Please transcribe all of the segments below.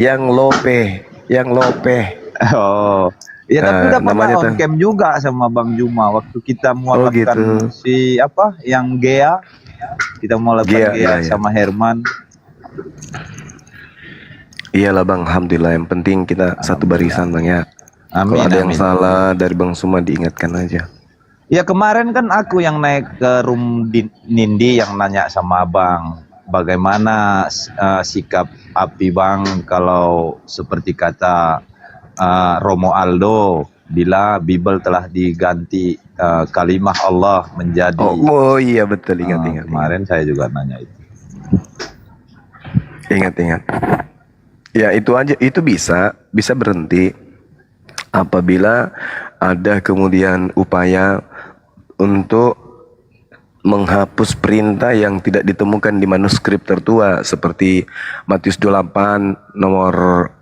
yang lope. Oh, ya tapi udah pernah Namanya on tuh. cam juga sama Bang Juma waktu kita mau Oh lakukan gitu. si apa yang Gea, kita mau lakukan Iya, iya, Gea iya. sama Herman. Iyalah Bang, alhamdulillah yang penting kita satu Alhamdulillah. barisan Bang ya. Kalau Amin ada yang amin. salah dari Bang Suma diingatkan aja. Ya kemarin kan aku yang naik ke Nindi yang nanya sama Abang bagaimana sikap Api Bang kalau seperti kata Romo Aldo bila Bible telah diganti kalimah Allah Oh, menjadi oh iya betul, ingat. kemarin saya juga nanya itu. Ingat. Ya itu aja, itu bisa berhenti apabila ada kemudian upaya untuk menghapus perintah yang tidak ditemukan di manuskrip tertua seperti Matius 28 nomor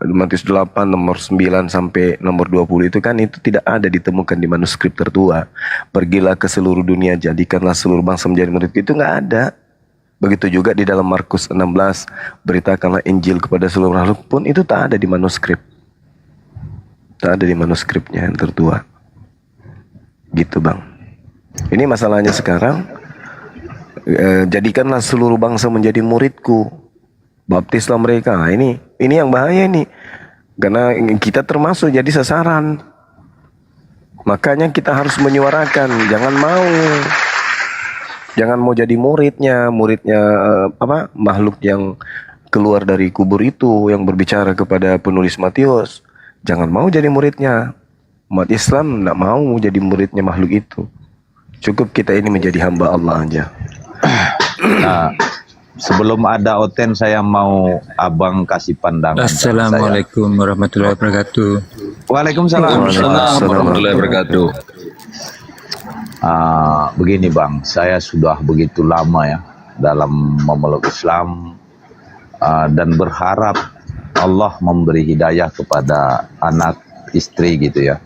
9 sampai nomor 20 itu kan itu tidak ada ditemukan di manuskrip tertua. Pergilah ke seluruh dunia, jadikanlah seluruh bangsa menjadi murid. Itu nggak ada. Begitu juga di dalam Markus 16, beritakanlah Injil kepada seluruh makhluk pun itu tak ada di manuskrip. Tak ada di manuskripnya yang tertua. Gitu Bang. Ini masalahnya sekarang, jadikanlah seluruh bangsa menjadi muridku. Baptislah mereka. Nah, ini yang bahaya ini. Karena kita termasuk jadi sasaran. Makanya kita harus menyuarakan, jangan mau jadi muridnya makhluk yang keluar dari kubur itu yang berbicara kepada penulis Matius. Jangan mau jadi muridnya. Umat Islam tidak mau jadi muridnya makhluk itu. Cukup kita ini menjadi hamba Allah aja. Nah, sebelum ada Oten saya mau Abang kasih pandangan. Assalamualaikum warahmatullahi wabarakatuh. Waalaikumsalam. Warahmatullahi wabarakatuh. Begini Bang, saya sudah begitu lama ya dalam memeluk Islam dan berharap Allah memberi hidayah kepada anak istri gitu ya.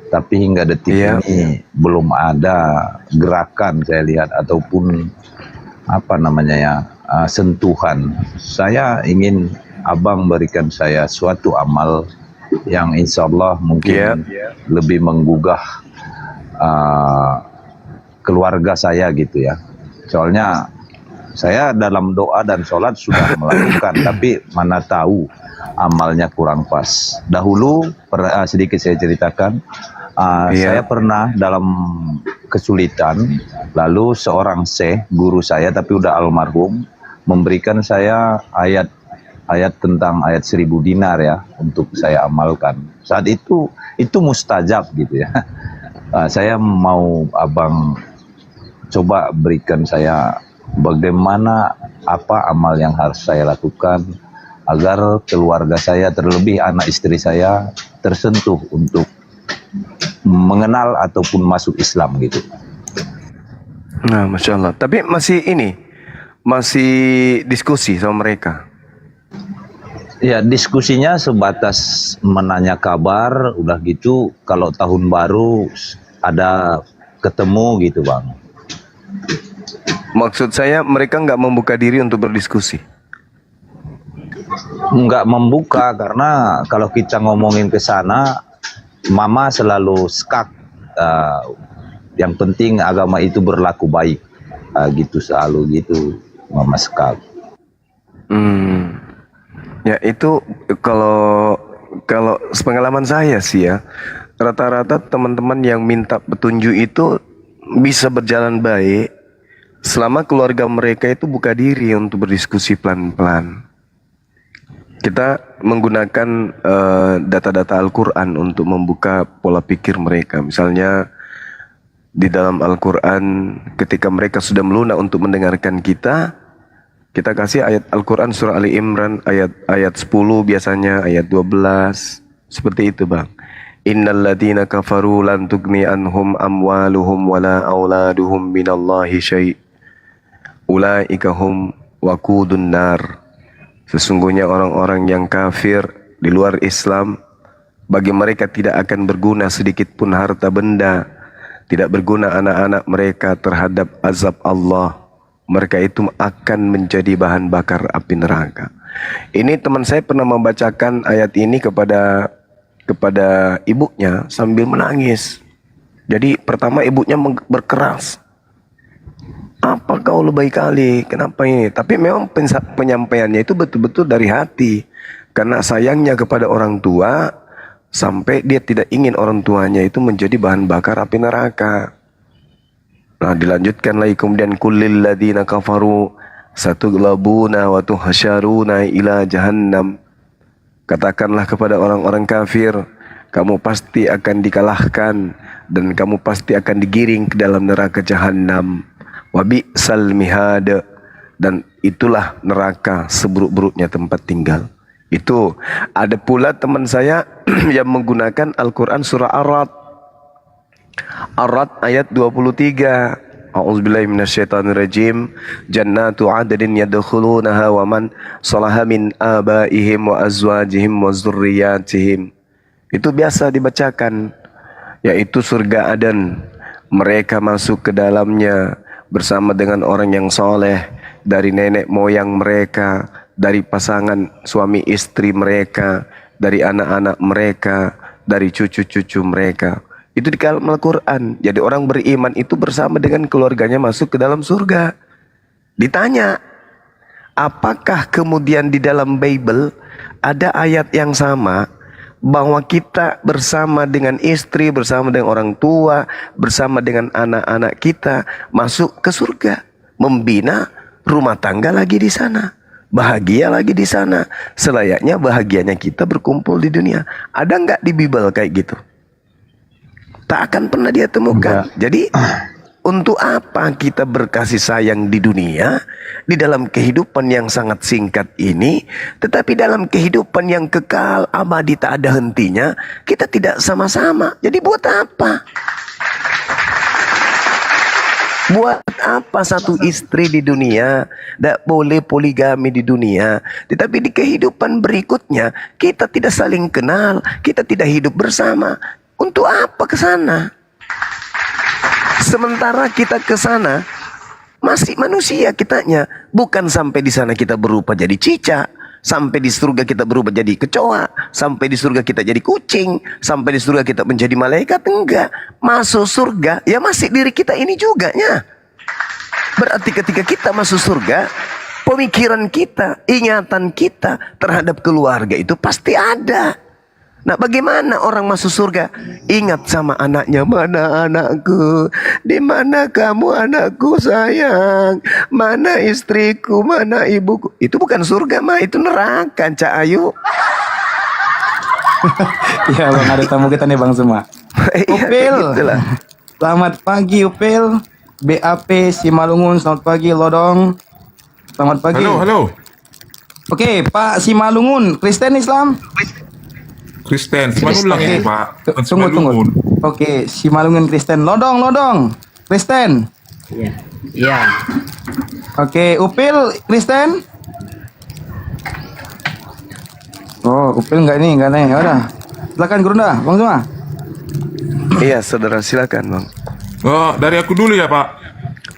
Tapi hingga detik ini belum ada gerakan saya lihat ataupun sentuhan. Saya ingin Abang berikan saya suatu amal yang insya Allah mungkin lebih menggugah keluarga saya gitu ya. Soalnya saya dalam doa dan sholat sudah melakukan, tapi mana tahu amalnya kurang pas. Dahulu sedikit saya ceritakan, saya pernah dalam kesulitan, lalu seorang guru saya tapi udah almarhum memberikan saya ayat tentang ayat 1000 dinar ya untuk saya amalkan. Saat itu mustajab gitu ya. Saya mau Abang coba berikan saya bagaimana apa amal yang harus saya lakukan agar keluarga saya terlebih anak istri saya tersentuh untuk mengenal ataupun masuk Islam gitu. Nah, Masya Allah. Tapi masih diskusi sama mereka. Ya, diskusinya sebatas menanya kabar, udah gitu kalau tahun baru ada ketemu gitu Bang. Maksud saya mereka nggak membuka diri untuk berdiskusi. Nggak membuka karena kalau kita ngomongin ke sana, Mama selalu skak. Yang penting agama itu berlaku baik, gitu selalu gitu Mama skak. Ya itu kalau sepengalaman saya sih ya, rata-rata teman-teman yang minta petunjuk itu bisa berjalan baik selama keluarga mereka itu buka diri untuk berdiskusi pelan-pelan. Kita menggunakan data-data Al-Quran untuk membuka pola pikir mereka. Misalnya di dalam Al-Quran ketika mereka sudah melunak untuk mendengarkan kita kasih ayat Al-Quran surah Ali Imran ayat 10 biasanya, ayat 12. Seperti itu Bang. Innal ladzina kafaru lan tugni anhum amwaluhum wala auladuhum minallahi syai'. Ulaika hum waqudun nar. Sesungguhnya orang-orang yang kafir di luar Islam, bagi mereka tidak akan berguna sedikit pun harta benda, tidak berguna anak-anak mereka terhadap azab Allah. Mereka itu akan menjadi bahan bakar api neraka. Ini teman saya pernah membacakan ayat ini kepada ibunya sambil menangis. Jadi pertama ibunya berkeras. Apa kau lebay kali? Kenapa ini? Tapi memang penyampaiannya itu betul-betul dari hati. Karena sayangnya kepada orang tua, sampai dia tidak ingin orang tuanya itu menjadi bahan bakar api neraka. Nah, dilanjutkan lagi kemudian kullil ladzina kafaru satughlabuna wa tuhsyaruna ila jahannam. Katakanlah kepada orang-orang kafir, kamu pasti akan dikalahkan dan kamu pasti akan digiring ke dalam neraka jahanam. Wa bi'sal mihad, dan itulah neraka seburuk-buruknya tempat tinggal. Itu ada pula teman saya yang menggunakan Al-Qur'an surah Ar-Ra'd. Ar-Ra'd ayat 23. A'udzubillahi minasyaitonirrajim. Jannatu 'adnin yadkhulunaha wa man salaha min abaihim wa azwajihim wa dzurriyyatihim. Itu biasa dibacakan, yaitu surga Aden. Mereka masuk ke dalamnya bersama dengan orang yang soleh dari nenek moyang mereka, dari pasangan suami istri mereka, dari anak-anak mereka, dari cucu-cucu mereka. Itu di dalam Al-Quran. Jadi orang beriman itu bersama dengan keluarganya masuk ke dalam surga. Ditanya, apakah kemudian di dalam Bible ada ayat yang sama bahwa kita bersama dengan istri, bersama dengan orang tua, bersama dengan anak-anak kita masuk ke surga, membina rumah tangga lagi di sana, bahagia lagi di sana, selayaknya bahagianya kita berkumpul di dunia. Ada nggak di Bible kayak gitu? Tak akan pernah dia temukan. Jadi untuk apa kita berkasih sayang di dunia, di dalam kehidupan yang sangat singkat ini, tetapi dalam kehidupan yang kekal, abadi, tak ada hentinya, kita tidak sama-sama. Jadi buat apa? Buat apa satu istri di dunia? Tak boleh poligami di dunia. Tetapi di kehidupan berikutnya, kita tidak saling kenal, kita tidak hidup bersama. Untuk apa ke sana? Sementara kita ke sana masih manusia kitanya, bukan sampai di sana kita berubah jadi cicak, sampai di surga kita berubah jadi kecoa, sampai di surga kita jadi kucing, sampai di surga kita menjadi malaikat. Enggak, masuk surga ya masih diri kita ini juga nya. Berarti ketika kita masuk surga, pemikiran kita, ingatan kita terhadap keluarga itu pasti ada. Nah, bagaimana orang masuk surga? Ingat sama anaknya, mana anakku? Di mana kamu anakku sayang? Mana istriku? Mana ibuku? Itu bukan surga mah, itu neraka, Cak Ayu. Ya bang, ada tamu kita nih bang semua. Upil, Itulah. selamat pagi Upil. BAP Simalungun, selamat pagi Lodong. Selamat pagi. Halo. Oke, Pak Simalungun, Kristen Islam? Kristen, Simalungun ini Pak. Bukan Tunggu. Simalungun. Oke, Simalungun Kristen. Lodong, Kristen. Iya. Oke, Upil Kristen? Oh, Upil enggak nih. Ya udah. Silakan Gurunda, Bang semua. Iya, saudara, silakan, Bang. Oh, dari aku dulu ya Pak.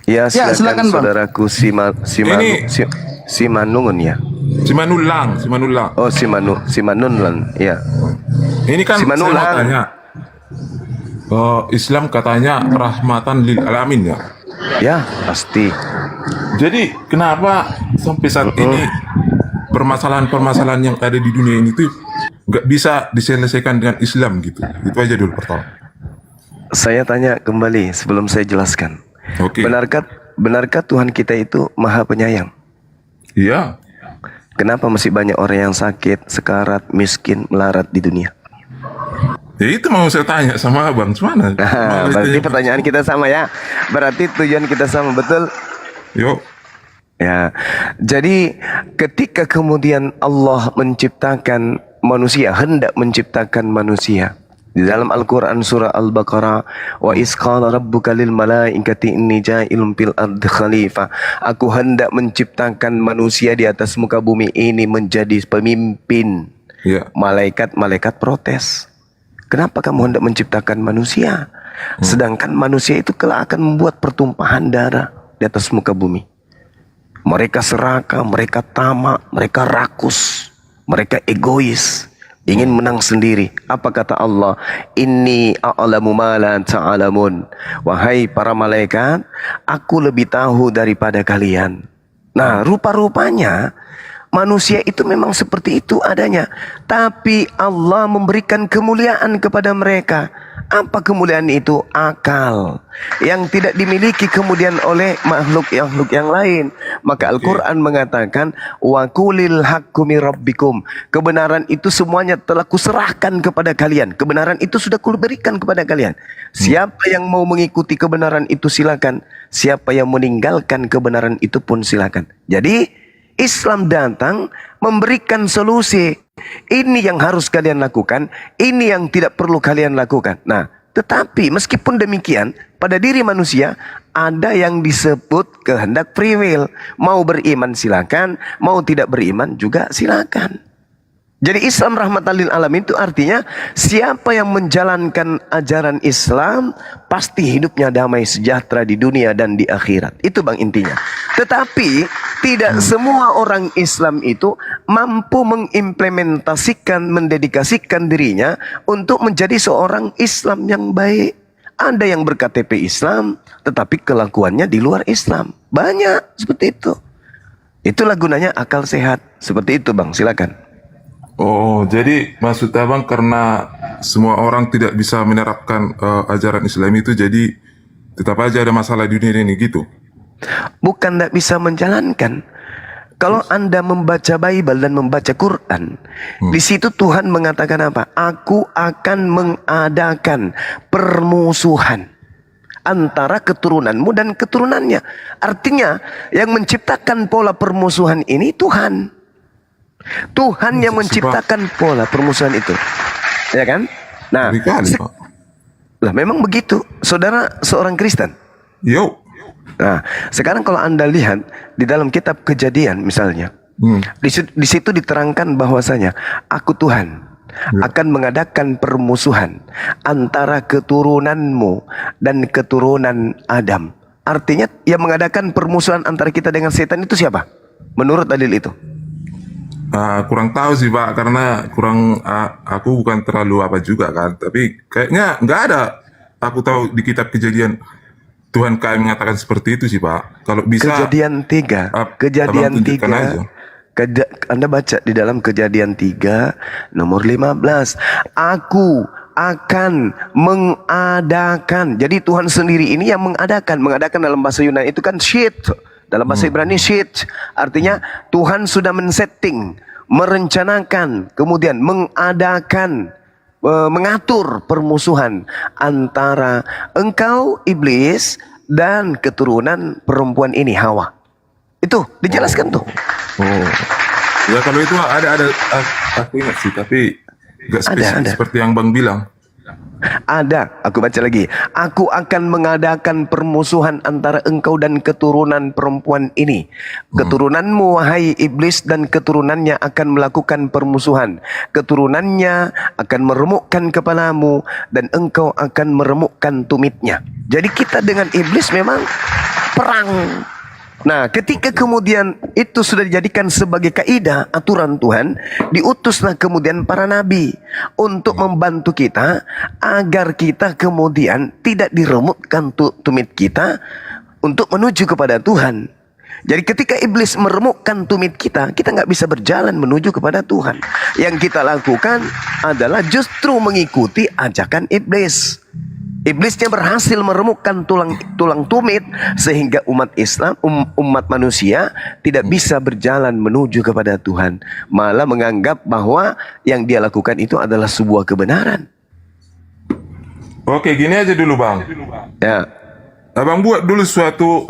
Ya, Ya, silakan, Bang. saudaraku Simanungun ya. Simanulang. Oh, Simanunlan, ya. Ini kan saya mau Simanulang. tanya. Islam katanya rahmatan lil alamin ya. Ya, pasti. Jadi kenapa sampai saat ini permasalahan-permasalahan yang ada di dunia ini tuh nggak bisa diselesaikan dengan Islam gitu? Itu aja dulu pertama. Saya tanya kembali sebelum saya jelaskan. Oke. Benarkah Tuhan kita itu Maha Penyayang? Iya. Kenapa masih banyak orang yang sakit, sekarat, miskin, melarat di dunia? Ya itu mau saya tanya sama abang, mana? Berarti pertanyaan kita sama ya. Berarti tujuan kita sama, betul? Yuk. Ya. Jadi ketika kemudian Allah menciptakan manusia, hendak menciptakan manusia, di dalam Al-Quran surah Al-Baqarah, wa isqala rabbuka lil malaikati inni ja'ilun fil ardi khalifah. Aku hendak menciptakan manusia di atas muka bumi ini menjadi pemimpin. Ya. Malaikat protes. Kenapa kamu hendak menciptakan manusia? Sedangkan manusia itu kelak akan membuat pertumpahan darah di atas muka bumi. Mereka serakah, mereka tamak, mereka rakus, mereka egois, ingin menang sendiri. Apa kata Allah? Inni a'lamu ma la ta'lamun. Wahai para malaikat, aku lebih tahu daripada kalian. Nah, rupa-rupanya manusia itu memang seperti itu adanya. Tapi Allah memberikan kemuliaan kepada mereka. Apa kemuliaan itu? Akal yang tidak dimiliki kemudian oleh makhluk yang lain. Maka Al-Quran mengatakan, wa qulil haqqu mir rabbikum. Kebenaran itu semuanya telah kuserahkan kepada kalian. Kebenaran itu sudah kuberikan kepada kalian. Siapa yang mau mengikuti kebenaran itu silakan. Siapa yang meninggalkan kebenaran itu pun silakan. Jadi Islam datang memberikan solusi. Ini yang harus kalian lakukan, ini yang tidak perlu kalian lakukan. Nah, tetapi meskipun demikian, pada diri manusia ada yang disebut kehendak free will. Mau beriman silakan, mau tidak beriman juga silakan. Jadi Islam rahmatan lil alamin itu artinya siapa yang menjalankan ajaran Islam pasti hidupnya damai sejahtera di dunia dan di akhirat. Itu bang intinya. Tetapi tidak semua orang Islam itu mampu mengimplementasikan, mendedikasikan dirinya untuk menjadi seorang Islam yang baik. Ada yang berKTP Islam tetapi kelakuannya di luar Islam. Banyak seperti itu. Itulah gunanya akal sehat. Seperti itu bang, silakan. Oh, jadi maksud abang karena semua orang tidak bisa menerapkan ajaran Islam itu, jadi tetap aja ada masalah di dunia ini gitu? Bukan tidak bisa menjalankan. Kalau Anda membaca Bible dan membaca Quran, di situ Tuhan mengatakan apa? Aku akan mengadakan permusuhan antara keturunanmu dan keturunannya. Artinya yang menciptakan pola permusuhan ini Tuhan. Tuhan yang menciptakan pola permusuhan itu, ya kan? Nah, lah memang begitu. Saudara seorang Kristen. Yo. Nah, sekarang kalau Anda lihat di dalam kitab Kejadian misalnya, di situ diterangkan bahwasanya aku Tuhan akan mengadakan permusuhan antara keturunanmu dan keturunan Adam. Artinya yang mengadakan permusuhan antara kita dengan setan itu siapa? Menurut dalil itu? Kurang tahu sih Pak, karena aku bukan terlalu apa juga kan, tapi kayaknya nggak ada. Aku tahu di kitab Kejadian Tuhan kami mengatakan seperti itu sih Pak. Kalau bisa Kejadian 3, Kejadian 3. Anda baca di dalam Kejadian 3 nomor 15. Aku akan mengadakan. Jadi Tuhan sendiri ini yang mengadakan. Mengadakan dalam bahasa Yunani itu kan shit. Dalam bahasa Ibrani shit. Artinya Tuhan sudah men-setting, merencanakan, kemudian mengadakan, mengatur permusuhan antara engkau iblis dan keturunan perempuan ini Hawa. Itu dijelaskan tuh. Oh. Ya kalau itu ada aku ingat sih, tapi nggak spesifik seperti yang Bang bilang. Ada, aku baca lagi. Aku akan mengadakan permusuhan antara engkau dan keturunan perempuan ini. Keturunanmu wahai iblis dan keturunannya akan melakukan permusuhan. Keturunannya akan meremukkan kepalamu dan engkau akan meremukkan tumitnya. Jadi kita dengan iblis memang perang. Nah, ketika kemudian itu sudah dijadikan sebagai kaidah aturan Tuhan, diutuslah kemudian para nabi untuk membantu kita agar kita kemudian tidak diremukkan tumit kita untuk menuju kepada Tuhan. Jadi ketika iblis meremukkan tumit kita, kita nggak bisa berjalan menuju kepada Tuhan. Yang kita lakukan adalah justru mengikuti ajakan iblis. Iblisnya berhasil meremukkan tulang tumit sehingga umat Islam, umat manusia tidak bisa berjalan menuju kepada Tuhan. Malah menganggap bahwa yang dia lakukan itu adalah sebuah kebenaran. Oke, gini aja dulu Bang. Ya. Abang buat dulu suatu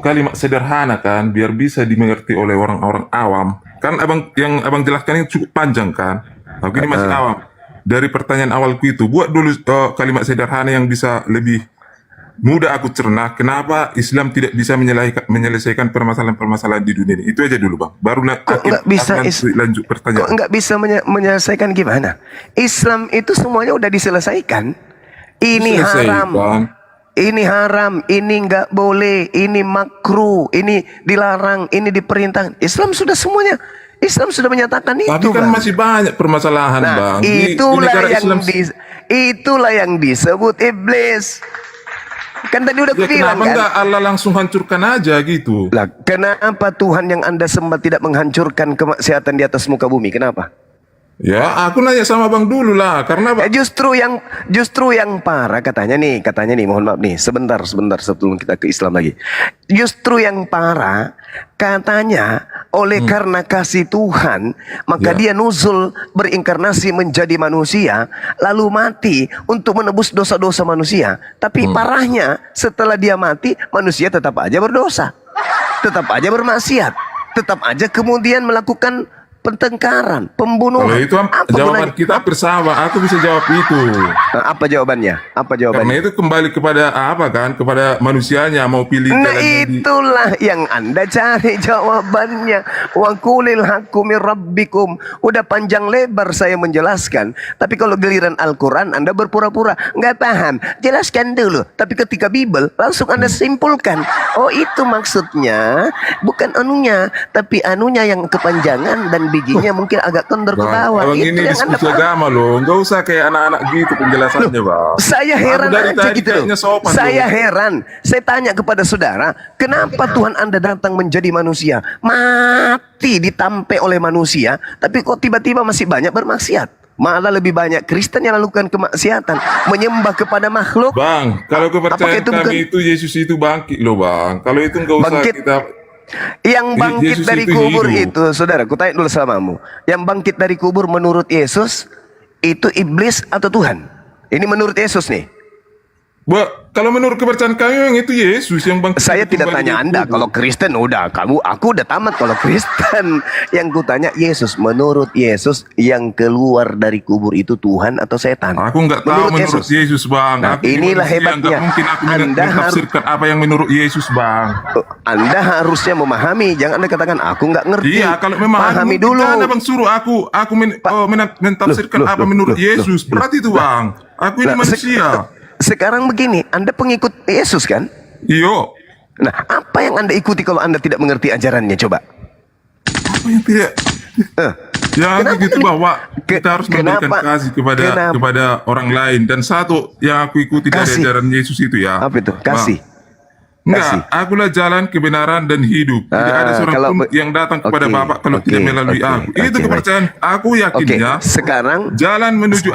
kalimat sederhana kan, biar bisa dimengerti oleh orang-orang awam. Kan yang abang jelaskan ini cukup panjang kan. Aku ini masih awam. Dari pertanyaan awalku itu, buat dulu kalimat sederhana yang bisa lebih mudah aku cerna. Kenapa Islam tidak bisa menyelesaikan permasalahan-permasalahan di dunia ini? Itu aja dulu Bang. Baru lanjut pertanyaan. Kok nggak bisa menyelesaikan gimana? Islam itu semuanya udah diselesaikan. Ini haram. ini haram, ini nggak boleh, ini makruh, ini dilarang, ini diperintahkan. Islam sudah semuanya. Islam sudah menyatakan Tapi itu, kan Bang. masih banyak permasalahan, Nah, Bang. Di negara Islam. itulah yang disebut iblis. Kan tadi udah Ya, bilang kenapa kan. nggak Allah langsung hancurkan aja gitu? Lah, kenapa Tuhan yang Anda sembah tidak menghancurkan kemaksiatan di atas muka bumi? Kenapa? Ya, aku nanya sama Bang dulu lah. Karena Justru yang parah katanya nih, mohon maaf nih, sebentar sebelum kita ke Islam lagi. Justru yang parah katanya oleh karena kasih Tuhan, maka Ya. dia nuzul berinkarnasi menjadi manusia, lalu mati untuk menebus dosa-dosa manusia. Tapi parahnya setelah dia mati, manusia tetap aja berdosa, tetap aja bermaksiat, tetap aja kemudian melakukan pertengkaran, pembunuhan. kalau itu Apa jawaban gunanya? kita bersama, aku bisa jawab itu. Apa jawabannya? Apa Karena jawabannya? itu kembali kepada apa kan? Kepada manusianya mau pilih Nah, jalan yang itulah yang Anda cari jawabannya. Wa qulil haqqu mir rabbikum. Udah panjang lebar saya menjelaskan, tapi kalau giliran Al-Qur'an Anda berpura-pura nggak paham. Jelaskan dulu. Tapi ketika Bible langsung Anda simpulkan. Oh, itu maksudnya, bukan anunya, tapi anunya yang kepanjangan dan bijinya mungkin agak kendor ke bawah. Abang Itu ini yang Anda diskusi paham. agama loh. Nggak usah kayak anak-anak gitu penjelasannya, Bang. Saya heran Aku dari aja tadi gitu loh. kayaknya sopan Saya loh. heran. Saya tanya kepada saudara, kenapa Tuhan Anda datang menjadi manusia? Mati ditampe oleh manusia, tapi kok tiba-tiba masih banyak bermaksiat? Malah lebih banyak Kristen yang melakukan kemaksiatan, menyembah kepada makhluk. Bang, kalau kepercayaan itu kami bukan- itu Yesus itu bangkit loh, Bang. Kalau itu nggak usah Bangkit. kita. Yang bangkit Yesus dari itu kubur hidup. itu, saudara, ku tanya dulu selamamu. Yang bangkit dari kubur menurut Yesus, itu iblis atau Tuhan? Ini menurut Yesus nih. Kalau menurut kepercayaan kami memang itu Yesus yang bangkit. Saya tidak kembali tanya dari Anda. kubur. Kalau Kristen udah, aku udah tamat kalau Kristen. Yang ku tanya Yesus, menurut Yesus yang keluar dari kubur itu Tuhan atau setan? Aku nggak tahu menurut Yesus, Bang. Nah, Aku inilah manusia, hebatnya. nggak mungkin aku Anda menafsirkan apa yang menurut Yesus, Bang. Anda harusnya memahami. Jangan Anda katakan aku nggak ngerti. Iya, kalau memang pahami mungkin dulu. Anda Bang suruh aku mentafsirkan Loh, apa loh, menurut loh, Yesus. loh, Berarti itu, Bang. Aku ini Nah, manusia. Sekarang begini, Anda pengikut Yesus kan? Iyo. Nah, apa yang Anda ikuti kalau Anda tidak mengerti ajarannya? Coba. Apa yang tidak? Eh, Ya Kenapa begitu ini- bahwa kita harus memberikan kenapa- kasih kenapa- kepada orang lain. Dan satu yang aku ikuti dari Kasih. ajaran Yesus itu ya. apa itu? Kasih. Bang, enggak, Kasih. akulah jalan kebenaran dan hidup. Tidak ada seorang kalau pun be- yang datang kepada Oke, Bapa kalau tidak melalui oke, aku. Itu oke, kepercayaan aku Oke, yakinnya. sekarang Jalan menuju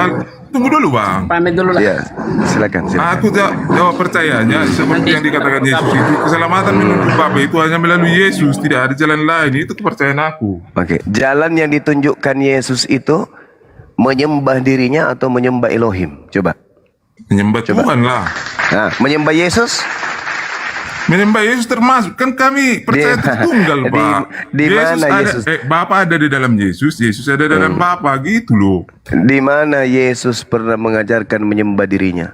Tunggu dulu, Bang. Pamit dulu lah. ya, silakan. Aku jawab percayanya seperti yang dikatakan Yesus itu, keselamatan menuju Bapa itu hanya melalui Yesus, tidak ada jalan lain. Itu kepercayaan aku. Oke, jalan yang ditunjukkan Yesus itu menyembah dirinya atau menyembah Elohim? Coba. Menyembah Tuhan lah. Nah, menyembah Yesus? Menyembah Yesus termasuk kan kami percaya Di- Tritunggal, di- Pak. di mana Yesus? Bapa ada di dalam Yesus, Yesus ada di dalam Bapa, gitu loh. Di mana Yesus pernah mengajarkan menyembah dirinya?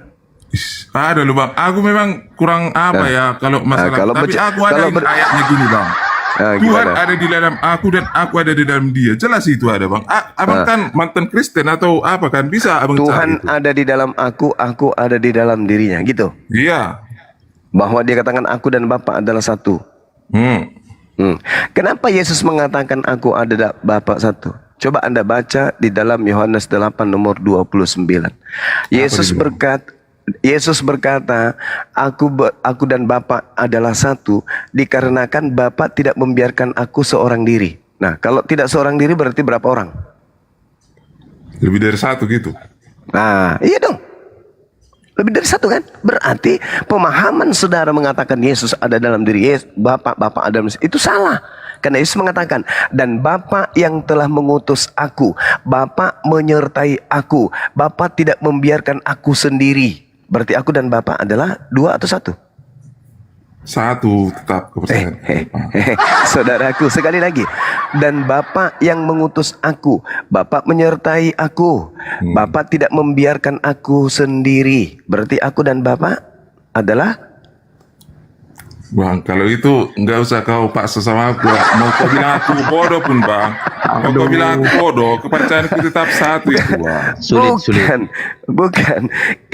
Ada loh, Bang. Aku memang kurang apa ya kalau masalah. kalau Tapi baca- aku ada kalau ini ayatnya gini, Bang. Tuhan Gimana? ada di dalam aku dan aku ada di dalam Dia. Jelas itu ada, Bang. Abang kan mantan Kristen atau apa kan? Bisa abang Tuhan cari itu. ada di dalam aku ada di dalam dirinya, gitu. Iya. Bahwa dia katakan aku dan Bapa adalah satu. Kenapa Yesus mengatakan aku ada Bapa satu? Coba Anda baca di dalam Yohanes 8 nomor 29. Yesus berkata, aku dan Bapa adalah satu dikarenakan Bapa tidak membiarkan aku seorang diri. Nah, kalau tidak seorang diri berarti berapa orang? Lebih dari satu gitu. Nah, iya dong. Lebih dari satu kan? Berarti pemahaman saudara mengatakan Yesus ada dalam diri Yesus, Bapa ada dalam Yesus, itu salah. Karena Yesus mengatakan, dan Bapa yang telah mengutus aku, Bapa menyertai aku, Bapa tidak membiarkan aku sendiri. Berarti aku dan Bapa adalah dua atau satu? Satu tetap kepercayaan. Saudaraku, sekali lagi. Dan Bapa yang mengutus aku, Bapa menyertai aku, Bapa tidak membiarkan aku sendiri. Berarti aku dan Bapa adalah Bang, kalau itu nggak usah kau paksa sama aku. Mau kau bilang aku bodoh pun, Bang. Mau kau bilang aku bodoh, kepercayaan kita tetap satu itu, Bang. Bukan.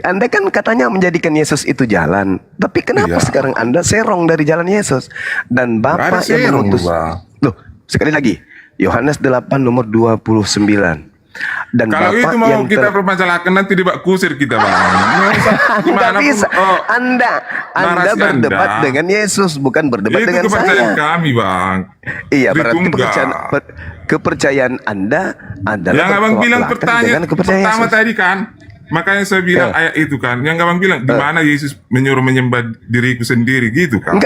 Anda kan katanya menjadikan Yesus itu jalan. Tapi kenapa Iya. sekarang Anda serong dari jalan Yesus? Dan Nggak ada Bapak yang serong, mengutus. Bang. Loh, sekali lagi. Yohanes 8 nomor 29. Dan Kalau Bapak itu mau yang kita permasalahkan nanti dibak kusir kita, Bang. Nggak Gimana pun, bisa. Anda narasi berdebat Anda. dengan Yesus, bukan berdebat Itu dengan kepercayaan saya. kami, Bang. Iya, berarti Ditunggal. kepercayaan Anda adalah Yang abang bilang bertolak belakang pertanyaan dengan kepercayaan pertama Yesus. tadi kan, makanya saya bilang ayat itu kan, yang abang bilang di mana Yesus menyuruh menyembah diriku sendiri gitu kan?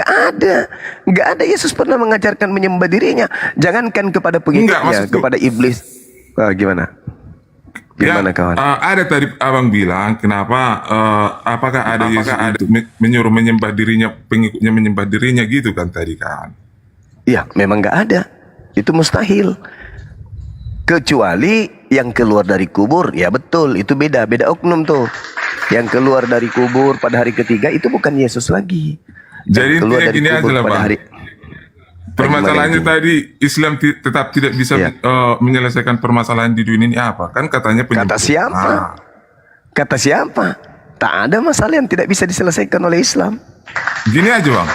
Nggak ada Yesus pernah mengajarkan menyembah dirinya. Jangankan kepada Enggak, pengikutnya, maksudku- kepada iblis. Gimana? Gimana kawan? Ada tadi abang bilang kenapa? Apakah ada Yesus itu menyuruh menyembah dirinya, pengikutnya menyembah dirinya gitu kan tadi kan? Iya, memang nggak ada. Itu mustahil. Kecuali yang keluar dari kubur, ya betul, itu beda oknum tuh. Yang keluar dari kubur pada hari ketiga itu bukan Yesus lagi. Jadi Yang keluar intinya dari gini kubur aja lah, pada Bang. hari. Permasalahannya Bagaimana tadi Islam tetap tidak bisa Iya. menyelesaikan permasalahan di dunia ini apa? Kan katanya Kata siapa? Kata siapa? Tak ada masalah yang tidak bisa diselesaikan oleh Islam. Gini aja, Bang.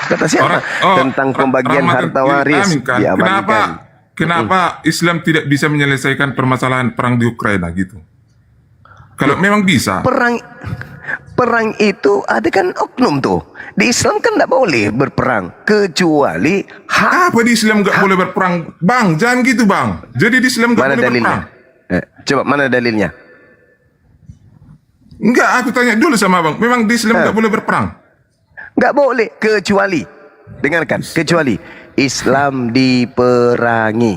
Kata siapa? Tentang pembagian rahmatan harta waris amin kan? diabadikan. Kenapa Islam tidak bisa menyelesaikan permasalahan perang di Ukraina gitu? Kalau memang bisa, Perang itu ada kan oknum tuh. Di Islam kan tidak boleh berperang kecuali hak. apa di Islam nggak boleh berperang, Bang? Jangan gitu, Bang. Jadi di Islam nggak Mana boleh dalilnya? berperang. Coba mana dalilnya? Enggak, aku tanya dulu sama Bang. Memang di Islam nggak boleh berperang? Nggak boleh kecuali, dengarkan, kecuali Islam diperangi.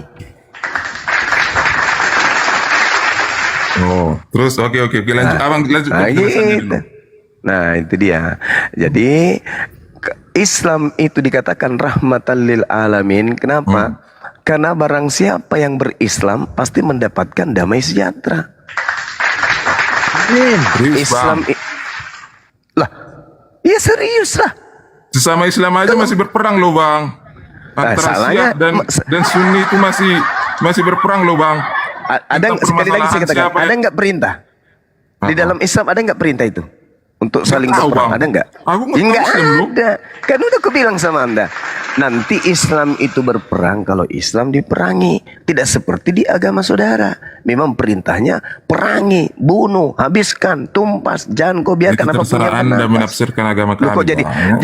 Oh, terus oke lanjut, Abang lanjut Nah, penjelasannya gitu. dulu. Nah, itu dia. Jadi Islam itu dikatakan rahmatan lil alamin. Kenapa? Karena barang siapa yang berislam pasti mendapatkan damai sejahtera. Serius, Islam Bang. lah. Ya serius lah. Sesama Islam aja masih berperang loh, Bang. Antara salahnya- Syiah dan Sunni itu masih berperang loh, Bang. Ada Tentang sekali lagi saya permasalahan katakan, siapa ada yang- nggak perintah di dalam Islam, ada nggak perintah itu untuk saling tahu, berperang? Bang. Ada nggak? Aku nggak Ya, tahu nggak Islam, lu. ada. Kan udah aku bilang sama Anda, nanti Islam itu berperang kalau Islam diperangi, tidak seperti di agama saudara. Memang perintahnya perangi, bunuh, habiskan, tumpas, jangan kau Itu biarkan apapun terserah yang Anda bernafas. menafsirkan agama Loh, kok kami, jadi Bang.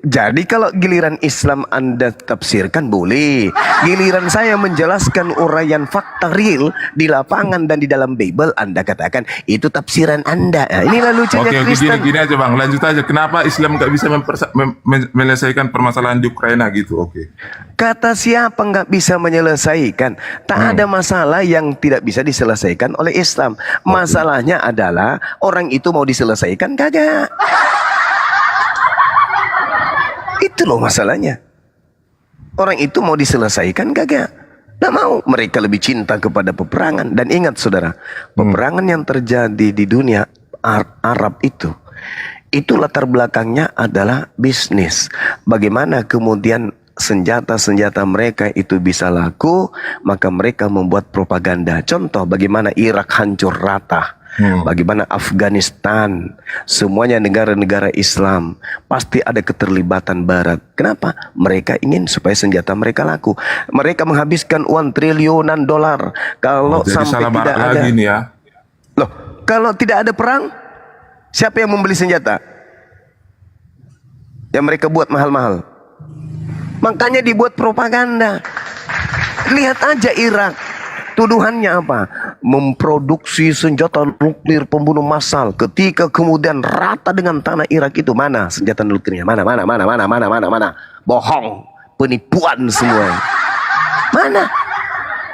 jadi kalau giliran Islam Anda tafsirkan boleh. Giliran saya menjelaskan uraian fakta real di lapangan dan di dalam Bible, Anda katakan itu tafsiran Anda. Nah, inilah lucunya Oke, Kristen. gini aja, Bang. Lanjut aja. Kenapa Islam nggak bisa menyelesaikan permasalahan di Ukraina gitu? Oke. Kata siapa nggak bisa menyelesaikan? Tak ada masalah yang tidak bisa diselesaikan oleh Islam. Masalahnya adalah orang itu mau diselesaikan kagak. Itu loh masalahnya. Orang itu mau diselesaikan kagak? Nggak mau. Mereka lebih cinta kepada peperangan. Dan ingat saudara, peperangan yang terjadi di dunia Arab itu latar belakangnya adalah bisnis. Bagaimana kemudian senjata-senjata mereka itu bisa laku, maka mereka membuat propaganda. Contoh bagaimana Irak hancur rata. Bagaimana Afghanistan, semuanya negara-negara Islam, pasti ada keterlibatan Barat. Kenapa? Mereka ingin supaya senjata mereka laku. Mereka menghabiskan uang triliunan dolar. Kalau Jadi sampai salah tidak barat ada, lagi nih ya. loh, kalau tidak ada perang, siapa yang membeli senjata? Yang mereka buat mahal-mahal. Makanya dibuat propaganda. Lihat aja Irak. Tuduhannya apa? Memproduksi senjata nuklir pembunuh massal. Ketika kemudian rata dengan tanah Irak itu, mana senjata nuklirnya? Mana? Bohong, penipuan semua. Mana?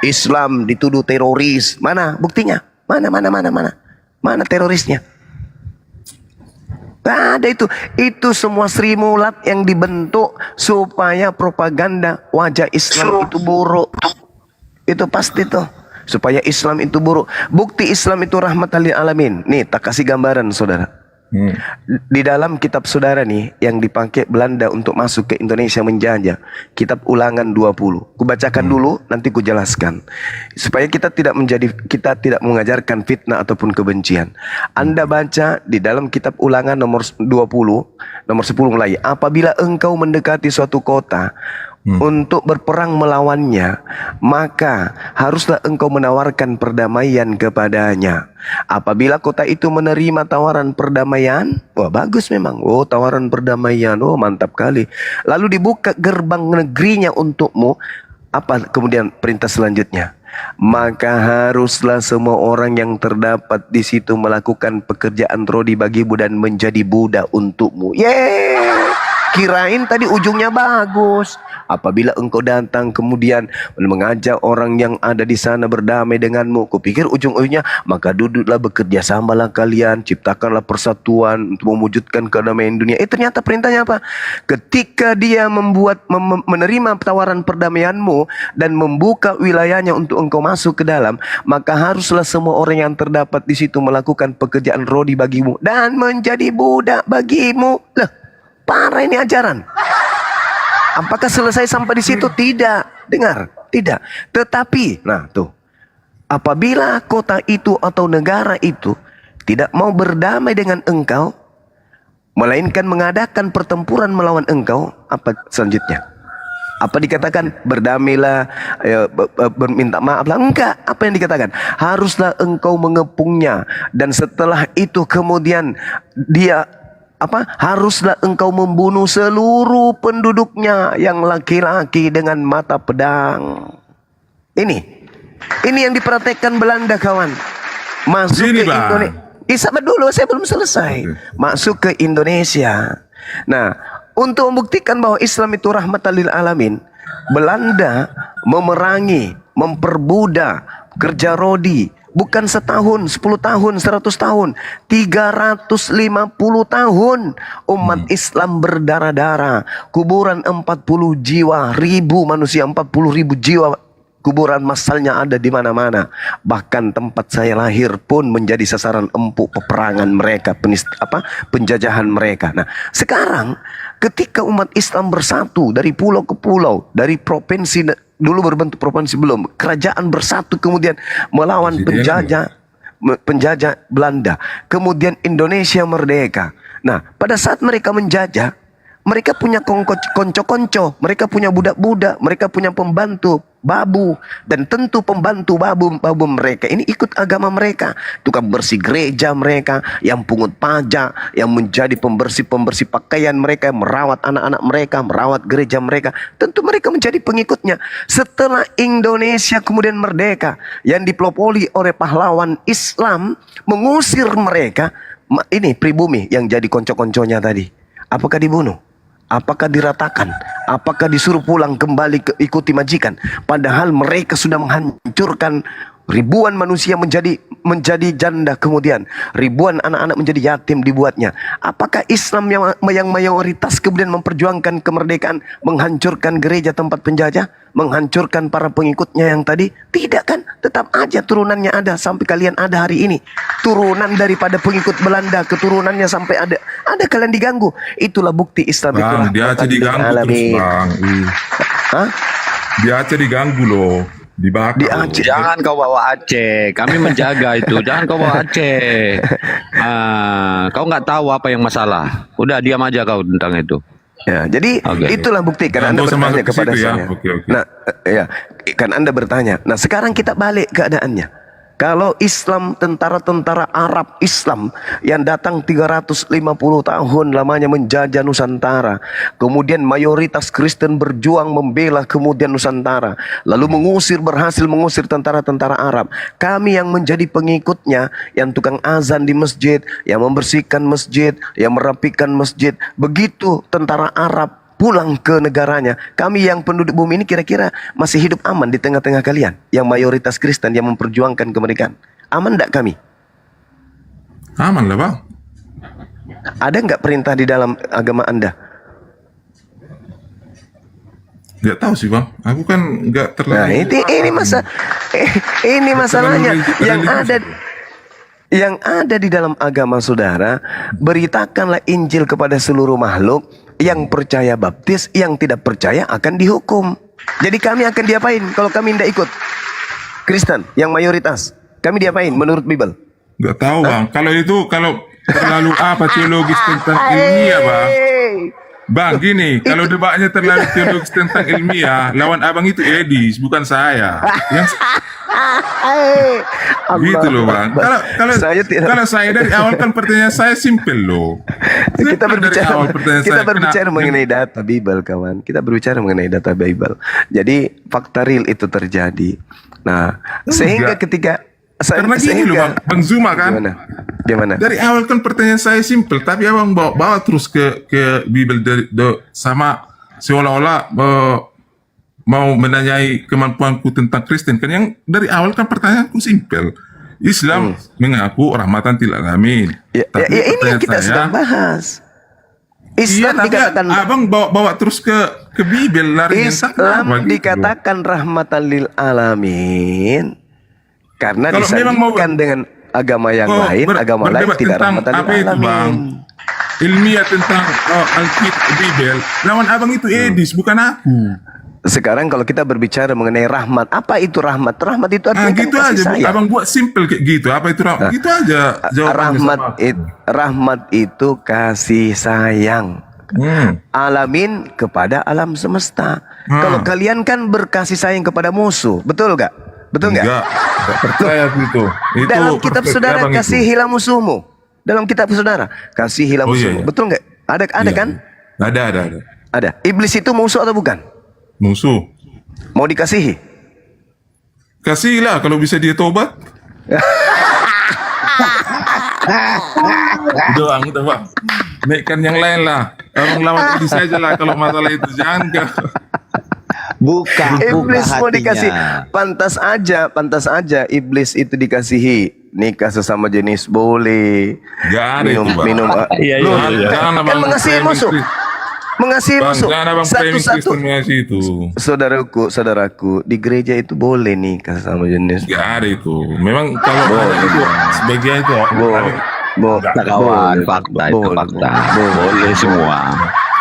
Islam dituduh teroris. Mana buktinya? Mana terorisnya? Gak ada itu. Itu semua Sri Mulat yang dibentuk supaya propaganda wajah Islam itu buruk. Itu pasti tuh. Supaya Islam itu buruk. Bukti Islam itu rahmatan lil alamin. Nih, tak kasih gambaran saudara. Di dalam kitab saudara nih yang dipakai Belanda untuk masuk ke Indonesia menjajah, kitab Ulangan 20. Kubacakan dulu, nanti kujelaskan. Supaya kita tidak mengajarkan fitnah ataupun kebencian. Anda baca di dalam kitab Ulangan nomor 20, nomor 10 mulai. Apabila engkau mendekati suatu kota untuk berperang melawannya, maka haruslah engkau menawarkan perdamaian kepadanya. Apabila kota itu menerima tawaran perdamaian, wah bagus memang, oh tawaran perdamaian, oh mantap kali. Lalu dibuka gerbang negerinya untukmu, apa kemudian perintah selanjutnya? Maka haruslah semua orang yang terdapat di situ melakukan pekerjaan rodi bagimu dan menjadi budak untukmu. Yeay! Kirain tadi ujungnya bagus. Apabila engkau datang kemudian mengajak orang yang ada di sana berdamai denganmu, kupikir ujung-ujungnya maka duduklah bekerja samalah kalian, ciptakanlah persatuan untuk mewujudkan kedamaian dunia. Ternyata perintahnya apa? Ketika dia menerima tawaran perdamaianmu dan membuka wilayahnya untuk engkau masuk ke dalam, maka haruslah semua orang yang terdapat di situ melakukan pekerjaan rodi bagimu dan menjadi budak bagimu. Lah, parah ini ajaran. Apakah selesai sampai di situ? Tidak. Dengar, tidak. Tetapi, nah tuh, apabila kota itu atau negara itu tidak mau berdamai dengan engkau, melainkan mengadakan pertempuran melawan engkau, apa selanjutnya? Apa dikatakan berdamailah, berminta maaf lah? Enggak. Apa yang dikatakan? Haruslah engkau mengepungnya, dan setelah itu kemudian dia haruslah engkau membunuh seluruh penduduknya yang laki-laki dengan mata pedang. Ini yang diperhatikan Belanda, kawan. Masuk ke Indonesia. Sabar dulu, saya belum selesai. Masuk ke Indonesia. Nah, untuk membuktikan bahwa Islam itu rahmatan lil alamin, Belanda memerangi, memperbudak, kerja rodi. Bukan setahun, 10 tahun, 100 tahun, 350 tahun umat Islam berdarah-darah. Kuburan 40 jiwa, ribu manusia, 40.000 jiwa. Kuburan massalnya ada di mana-mana. Bahkan tempat saya lahir pun menjadi sasaran empuk peperangan mereka, penjajahan mereka. Nah, sekarang ketika umat Islam bersatu dari pulau ke pulau, dari provinsi, dulu berbentuk provinsi belum, kerajaan bersatu kemudian melawan penjajah Belanda. Kemudian Indonesia merdeka. Nah, pada saat mereka menjajah, mereka punya konco-konco, mereka punya budak-budak, mereka punya pembantu, babu. Dan tentu pembantu babu mereka ini ikut agama mereka. Tukang bersih gereja mereka, yang pungut pajak, yang menjadi pembersih pakaian mereka, yang merawat anak-anak mereka, merawat gereja mereka. Tentu mereka menjadi pengikutnya. Setelah Indonesia kemudian merdeka, yang dipelopori oleh pahlawan Islam, mengusir mereka. Ini pribumi yang jadi konco-konconya tadi. Apakah dibunuh? Apakah diratakan? Apakah disuruh pulang kembali ikuti majikan? Padahal mereka sudah menghancurkan ribuan manusia menjadi janda, kemudian ribuan anak-anak menjadi yatim dibuatnya. Apakah Islam yang mayoritas kemudian memperjuangkan kemerdekaan, menghancurkan gereja tempat penjajah, menghancurkan para pengikutnya yang tadi? Tidak kan? Tetap aja turunannya ada sampai kalian ada hari ini. Turunan daripada pengikut Belanda, keturunannya sampai ada kalian diganggu. Itulah bukti Islam itu. Bang, dia aja diganggu terus, Bang. Hah? Dia aja diganggu loh. Dibakar. Jangan kau bawa Aceh, kami menjaga itu. Jangan kau bawa Aceh. Kau nggak tahu apa yang masalah. Udah diam aja kau tentang itu. Ya, jadi itulah bukti karena Anda bertanya kepada saya. Okay. Nah, ya, kan Anda bertanya. Nah, sekarang kita balik keadaannya. Kalau Islam, tentara-tentara Arab Islam yang datang 350 tahun lamanya menjajah Nusantara, kemudian mayoritas Kristen berjuang membela kemudian Nusantara, lalu berhasil mengusir tentara-tentara Arab. Kami yang menjadi pengikutnya, yang tukang azan di masjid, yang membersihkan masjid, yang merapikan masjid, begitu tentara Arab pulang ke negaranya, kami yang penduduk bumi ini kira-kira masih hidup aman di tengah-tengah kalian yang mayoritas Kristen yang memperjuangkan kemerdekaan? Aman enggak kami? Aman lah, Bang. Ada enggak perintah di dalam agama Anda? Nggak tahu sih, Bang. Aku kan nggak terlalu. Nah, ini masalahnya yang ada. Yang ada di dalam agama saudara, beritakanlah Injil kepada seluruh makhluk. Yang percaya baptis, yang tidak percaya akan dihukum. Jadi kami akan diapain kalau kami tidak ikut? Kristen yang mayoritas, kami diapain menurut Bible? Nggak tahu bang. Kalau terlalu apa teologis tentang ilmiah bang. Bang gini, kalau debatnya terlalu teologis tentang ilmiah, lawan abang itu Edis, bukan saya. Yang gitu loh bang. Kalau saya dari awal kan pertanyaan saya simple loh. Kita Dari awal pertanyaan saya, berbicara mengenai data Bible, kawan. Kita berbicara mengenai data Bible. Jadi fakta real itu terjadi. Nah, sehingga ketika karena gini loh bang Zuma kan. Gimana? Dari awal kan pertanyaan saya simple, tapi abang bawa terus ke Bible sama seolah-olah mau menanyai kemampuanku tentang Kristen kan. Yang dari awal kan pertanyaanku simple. Islam mengaku rahmatan lil alamin. Tapi Ini yang kita pertanyaan sedang bahas. Islam tapi dikatakan abang bawa terus ke Bible lari Islam dikatakan rahmatan lil alamin karena Kalau memang mau disandingkan dengan agama yang lain, agama lain berdebat tidak tentang rahmatan lil apa itu bang? alamin. Ilmiah tentang Alkitab Bible, lawan abang itu Edis, bukan aku. Sekarang kalau kita berbicara mengenai rahmat, apa itu rahmat? Rahmat itu artinya kan Gitu kasih aja, sayang. abang buat simple kayak gitu. Apa itu rahmat? Gitu aja jawabannya Rahmat itu kasih sayang. Alamin kepada alam semesta. Kalau kalian kan berkasih sayang kepada musuh, betul gak? Betul nggak? Enggak percaya itu. Dalam kitab perspektif saudara abang itu. kasihilah musuhmu. Dalam kitab saudara kasihilah musuhmu. iya. Betul nggak? Ada Iya, kan? iya. Ada. Ada. Iblis itu musuh atau bukan? Musuh. Mau dikasihi? Kasihlah kalau bisa dia tobat. Udah bang. Naikkan yang lain lah. Abang lawan ini saja lah kalau masalah itu. Jangan kau. Buka Iblis mau hatinya. dikasih. Pantas aja iblis itu dikasihi. Nikah sesama jenis boleh. Gak ada itu bang. Minum. Iya. Jangan Kan abang mengasihi framing musuh. Kristen. Mengasihi Bang, musuh. jangan abang framing Satu-satu. Kristen mengasihi itu. Saudaraku, di gereja itu boleh nikah sama jenis. Gak ada itu. Memang kalau ada itu sebagian itu. Kawan, fakta itu fakta. Boleh semua.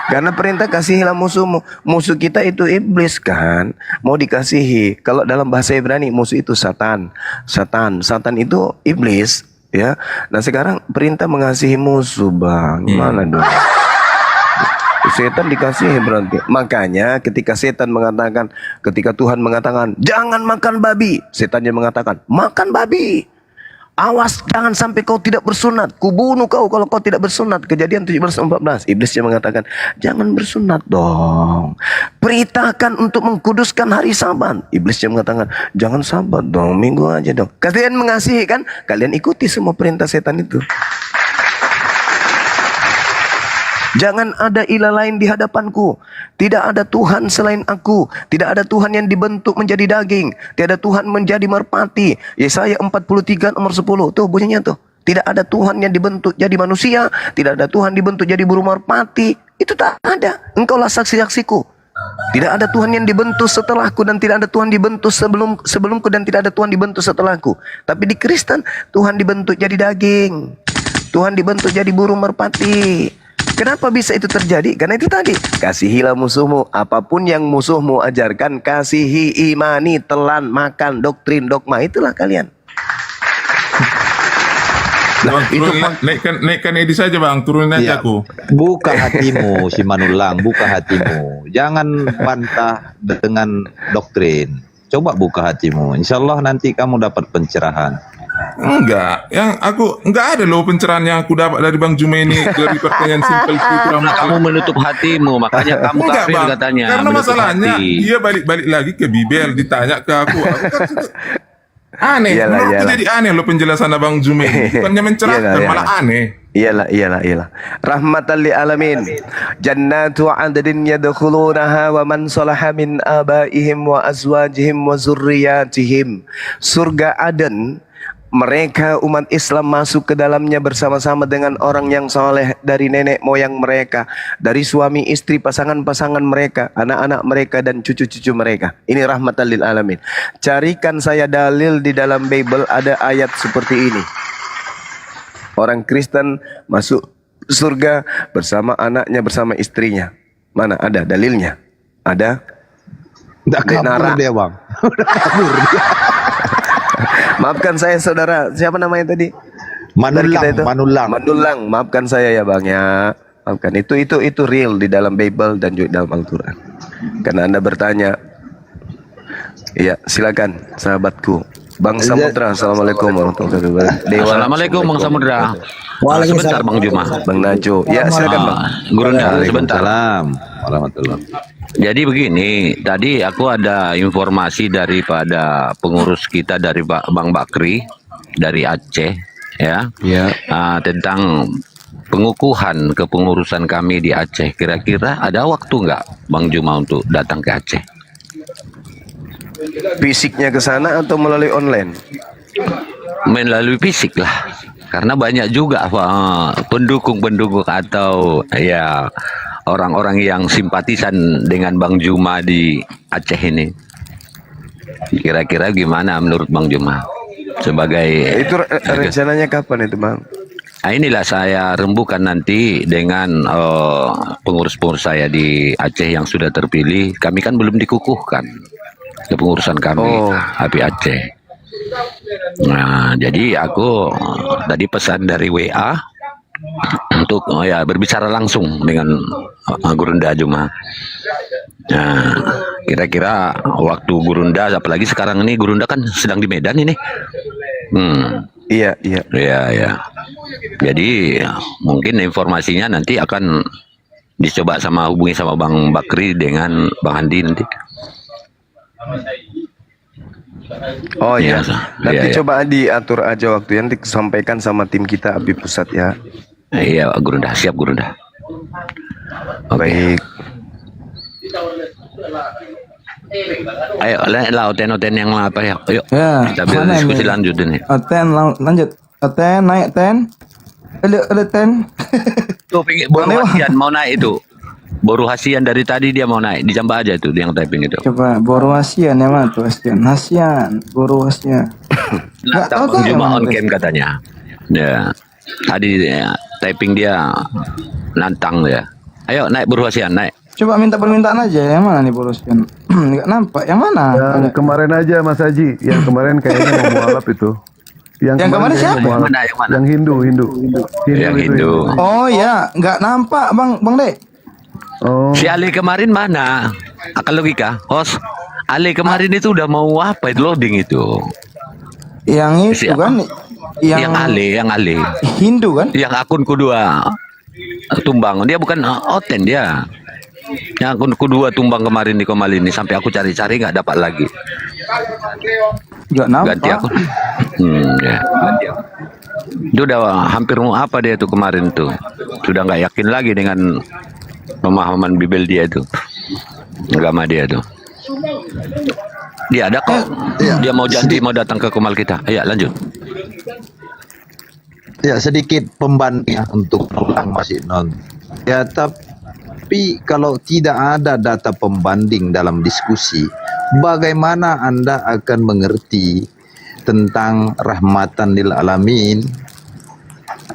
Karena perintah kasihilah musuhmu. Musuh kita itu iblis kan. Mau dikasihi. Kalau dalam bahasa Ibrani musuh itu Satan. Satan itu iblis. Ya. Nah sekarang perintah mengasihi musuh bang. Gimana dong? Setan dikasihi berarti. Makanya ketika Tuhan mengatakan jangan makan babi, setannya mengatakan makan babi. Awas jangan sampai kau tidak bersunat, kubunuh kau kalau kau tidak bersunat. Kejadian 17:14. Iblisnya mengatakan jangan bersunat dong. Perintahkan untuk mengkuduskan hari Sabat. Iblisnya mengatakan jangan Sabat dong, Minggu aja dong. Kalian mengasihi kan? Kalian ikuti semua perintah setan itu. Jangan ada ilah lain di hadapanku. Tidak ada Tuhan selain aku. Tidak ada Tuhan yang dibentuk menjadi daging. Tidak ada Tuhan menjadi merpati. Yesaya 43 nomor 10. Tuh bunyinya tuh. Tidak ada Tuhan yang dibentuk jadi manusia. Tidak ada Tuhan dibentuk jadi burung merpati. Itu tak ada. Engkaulah saksi-saksiku. Tidak ada Tuhan yang dibentuk setelahku dan tidak ada Tuhan dibentuk sebelumku dan tidak ada Tuhan dibentuk setelahku. Tapi di Kristen Tuhan dibentuk jadi daging. Tuhan dibentuk jadi burung merpati. Kenapa bisa itu terjadi? Karena itu tadi, kasihilah musuhmu. Apapun yang musuhmu ajarkan, kasihi, imani, telan, makan, doktrin, dogma. Itulah kalian. Bang, naikkan Edi saja bang, turunin aja aku. Buka hatimu, si Manulang, buka hatimu. Jangan bantah dengan doktrin. Coba buka hatimu. Insya Allah nanti kamu dapat pencerahan. Enggak, enggak ada loh pencerahan yang aku dapat dari Bang Jumaini dari pertanyaan simpel itu. Kamu menutup hatimu, makanya kamu Enggak kafir bang, katanya. karena menutup masalahnya hati. dia balik lagi ke Bibel, ditanya ke aku kan aneh. Iyalah, Menurutku iyalah. jadi aneh loh penjelasan Abang Jumaini, bukannya mencerahkan Iyalah, malah aneh. Iyalah. Rahmatan lil alamin. Jannatu 'adnin yadkhulunaha wa man salaha min abaihim wa azwajihim wa zurriyatihim. Surga Aden, mereka umat Islam masuk ke dalamnya bersama-sama dengan orang yang soleh dari nenek moyang mereka, dari suami istri, pasangan-pasangan mereka, anak-anak mereka dan cucu-cucu mereka. Ini rahmatan lil alamin. Carikan saya dalil di dalam Bible ada ayat seperti ini. Orang Kristen masuk surga bersama anaknya, bersama istrinya. Mana ada dalilnya? Ada? Nggak kabur Denara. dia bang. Udah kabur dia. Maafkan saya saudara, siapa namanya tadi? Dari Manulang, kita itu? Manulang. Manulang, maafkan saya ya bang ya. Maafkan, itu real di dalam Bible dan juga dalam Al-Quran. Karena Anda bertanya, iya silakan sahabatku. Bang Samudra, assalamualaikum warahmatullahi wabarakatuh. Dewa, Assalamualaikum Bang Samudra. Sebentar Bang Juma. Bang Najo, ya silakan bang. Gurunda, sebentar. Waalaikumsalam warahmatullahi. Jadi begini, tadi aku ada informasi daripada pengurus kita dari Bang Bakri dari Aceh, ya, Ya. tentang pengukuhan kepengurusan kami di Aceh. Kira-kira ada waktu nggak Bang Juma untuk datang ke Aceh? Fisiknya ke sana atau melalui online? Melalui fisik lah, karena banyak juga pendukung-pendukung atau ya orang-orang yang simpatisan dengan Bang Juma di Aceh ini. Kira-kira gimana menurut Bang Juma sebagai Itu rencananya kapan itu bang? Nah, inilah saya rembukan nanti dengan pengurus-pengurus saya di Aceh yang sudah terpilih. Kami kan belum dikukuhkan kepengurusan kami HPI Aceh. Nah, jadi aku tadi pesan dari WA untuk ya berbicara langsung dengan Gurunda Juma. Nah, kira-kira waktu Gurunda, apalagi sekarang ini Gurunda kan sedang di Medan ini. Iya, iya. Ya, ya. Jadi mungkin informasinya nanti akan dicoba hubungi sama Bang Bakri dengan Bang Handi nanti. Oh iya. Iya, Nanti iya. coba diatur aja waktu nanti sampaikan sama tim kita ABI Pusat ya. Iya, Gurunda, siap Gurunda. Oke. Baik. Ayo, lah oten-oten yang apa ya? Ayo. Ya, Kita mana diskusi ini? lanjut ini. Ten lanjut. Ten naik ten. Ada ten. Tuh, Boru Hasian mau naik itu. Boru Hasian dari tadi dia mau naik. Dijambah aja tuh dia yang typing itu. Coba Boru Hasian yang mana tuh Hasian? Hasian, Boru Hasian. Nggak tahu Bang tuh yang Juma mana on tuh. cam katanya. Ya. Tadi ya, typing dia nantang ya. Ayo naik Boru Hasian, naik. Coba minta permintaan aja yang mana nih Boru Hasian? Nggak nampak. Yang mana? Yang kemarin aja Mas Haji, yang kemarin kayaknya mau mualaf itu. Yang kemarin kayaknya siapa? mau mualaf. Yang mana? Yang Hindu. Yang itu. Hindu. Oh ya, nggak nampak Bang Dek. Oh, Si Ali kemarin mana? Akal logika, host. Ali kemarin itu udah mau apa itu loading itu? Yang itu Siapa? kan Yang Ali. Hindu kan? Yang akun kedua tumbang. Dia bukan oten dia. Yang akun kedua tumbang kemarin di Komal ini sampai aku cari-cari nggak dapat lagi. Nggak nampak. Ganti akun. Ya, ganti akun. Itu udah hampir mau apa dia tuh kemarin tuh. Sudah nggak yakin lagi dengan pemahaman Bible dia itu. Agama dia tuh. Dia ada kok. Dia mau janji mau datang ke Komal kita. Ayo lanjut. Ya sedikit pembanding ya, untuk orang masih non. Ya tapi kalau tidak ada data pembanding dalam diskusi, bagaimana Anda akan mengerti tentang rahmatan lil alamin?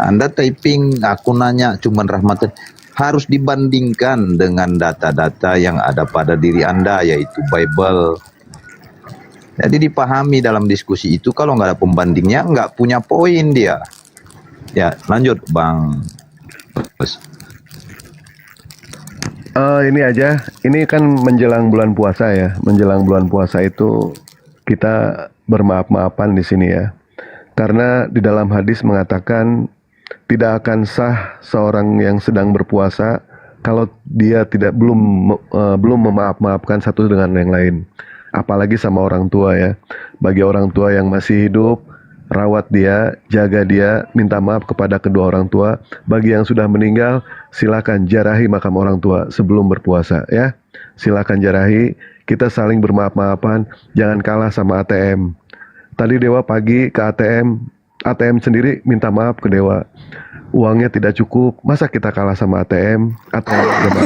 Anda typing aku nanya cuman rahmatan, harus dibandingkan dengan data-data yang ada pada diri Anda yaitu Bible. Jadi dipahami dalam diskusi itu, kalau nggak ada pembandingnya nggak punya poin dia. Ya, lanjut Bang. ini aja. Ini kan menjelang bulan puasa ya. Menjelang bulan puasa itu kita bermaaf-maafan di sini ya. Karena di dalam hadis mengatakan tidak akan sah seorang yang sedang berpuasa kalau dia belum memaaf-maafkan satu dengan yang lain. Apalagi sama orang tua ya. Bagi orang tua yang masih hidup, rawat dia, jaga dia, minta maaf kepada kedua orang tua. Bagi yang sudah meninggal, silakan jarahi makam orang tua sebelum berpuasa ya. Silakan jarahi, kita saling bermaaf-maafan, jangan kalah sama ATM. Tadi Dewa pagi ke ATM sendiri minta maaf ke Dewa. uangnya tidak cukup, masa kita kalah sama ATM atau jabatan?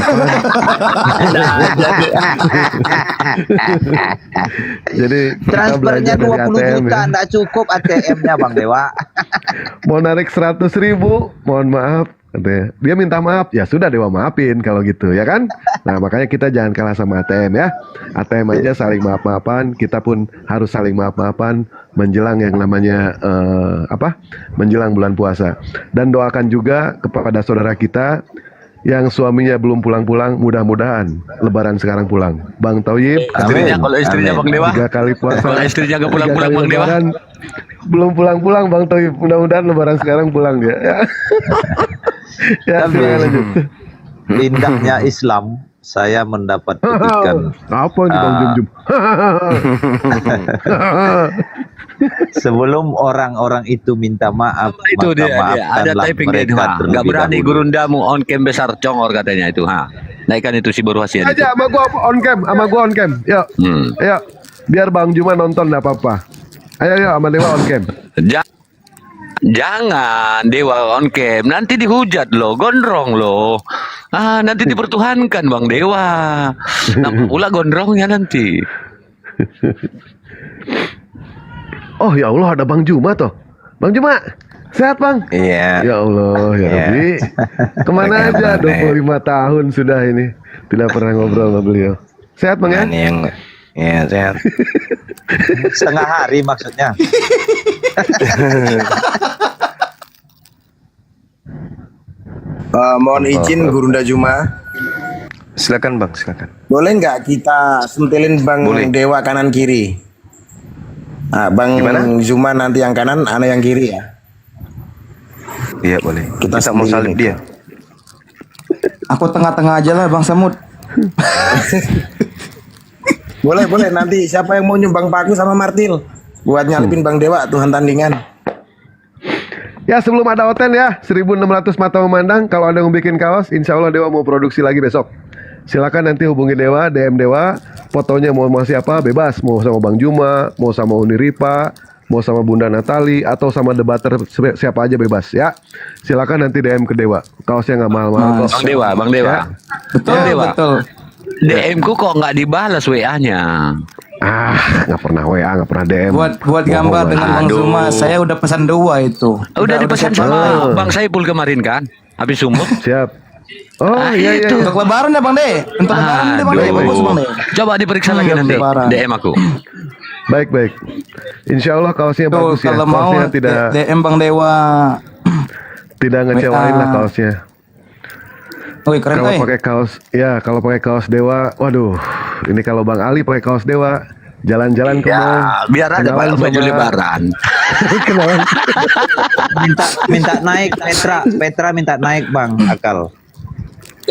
Jadi kita Transfernya belajar dari 20 ATM juta ya. enggak cukup ATM-nya Bang Dewa. Mau narik 100.000, mohon maaf. Katanya. Dia minta maaf, ya sudah Dewa maafin kalau gitu ya kan. Nah makanya kita jangan kalah sama ATM ya. ATM aja saling maaf-maafan, kita pun harus saling maaf-maafan menjelang yang namanya menjelang bulan puasa. Dan doakan juga kepada saudara kita yang suaminya belum pulang-pulang, mudah-mudahan Lebaran sekarang pulang. Bang Toyib, Istrinya, kalau istrinya Bang Dewa. 3 kali puasa. Kalau istrinya nggak 3 pulang-pulang, kali Bang Dewa. Lebaran, belum pulang-pulang Bang Toyib. Mudah-mudahan Lebaran sekarang pulang dia. Ya. Ya, Tapi silakan lanjut. indahnya Islam, saya mendapat petikan Apa nih Bang Jum-Jum? sebelum orang-orang itu minta maaf, Itu maka dia, ada maafkanlah typing dia itu, mereka nggak terlebih berani dahulu. gurundamu on cam besar congor katanya itu, naikkan itu si baru hasil itu. Aja sama gua on cam, Yuk. Yuk. Biar Bang Juma nonton enggak apa-apa. Ayo sama Dewa on cam. Jangan Dewa on cam, nanti dihujat loh, gondrong loh. Nanti dipertuhankan Bang Dewa. Nampak pula gondrongnya nanti. Oh ya Allah, ada Bang Juma toh. Bang Juma, sehat Bang? Iya. Ya Allah, ya Iya. Rabbi. Kemana aja? Bagaimana? 25 tahun sudah ini. Tidak pernah ngobrol sama beliau. Sehat Bang ya? Ini yang ya sehat. Setengah hari maksudnya. Mohon izin Gurunda Juma. Silakan Bang, silakan. Boleh nggak kita sentilin Bang Boleh. Dewa kanan kiri? Nah, Bang Gimana? Zuma nanti yang kanan, ana yang kiri ya. Iya boleh. Kita Kita mau sendiri salib nih. dia. Aku tengah-tengah aja lah Bang Samud. boleh nanti siapa yang mau nyumbang paku sama martil buat nyalipin Bang Dewa Tuhan tandingan. Ya sebelum ada hotel ya, 1.600 mata memandang. Kalau ada yang bikin kaos, insya Allah Dewa mau produksi lagi besok. Silakan nanti hubungi Dewa, DM Dewa. Fotonya mau siapa bebas, mau sama Bang Juma, mau sama Uni Ripa, mau sama Bunda Natali, atau sama debater siapa aja bebas ya. Silakan nanti DM ke Dewa. Kaosnya nggak mahal-mahal kok. Bang Dewa. Ya. Betul, Bang Dewa. betul. DM ku kok nggak dibalas WA-nya. Nggak pernah WA, nggak pernah DM. Buat gambar dengan Bang Aduh. Zuma, saya udah pesan 2 itu. Udah dipesan saya sama Bang Saipul kemarin kan? Habis sumur. Siap. Oh iya iya. itu. iya. Untuk lebaran ya Bang De. Untuk lebaran deh Bang De, Aduh. bagus Bang De. Coba diperiksa lagi nanti Lebaran. DM aku. Baik. Insya Allah kaosnya Tuh, bagus ya. kalau mau Kaosnya tidak DM Bang Dewa. ngecewain WA. lah kaosnya. Wih, keren Kalau tuh. pakai kaos, ya kalau pakai kaos Dewa, waduh, ini kalau Bang Ali pakai kaos Dewa, jalan-jalan ke mall, Ya, biar ada kenalan baju sama- lebaran. kenalan. minta naik Petra minta naik Bang Akal.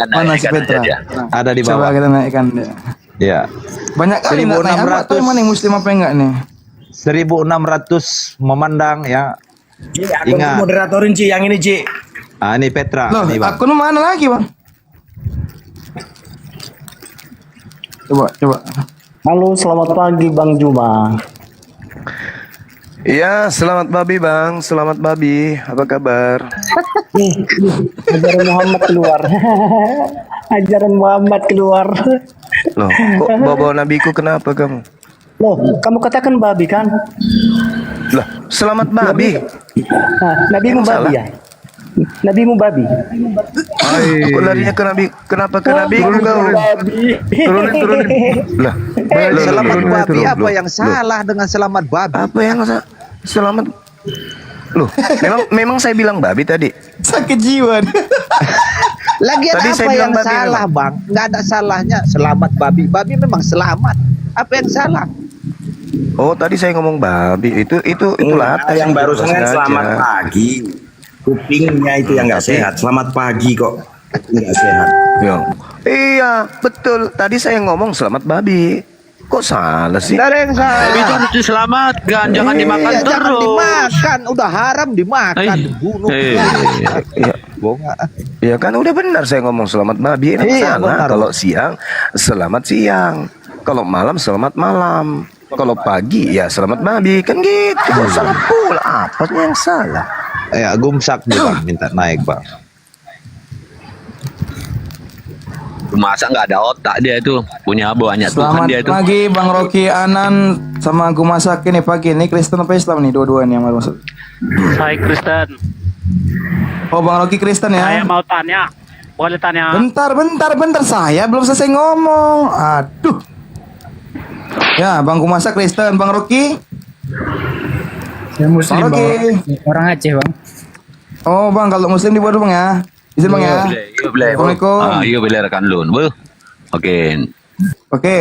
Mana si Petra? Ada di Coba bawah. kita naikkan dia. Ya. Banyak kali nggak naik. Apa tuh yang mana yang muslim apa enggak nih? 1.600 memandang ya. Aku Ingat. moderatorin Ci, yang ini Ci. Ini Petra Loh, nih Bang. akun mana lagi Bang? Coba. Halo, selamat pagi Bang Juma. Iya, selamat babi Bang, selamat babi. Apa kabar? Nih, ajaran Muhammad keluar. Ajaran Muhammad keluar. Loh, kok bawa nabiku kenapa kamu? Loh, kamu katakan babi kan? Lah, selamat babi. Nah, nabimu Yang babi salah. ya? Nabimu babi. Kok larinya ke nabi? Kenapa ke nabi kau? Babi. Turunin. Lah, loh, Selamat loh, babi loh, apa loh, yang loh. salah dengan selamat babi? Apa yang selamat? Loh, memang saya bilang babi tadi. Sakit jiwa. Lagian Tadi saya apa bilang yang babi salah memang. Bang? Nggak ada salahnya selamat babi. Babi memang selamat. Apa yang salah? Oh, tadi saya ngomong babi. Itu latah yang itu, barusan kan sengaja. selamat pagi. Kupingnya itu yang nggak sehat. Selamat pagi kok. Nggak sehat. Iya, betul. Tadi saya ngomong selamat babi. Kok salah sih? Nggak ada yang salah. Itu harus diselamatkan, jangan dimakan Iya, terus. jangan dimakan. Udah haram dimakan, dibunuh. Iya. Bonga. Ya kan udah benar saya ngomong selamat babi. Ini Iya, salah. benar. Kalau siang, selamat siang. Kalau malam, selamat malam. Kalau pagi, ya selamat babi. Kan gitu. Kok salah pula? Apa yang salah? Ya, Gumsak dia bang, minta naik bang. Masa nggak ada otak dia itu, punya banyak Tuhan Selamat dia itu. pagi Bang Rocky Anan sama Gumasak ini pagi. Ini Kristen apa Islam nih dua-duanya yang masuk? Saya Kristen. Oh Bang Rocky Kristen Saya ya. mau tanya. Boleh tanya? Bentar. Saya belum selesai ngomong. Aduh. Ya Bang Gumasak Kristen, Bang Rocky. Saya Muslim, Bang Rocky. Bang. Orang Aceh, Bang. Oh Bang, kalau Muslim dibuat Bang ya. Izin Bang ya. Boleh. Assalamualaikum. Iya boleh rekan lun. Oke.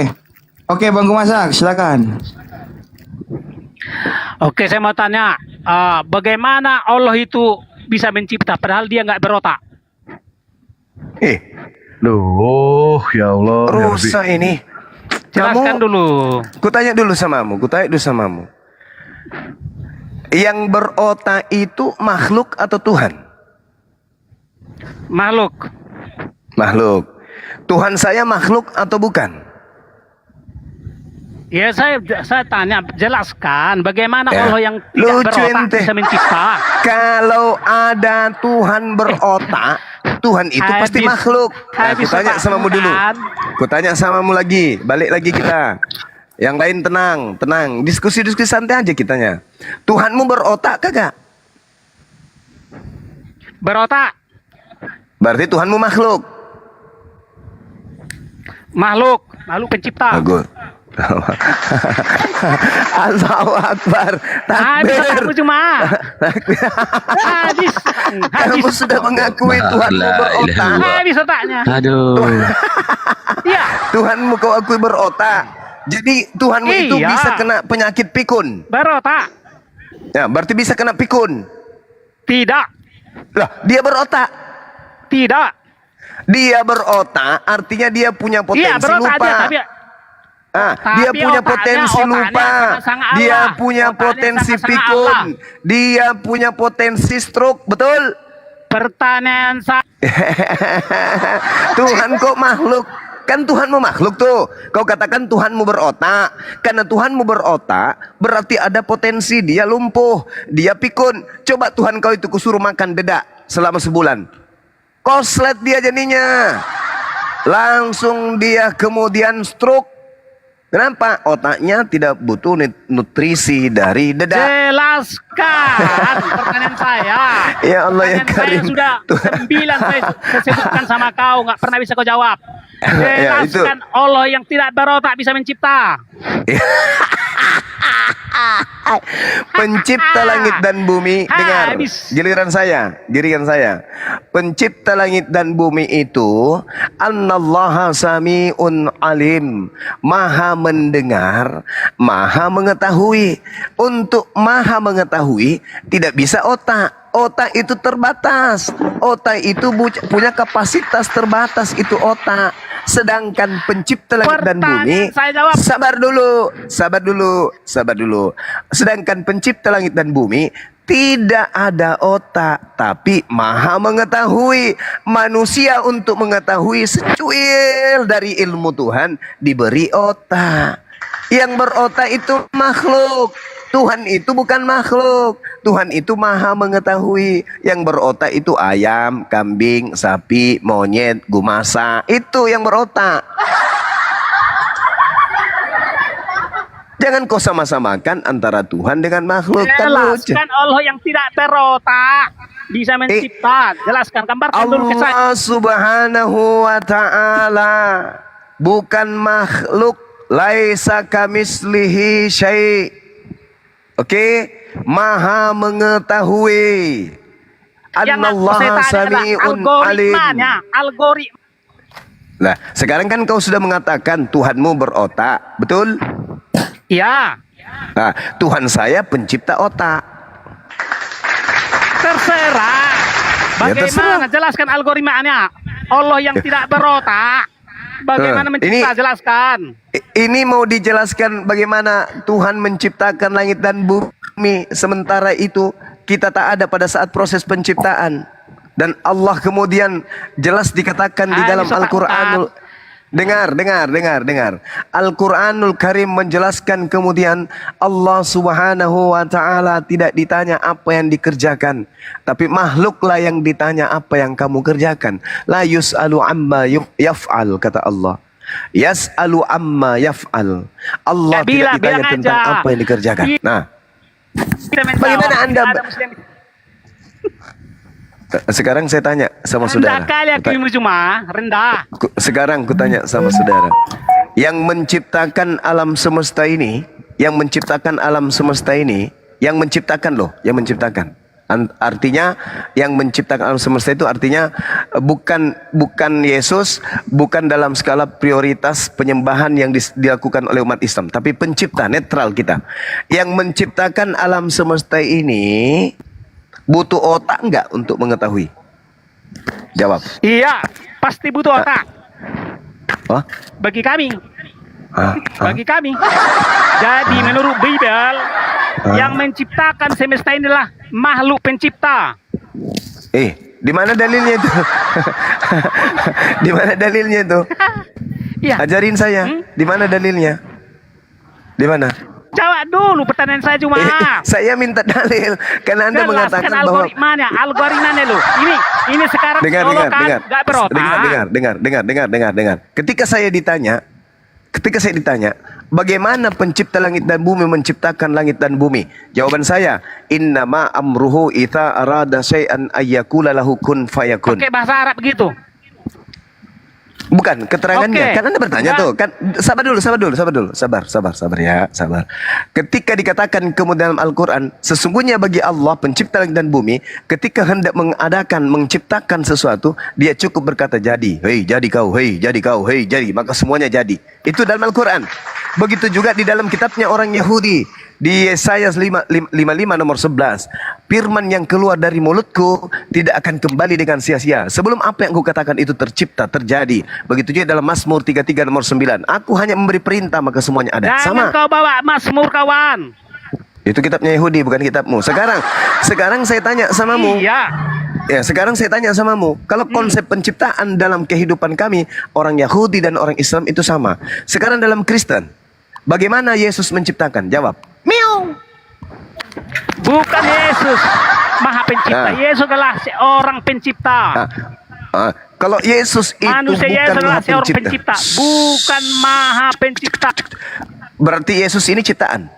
Oke Bang Gumasak, silakan. Oke, saya mau tanya. Bagaimana Allah itu bisa mencipta padahal dia nggak berotak? Duh, ya Allah. ya Rabbi. Rusak ini. Jelaskan dulu. Kutanya dulu samamu. Yang berotak itu makhluk atau Tuhan? Makhluk. Makhluk. Tuhan saya makhluk atau bukan? Ya saya tanya, jelaskan bagaimana Ya. Allah yang tidak Lucu berotak ente. bisa mencipta. Kalau ada Tuhan berotak, Tuhan itu pasti Habis. makhluk. Nah, Habis kutanya otak samamu dulu. kan? Kutanya samamu lagi. Balik lagi kita. Yang lain tenang. Diskusi-diskusi santai aja kitanya. Tuhanmu berotak kagak? Berotak. Berarti Tuhanmu makhluk. Makhluk pencipta. Bagus. Allahu Akbar. Habis Takbir. otakmu cuma. Habis. Kamu sudah mengakui Tuhanmu La ilaha berotak. illallah. Habis otaknya. Aduh. Iya. Tuhanmu kau akui berotak. Jadi Tuhanmu itu Iya. bisa kena penyakit pikun. Berotak. Ya, berarti bisa kena pikun. Tidak. Lah, dia berotak. Tidak. Dia berotak artinya dia punya potensi Iya, berotak lupa. aja tapi Dia Tapi punya otaknya- potensi otaknya lupa. sangat-sangat Dia Allah. punya Otaknya potensi sangat-sangat pikun. Allah. Dia punya potensi stroke, betul? pertanyaan saya Tuhan kok makhluk? Kan Tuhanmu makhluk tuh. Kau katakan Tuhanmu berotak. Karena Tuhanmu berotak, berarti ada potensi dia lumpuh, dia pikun. Coba Tuhan kau itu kusuruh makan dedak selama sebulan. Koslet dia jadinya. Langsung dia kemudian stroke. Kenapa? Otaknya tidak butuh nutrisi dari dedak. jelaskan pertanyaan saya. Ya Allah ya Pertanyaan Karim. saya sudah 9 saya sebutkan sama kau, nggak pernah bisa kau jawab. Ya, itu. Jelaskan Allah yang tidak berotak bisa mencipta. Pencipta langit dan bumi, dengar. Habis. Giliran saya. Pencipta langit dan bumi itu Annallaha sami'un alim. Maha mendengar, maha mengetahui. Untuk maha mengetahui tidak bisa otak. Otak itu terbatas. Otak itu punya kapasitas terbatas, itu otak. Sedangkan pencipta langit dan bumi, Pertanyaan saya jawab. sabar dulu. Sedangkan pencipta langit dan bumi tidak ada otak, tapi maha mengetahui. Manusia untuk mengetahui secuil dari ilmu Tuhan diberi otak. Yang berotak itu makhluk. Tuhan itu bukan makhluk. Tuhan itu maha mengetahui. Yang berotak itu ayam, kambing, sapi, monyet, gumasa. Itu yang berotak. Jangan kau sama-samakan antara Tuhan dengan makhluk. Kan lucu. Jelaskan Allah yang tidak berotak bisa mencipta. Jelaskan, gambarkan dulu ke saya. Allah subhanahu wa ta'ala bukan makhluk. Laisa kamislihi syai'. Oke, maha mengetahui. Yang saya Annallaha tanya adalah sami'un alim. algoritma. Nah, sekarang kan kau sudah mengatakan Tuhanmu berotak, betul? Ya, Nah, Tuhan saya pencipta otak. terserah. Ya, terserah. Bagaimana jelaskan algoritmanya? Allah yang tidak berotak. Bagaimana mencipta? Jelaskan. Ini mau dijelaskan bagaimana Tuhan menciptakan langit dan bumi, sementara itu kita tak ada pada saat proses penciptaan. Dan Allah kemudian jelas dikatakan di dalam Sotak, Al-Quranul. Dengar. Al-Quranul Karim menjelaskan kemudian Allah Subhanahu wa Ta'ala tidak ditanya apa yang dikerjakan, tapi makhluklah yang ditanya apa yang kamu kerjakan. La yus'alu amma yaf'al, kata Allah. Yas'alu amma yaf'al. Allah Ya, tidak ditanya bilang tentang aja. apa yang dikerjakan. Nah, Kita menjawab, bagaimana Anda tidak ada Muslim. sekarang saya tanya sama Rendah saudara. kali akimu cuma, rendah. Sekarang kutanya sama saudara, yang menciptakan alam semesta ini, yang menciptakan artinya yang menciptakan alam semesta itu artinya bukan Yesus, bukan dalam skala prioritas penyembahan yang dilakukan oleh umat Islam, tapi pencipta, netral kita. Yang menciptakan alam semesta ini butuh otak enggak untuk mengetahui? Jawab. Iya, pasti butuh otak. Wah? Bagi kami. Ah, ah. Bagi kami. Jadi menurut Bible, yang menciptakan semesta inilah makhluk pencipta. Di mana dalilnya itu? Di mana dalilnya itu? Iya. Ajarin saya. Di mana dalilnya? Di mana? Jawab dulu pertanyaan saya cuma. Saya minta dalil karena Anda mengatakan Jelaskan bahwa algoritmanya lo. Ini sekarang dengar. nggak berotak. Dengar. Ketika saya ditanya, bagaimana pencipta langit dan bumi menciptakan langit dan bumi? Jawaban saya, innama amruhu idza arada syai'an ayyakula lahu kun fayakun. Pakai bahasa Arab gitu. Bukan keterangannya. Oke. Kan Anda bertanya tuh, kan sabar dulu. Sabar. Ketika dikatakan kemudian dalam Al-Qur'an, sesungguhnya bagi Allah pencipta langit dan bumi, ketika hendak menciptakan sesuatu, dia cukup berkata jadi. Hei, jadi kau, maka semuanya jadi. Itu dalam Al-Qur'an. Begitu juga di dalam kitabnya orang Yahudi, di Yesaya 55 nomor 11. Firman yang keluar dari mulutku tidak akan kembali dengan sia-sia. Sebelum apa yang kukatakan itu tercipta, terjadi. Begitu juga dalam Mazmur 33 nomor 9. Aku hanya memberi perintah maka semuanya ada. Jangan Sama. kau bawa Mazmur kawan. Itu kitabnya Yahudi bukan kitabmu. Sekarang saya tanya samamu. Iya. Ya, sekarang saya tanya samamu. Kalau konsep penciptaan dalam kehidupan kami, orang Yahudi dan orang Islam itu sama. Sekarang dalam Kristen, bagaimana Yesus menciptakan? Jawab. Bukan Yesus Maha Pencipta. Yesus adalah seorang pencipta. Kalau Yesus itu Manusia Yesus bukan adalah Maha seorang Pencipta, pencipta, bukan Maha Pencipta. berarti Yesus ini ciptaan.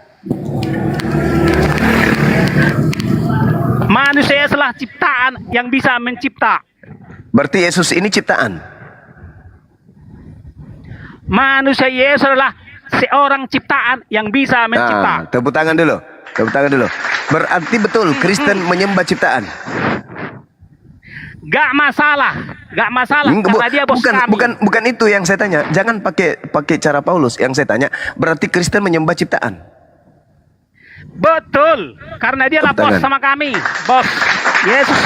Manusia adalah ciptaan yang bisa mencipta. Berarti Yesus ini ciptaan. Manusia Yesus adalah seorang ciptaan yang bisa mencipta. Tepuk tangan dulu. Berarti betul Kristen menyembah ciptaan. Gak masalah karena dia bos kami. Bukan itu yang saya tanya. Jangan pakai cara Paulus. Yang saya tanya, berarti Kristen menyembah ciptaan. Betul, karena dia lah bos sama kami. Bos Yesus,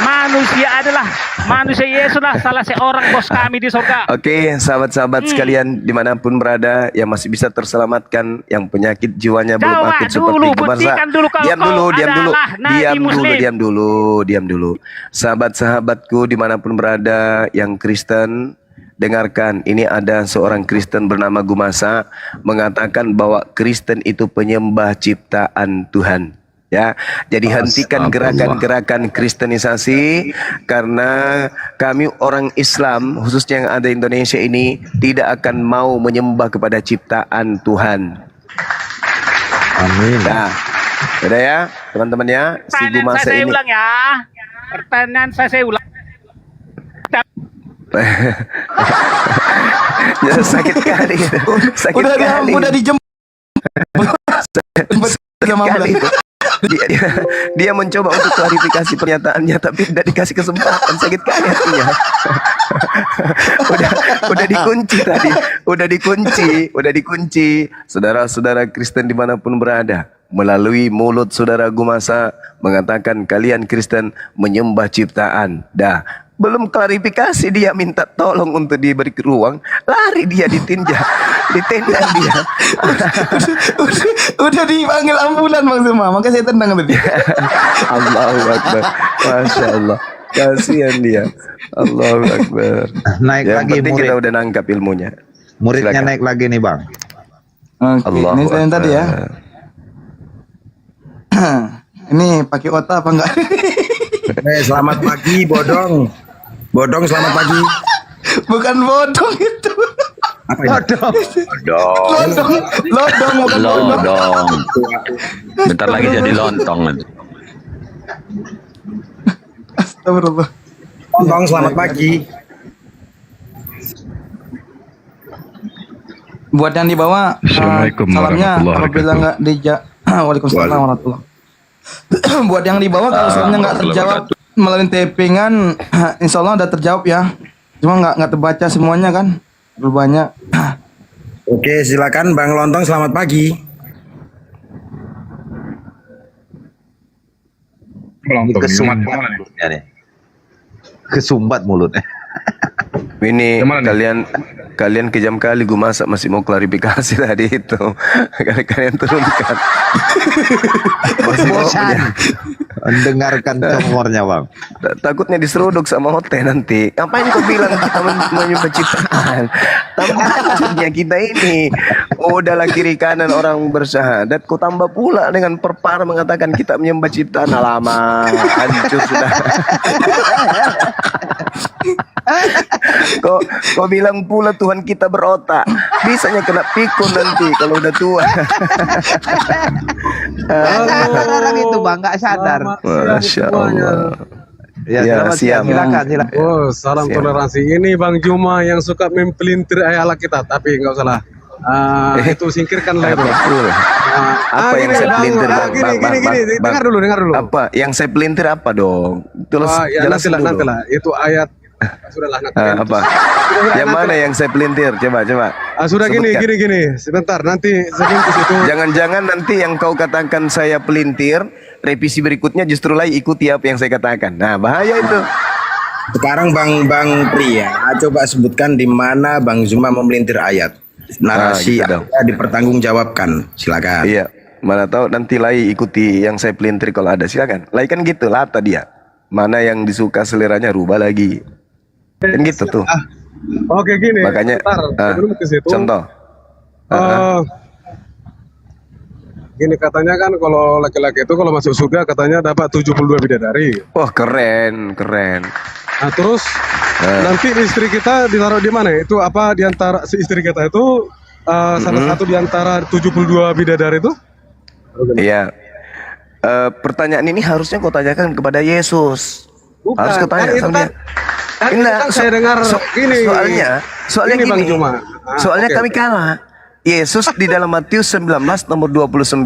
manusia Yesus lah salah seorang bos kami di surga. Oke, sahabat-sahabat sekalian dimanapun berada yang masih bisa terselamatkan, yang penyakit jiwanya belum Jawab akut dulu, seperti Gumarsa. buktikan dulu kalau Diam dulu. Sahabat-sahabatku dimanapun berada yang Kristen, dengarkan, ini ada seorang Kristen bernama Gumasa mengatakan bahwa Kristen itu penyembah ciptaan Tuhan. Ya, jadi hentikan gerakan-gerakan kristenisasi karena kami orang Islam khususnya yang ada di Indonesia ini tidak akan mau menyembah kepada ciptaan Tuhan. Amin. Nah, udah ya teman-teman ya, si Gumasa Saya ini. ulang ya. Pertanyaan saya ulang. Ya, sakit kali. Udah dijemput. Kali itu. Dia mencoba untuk klarifikasi pernyataannya tapi tidak dikasih kesempatan. Sakit kali hatinya. udah dikunci tadi. Udah dikunci. Saudara-saudara Kristen dimanapun berada, melalui mulut saudara Gumasa mengatakan kalian Kristen menyembah ciptaan. Belum klarifikasi dia minta tolong untuk diberi ruang, lari dia ditendang dia. Udah dipanggil ambulan Bang Zuma, makanya saya tendang tadi. Allahu Akbar. Masya Allah. Kasihan dia. Allahu Akbar. Naik Yang lagi penting murid. kita udah nangkap ilmunya. Muridnya Silakan. naik lagi nih bang. Oke, Allahu ini saya yang tadi ya. Akbar. Ini pakai otak apa enggak? Selamat pagi, Bodong. Bodong, selamat pagi. Bukan bodong itu. Apa ini? Dong, Lodong, lodong bukan bodong. lodong. Bentar lagi jadi lontong nanti. Astagfirullah. Bodong, selamat pagi. Buat yang di bawah, Assalamualaikum salamnya warahmatullahi apabila nggak Waalaikumsalam warahmatullahi. Buat yang di bawah kalau salamnya nggak terjawab melalui tappingan, insya Allah udah terjawab ya. Cuma nggak terbaca semuanya kan, terlalu banyak. Oke, silakan Bang Lontong, selamat pagi. Kesumbat mulutnya nih. Kesumbat mulutnya. Ini kalian kejam kali gue masak masih mau klarifikasi tadi itu. Kalian turunkan. Masih mau Bosan. Mendengarkan congornya bang. takutnya diseruduk sama hotel nanti. Ngapain kau bilang kita menyembah ciptaan? Tambahnya kita ini. Oh, udahlah kiri kanan orang bersyahadat. Kau tambah pula dengan perpara mengatakan kita menyembah ciptaan. Lama hancur sudah. Kau bilang pula Tuhan kita berotak. Bisanya kena pikun nanti kalau udah tua. Orang itu bang nggak sadar. Masya Allah. Ya, Ya, selamat siap. siang. Silakan. Oh, salam Siap. toleransi. Ini Bang Juma yang suka mempelintir ayat kita, tapi nggak usah lah. Itu singkirkanlah itu. Apa yang saya pelintir, Bang? Gini, dengar dulu. Apa yang saya pelintir apa dong? Terus Ya jelasin dulu. nantilah. Itu ayat. Sudahlah nanti. Apa? Yang mana yang saya pelintir? Coba. Sudah Sebutkan. gini. Sebentar, nanti sebelum ke situ. Jangan-jangan nanti yang kau katakan saya pelintir, revisi berikutnya justru lagi ikuti apa yang saya katakan. Nah, bahaya itu. Sekarang Bang Pria, coba sebutkan di mana Bang Zuma memelintir ayat. Narasi gitu dong. Anda dipertanggungjawabkan. Silakan. Iya, mana tahu nanti lagi ikuti yang saya pelintir kalau ada. Silakan. Lagi kan gitu lah tadi ya. Mana yang disuka seleranya rubah lagi. Kan gitu tuh. Oke, gini. Makanya Sebentar, sebelum ke situ. contoh. Gini katanya kan kalau laki-laki itu kalau masuk surga katanya dapat 72 bidadari. Wah, keren. Nah, terus nanti istri kita ditaruh di mana? Itu apa di antara si istri kita itu salah satu di antara 72 bidadari itu? Iya. Pertanyaan ini harusnya kau tanyakan kepada Yesus. Bukan, Harus kau tanya kan itu sama dia. kan itu Enggak, kan saya dengar gini. Soalnya Ini, Bang gini. Juma. Soalnya Oke, kami oke. kalah. Yesus di dalam Matius 19 nomor 29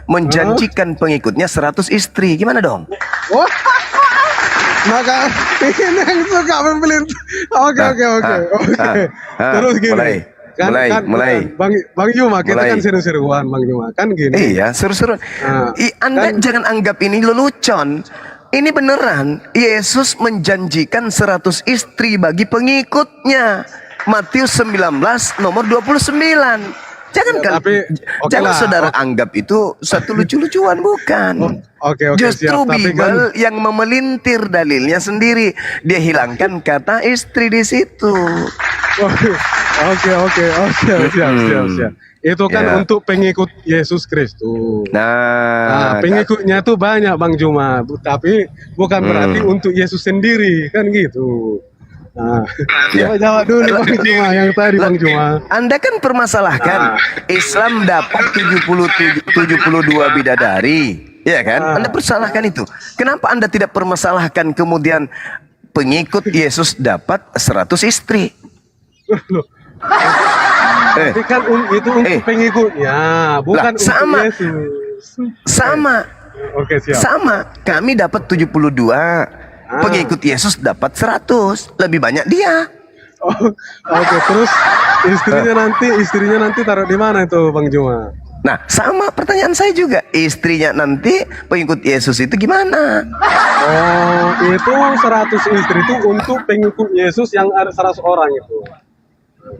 menjanjikan pengikutnya 100 istri. Gimana dong? Wah. Maka ini yang suka mempelintir. Oke. Terus gini. Mulai. Bang Juma, kita Mulai. kan seru-seruan Bang Juma. Kan gini. Iya, seru-seru. Anda kan- jangan anggap ini lelucon. Ini beneran. Yesus menjanjikan 100 istri bagi pengikutnya. Matius 19 nomor 29. Jangan Ya, tapi, oke jangan lah, saudara oke. anggap itu satu lucu-lucuan, bukan. Oke, Justru siap. Tapi Bible kan yang memelintir dalilnya sendiri. Dia hilangkan kata istri di situ. Oke, siap. Itu kan Ya. untuk pengikut Yesus Kristus. Nah, Pengikutnya tuh banyak Bang Juma, tapi bukan berarti untuk Yesus sendiri, kan gitu. Nah, Ya. jawab dulu Bang Juma yang tadi Bang Juma. Anda kan permasalahkan Islam dapat 72 bidadari, ya kan? Anda persalahkan itu. Kenapa Anda tidak permasalahkan kemudian pengikut Yesus dapat 100 istri? Tapi kan itu untuk pengikutnya, bukan Lah, sama. untuk Yesus. Sama. Oke, siap. Sama. Kami dapat 72. Pengikut Yesus dapat 100. Lebih banyak dia. Oke, terus istrinya nanti taruh di mana itu Bang Juma? Nah, sama pertanyaan saya juga. Istrinya nanti pengikut Yesus itu gimana? Oh, itu 100 istri itu untuk pengikut Yesus yang ada 100 orang itu.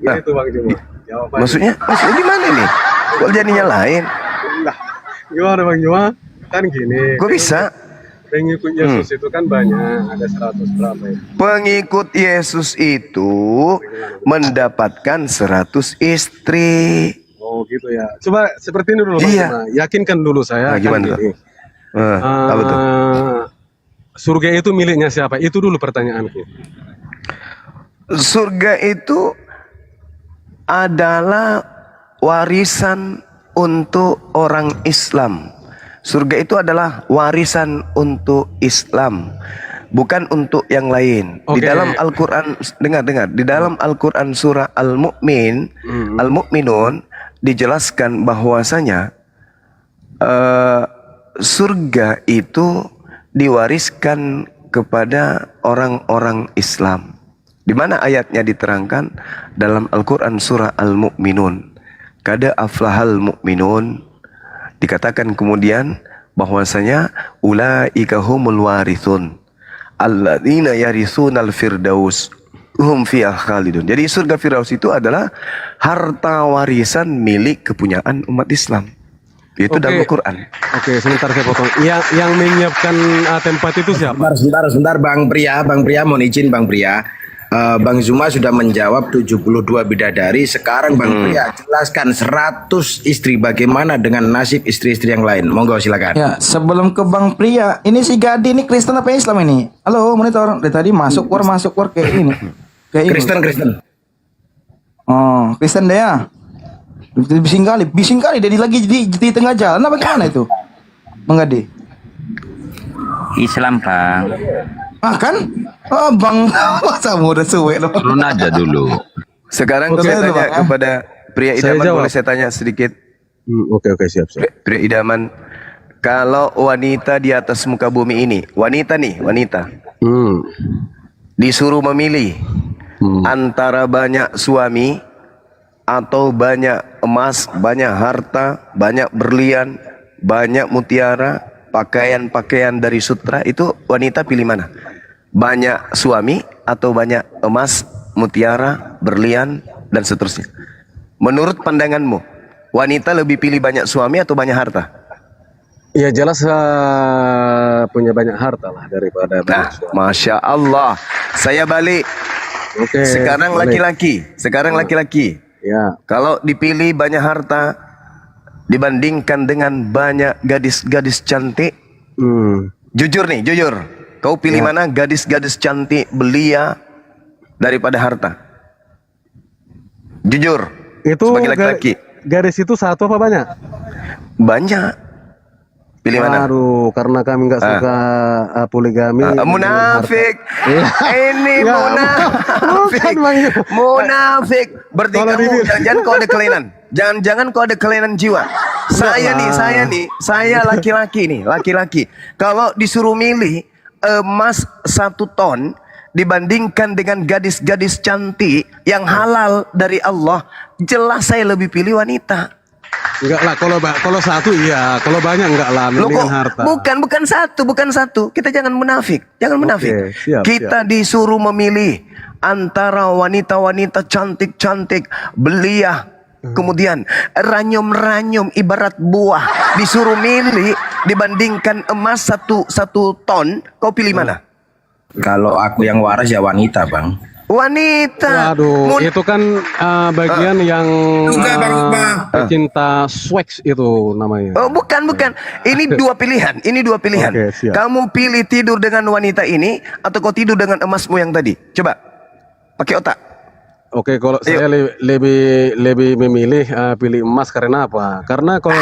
Nah, Gitu Bang Juma. Jawabannya. Maksudnya gimana nih? Kok jadinya lain? Gimana Bang Juma? Kan gini. Kok bisa? pengikut Yesus itu kan banyak, ada 100 berapa ya? Pengikut Yesus itu mendapatkan 100 istri. Oh gitu ya. Coba seperti ini dulu Bang Iya. Juma. Yakinkan dulu saya. Nah, gimana tuh? gini. Apa tuh? Surga itu miliknya siapa? Itu dulu pertanyaanku. Surga itu adalah warisan untuk orang Islam. Surga itu adalah warisan untuk Islam, bukan untuk yang lain. Di Oke. dalam Al-Qur'an, dengar, di dalam Al-Qur'an surah Al-Mu'minun dijelaskan bahwasanya surga itu diwariskan kepada orang-orang Islam. Di mana ayatnya diterangkan dalam Al-Qur'an surah Al-Mu'minun. Kada aflahal mu'minun, dikatakan kemudian bahwasanya ulaika humul warithun alladzina yaritsunal firdaus hum fiha khalidun. Jadi surga Firdaus itu adalah harta warisan milik kepunyaan umat Islam. Itu dalam Al-Qur'an. Oke, sebentar saya potong. Yang menyiapkan tempat itu siapa? Sebentar Bang Pria mohon izin Bang Pria. Bang Zuma sudah menjawab 72 bidadari. Sekarang Bang Pria jelaskan 100 istri, bagaimana dengan nasib istri-istri yang lain. Monggo silakan. Ya, sebelum ke Bang Pria, ini si Gadi ini Kristen apa Islam ini? Halo, monitor. Dari tadi masuk keluar kayak ini. Kayak ini. Kristen. Oh, Kristen deh ya. Bising kali dia lagi di tengah jalan apa gimana itu? Bang Gadi. Islam, Bang. Ah kan? Oh, Bang, masa muda suwe loh. Turun aja dulu. Sekarang Oke, saya itu, tanya Bang. kepada pria Saya idaman, jawab. boleh saya tanya sedikit? Oke, siap. Pria idaman, kalau wanita di atas muka bumi ini, wanita disuruh memilih antara banyak suami atau banyak emas, banyak harta, banyak berlian, banyak mutiara, pakaian-pakaian dari sutra, itu wanita pilih mana? Banyak suami atau banyak emas, mutiara, berlian, dan seterusnya. Menurut pandanganmu, wanita lebih pilih banyak suami atau banyak harta? Ya jelas punya banyak harta lah daripada banyak Nah, suami. Masya Allah. Saya balik. Oke. Sekarang boleh. laki-laki. Ya. Kalau dipilih banyak harta dibandingkan dengan banyak gadis-gadis cantik, jujur. Kau pilih mana, gadis-gadis cantik belia daripada harta? Jujur. Itu sebagai laki-laki. Garis itu satu apa banyak? Banyak. Pilih mana? Aduh, karena kami nggak suka poligami. Munafik. Ini Ya, munafik. bukan, Bang. Munafik. Berarti Kalau kamu di- jangan kau ada kelainan. Jangan kau ada kelainan jiwa. Saya laki-laki. Kalau disuruh milih emas 1 ton dibandingkan dengan gadis-gadis cantik yang halal dari Allah, jelas saya lebih pilih wanita. Enggak lah, kalau satu iya, kalau banyak enggak lah, Loh, mendingan kok harta. bukan satu. Kita jangan munafik. Oke, siap, Kita disuruh memilih antara wanita-wanita cantik-cantik, belia, kemudian ranyum-ranyum ibarat buah. Disuruh milih dibandingkan emas satu ton, kau pilih mana? Kalau aku yang waras ya wanita, Bang. Wanita. Waduh, itu kan bagian yang pecinta swag itu namanya. Oh, bukan. Ini dua pilihan. Oke, siap. Kamu pilih tidur dengan wanita ini atau kau tidur dengan emasmu yang tadi? Coba. Pakai otak. Oke, kalau saya lebih memilih pilih emas karena apa? Karena kalau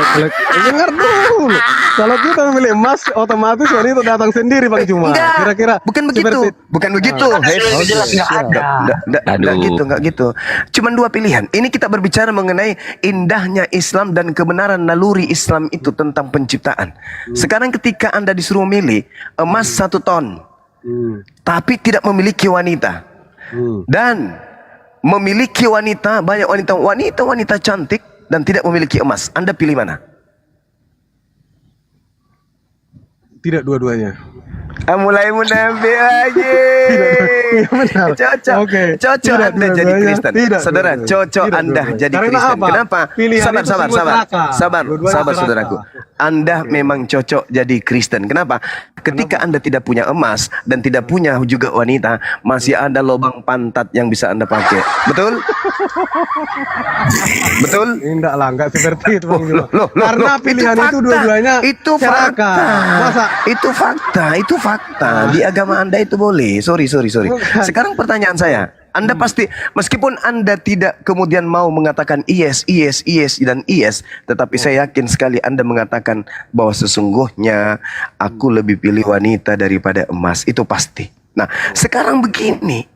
dengar dulu. Kalau kita memilih emas, otomatis wanita datang sendiri, Bang Juma. Kira-kira bukan begitu. Bukan begitu. Enggak gitu. Cuman dua pilihan. Ini kita berbicara mengenai indahnya Islam dan kebenaran naluri Islam itu tentang penciptaan. Sekarang ketika Anda disuruh milih emas 1 ton, tapi tidak memiliki wanita, dan memiliki banyak wanita cantik dan tidak memiliki emas, Anda pilih mana? Tidak dua-duanya. Mulai munafik lagi. benar. Cocok. Oke. Cocok Tidak Anda jadi dua-duanya. Kristen. Tidak Saudara, dua-duanya. cocok Tidak Anda dua-duanya. jadi Karena Kristen. apa? Kenapa? Pilihan itu semua neraka. Sabar Dua-duanya neraka. saudaraku. Anda memang cocok jadi Kristen. Kenapa? Ketika Anda tidak punya emas dan tidak punya juga wanita, masih ada lubang pantat yang bisa Anda pakai. Betul? Betul? Enggak lah, enggak seperti itu Bang Juma. Loh, Karena pilihan itu dua-duanya itu serakah. fakta. Masa Itu fakta. Di agama Anda itu boleh. Sorry. Sekarang pertanyaan saya, Anda pasti, meskipun Anda tidak kemudian mau mengatakan yes, dan yes, tetapi saya yakin sekali Anda mengatakan bahwa sesungguhnya aku lebih pilih wanita daripada emas. Itu pasti. Nah, sekarang begini.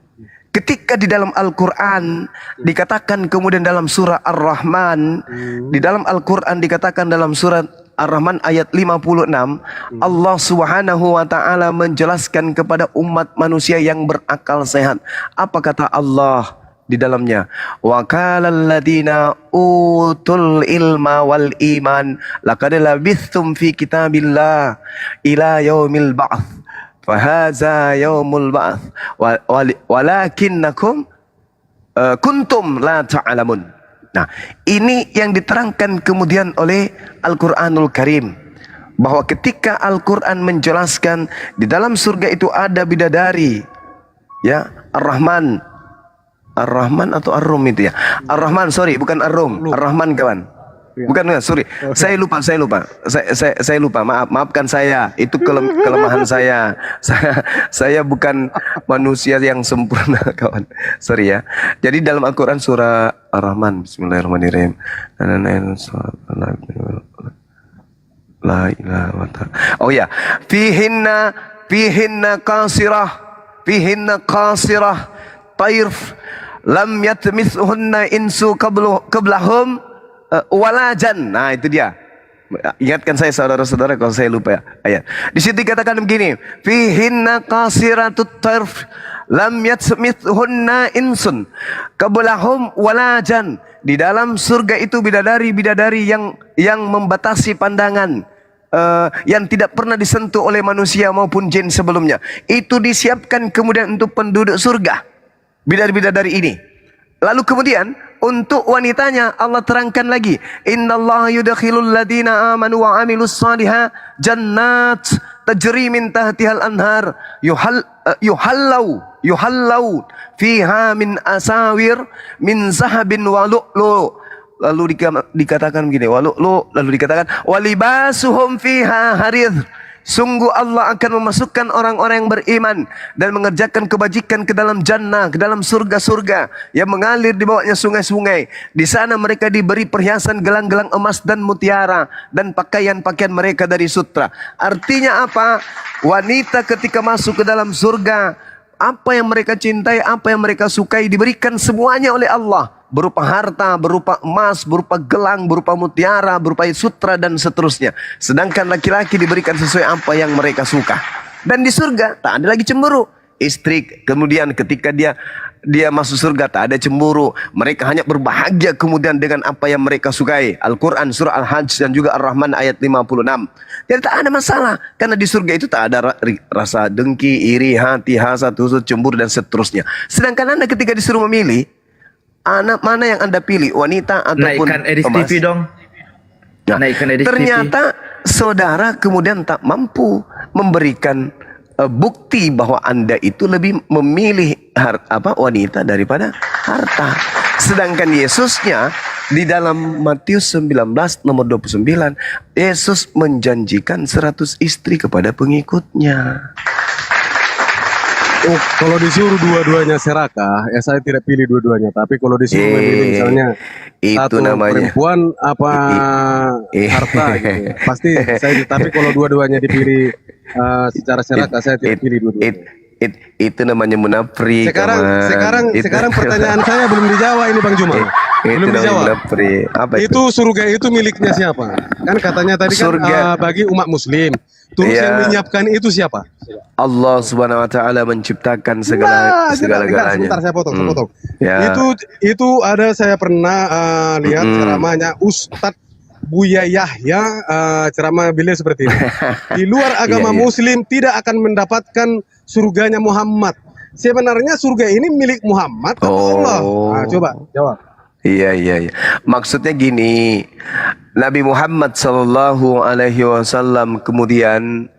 Ketika di dalam Al-Quran dikatakan kemudian dalam surah Ar-Rahman, di dalam Al-Quran dikatakan dalam surah Ar-Rahman ayat 56, Allah Subhanahu wa taala menjelaskan kepada umat manusia yang berakal sehat. Apa kata Allah di dalamnya? Wa qalal ladina utul ilma wal iman laqad labithtum fi kitabillah ila yaumil ba'ts fahaza yaumul ba'ts walakinnakum kuntum la ta'lamun. Nah, ini yang diterangkan kemudian oleh Al-Quranul Karim, bahwa ketika Al-Quran menjelaskan di dalam surga itu ada bidadari, ya, Ar-Rahman atau Ar-Rum itu ya, Ar-Rahman, sorry, bukan Ar-Rum, Ar-Rahman kawan. Bukan, sorry, saya lupa, saya lupa, maafkan saya, itu kelemahan saya. Saya bukan manusia yang sempurna, kawan. Sorry ya. Jadi dalam Al-Quran surah Ar-Rahman, Bismillahirrahmanirrahim. La ilaha wa ta'ala. Oh ya, fihinna qasirah, tairf, lam yatmithunna insu qablahum walajan. Nah, itu dia. Ingatkan saya saudara-saudara kalau saya lupa ya ayat. Di situ dikatakan begini, fihinna qasiratut tarf lam yatsmithunna insun qablahum walajan. Di dalam surga itu bidadari yang membatasi pandangan, yang tidak pernah disentuh oleh manusia maupun jin sebelumnya. Itu disiapkan kemudian untuk penduduk surga, bidadari ini. Lalu kemudian untuk wanitanya Allah terangkan lagi, innallaha yudkhilul ladina amanu wa amilus salihah jannat tajri min tahtihal anhar yuhallau fiha min asawir min zahabin wa lu'lu. Lalu dikatakan begini, lalu dikatakan walibasuhum fiha harir. Sungguh Allah akan memasukkan orang-orang yang beriman dan mengerjakan kebajikan ke dalam jannah, ke dalam surga-surga yang mengalir di bawahnya sungai-sungai. Di sana mereka diberi perhiasan gelang-gelang emas dan mutiara dan pakaian-pakaian mereka dari sutra. Artinya apa? Wanita ketika masuk ke dalam surga, apa yang mereka cintai, apa yang mereka sukai diberikan semuanya oleh Allah. Berupa harta, berupa emas, berupa gelang, berupa mutiara, berupa sutra dan seterusnya. Sedangkan laki-laki diberikan sesuai apa yang mereka suka. Dan di surga tak ada lagi cemburu. Istri kemudian ketika dia masuk surga tak ada cemburu. Mereka hanya berbahagia kemudian dengan apa yang mereka sukai. Al-Quran surah Al-Hajj dan juga Ar-Rahman ayat 56. Jadi tak ada masalah, karena di surga itu tak ada rasa dengki, iri, hati, hasad, husud, cemburu dan seterusnya. Sedangkan Anda ketika disuruh memilih, anak mana yang Anda pilih, wanita ataupun naikkan edisi emas? TV dong. Nah, Naikkan edisi ternyata saudara kemudian tak mampu memberikan bukti bahwa Anda itu lebih memilih wanita daripada harta. Sedangkan Yesusnya di dalam Matius 19 nomor 29, Yesus menjanjikan 100 istri kepada pengikutnya. Oh, kalau disuruh dua-duanya serakah, ya saya tidak pilih dua-duanya. Tapi kalau disuruh memilih misalnya itu satu namanya perempuan apa harta gitu. Pasti saya, tapi kalau dua-duanya dipilih secara serakah, saya tidak pilih dua-duanya. Itu namanya munafik. Sekarang pertanyaan saya belum dijawab ini Bang Juma. Belum dijawab. Apa itu surga itu miliknya siapa? Kan katanya tadi kan bagi umat muslim. Terus yang menyiapkan itu siapa? Allah Subhanahu wa taala menciptakan segala-galanya. Sebentar saya potong. Ya. Itu ada, saya pernah lihat ceramahnya Ustadz Buya Yahya, ceramah beliau seperti ini. Di luar agama muslim tidak akan mendapatkan surganya Muhammad. Sebenarnya surga ini milik Muhammad atau Allah? Nah, coba jawab. Iya, iya, iya. Maksudnya gini, Nabi Muhammad Sallallahu Alaihi Wasallam kemudian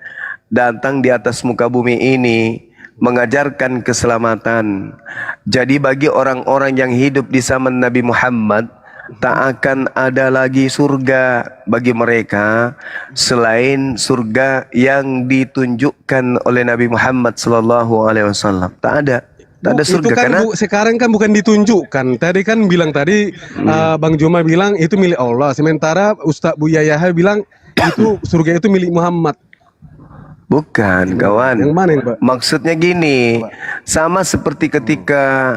datang di atas muka bumi ini mengajarkan keselamatan. Jadi bagi orang-orang yang hidup di zaman Nabi Muhammad, tak akan ada lagi surga bagi mereka selain surga yang ditunjukkan oleh Nabi Muhammad Sallallahu Alaihi Wasallam. Tak ada. Tak ada surga itu kan karena sekarang kan bukan ditunjukkan. Tadi kan bilang tadi Bang Juma bilang itu milik Allah. Sementara Ustaz Buya Yahya bilang itu surga itu milik Muhammad. bukan, kawan. Yang mana yang Pak? Maksudnya gini, sama seperti ketika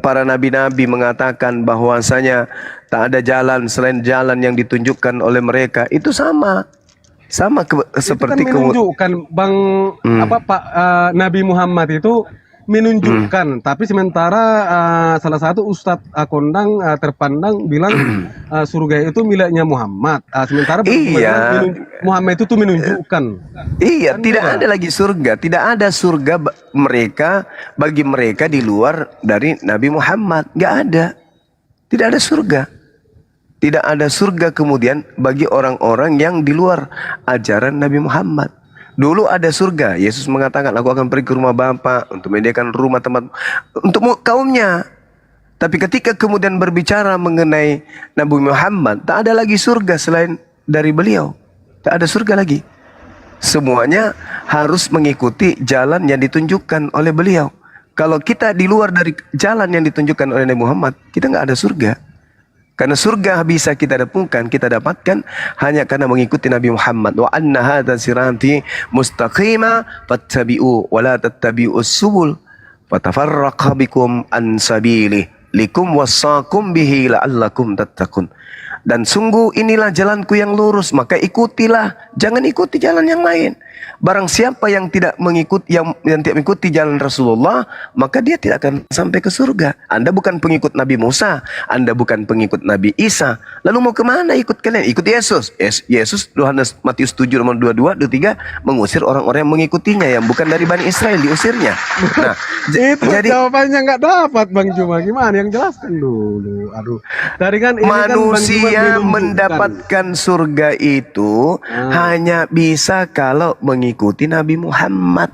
para nabi-nabi mengatakan bahwasanya tak ada jalan selain jalan yang ditunjukkan oleh mereka. Itu sama. Sama seperti Itu kan menunjukkan Bang apa Pak Nabi Muhammad itu menunjukkan, tapi sementara salah satu Ustadz Kondang terpandang bilang surga itu miliknya Muhammad. Sementara Iya. Muhammad itu tuh menunjukkan. Iya, Kan tidak beda. ada lagi surga. Tidak ada surga mereka bagi mereka di luar dari Nabi Muhammad. Nggak ada. Tidak ada surga. Tidak ada surga kemudian bagi orang-orang yang di luar ajaran Nabi Muhammad. Dulu ada surga. Yesus mengatakan, aku akan pergi ke rumah Bapa untuk menyediakan rumah tempat untuk kaumnya. Tapi ketika kemudian berbicara mengenai Nabi Muhammad, tak ada lagi surga selain dari beliau. Tak ada surga lagi. Semuanya harus mengikuti jalan yang ditunjukkan oleh beliau. Kalau kita di luar dari jalan yang ditunjukkan oleh Nabi Muhammad, kita nggak ada surga. Karena surga bisa kita dapatkan hanya karena mengikuti Nabi Muhammad. Wa anna hadza sirati mustaqima fattabi'u wa la tattabi'us subul fatafarraqa bikum an sabilihi likum wasaqum bihi la'allakum tattaqun. Dan sungguh inilah jalanku yang lurus, maka ikutilah, jangan ikuti jalan yang lain. Barang siapa yang tidak mengikuti tidak mengikuti jalan Rasulullah, maka dia tidak akan sampai ke surga. Anda bukan pengikut Nabi Musa, Anda bukan pengikut Nabi Isa. Lalu mau kemana ikut kalian? Ikut Yesus. Yesus Yohanes Matius 7 nomor 22, 23 mengusir orang-orang yang mengikutinya yang bukan dari Bani Israel, diusirnya. Nah, Itu jadi jawabannya nggak dapat Bang Juma. Gimana yang jelaskan dulu? Aduh. Tadi kan ini kan Bang Juma manusia menunjukkan. mendapatkan surga itu hanya bisa kalau mengikuti Nabi Muhammad.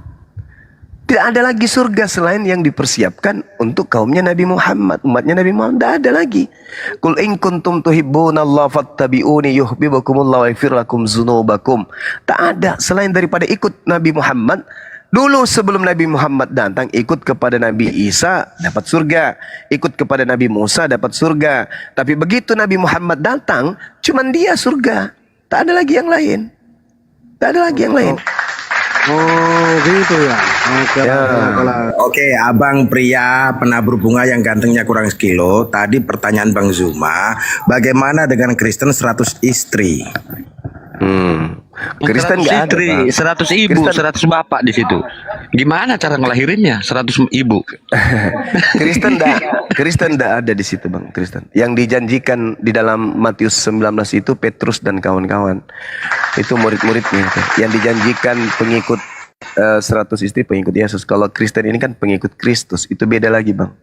Tidak ada lagi surga selain yang dipersiapkan untuk kaumnya Nabi Muhammad, umatnya Nabi Muhammad. Tidak ada lagi. Qul in kuntum tuhibbunallaha fattabi'uni yuhibbukumullahu wa yaghfir lakum dzunubakum. Tak ada selain daripada ikut Nabi Muhammad. Dulu sebelum Nabi Muhammad datang, ikut kepada Nabi Isa dapat surga, ikut kepada Nabi Musa dapat surga. Tapi begitu Nabi Muhammad datang, cuman dia surga. Tak ada lagi yang lain. Tak ada lagi yang lain. Oh gitu ya. Oke. Ya. Oke, abang pria penabur bunga yang gantengnya kurang sekilo. Tadi pertanyaan Bang Zuma, bagaimana dengan Kristen 100 istri? Kristen 100 nggak ada, istri, Bang. 100 ibu, Kristen- 100 bapak di situ. Gimana cara ngelahirinnya? 100 ibu. Kristen tidak ada di situ, Bang. Kristen. Yang dijanjikan di dalam Matius 19 itu Petrus dan kawan-kawan. Itu murid-muridnya. Yang dijanjikan pengikut 100 istri pengikut Yesus. Kalau Kristen ini kan pengikut Kristus. Itu beda lagi, Bang.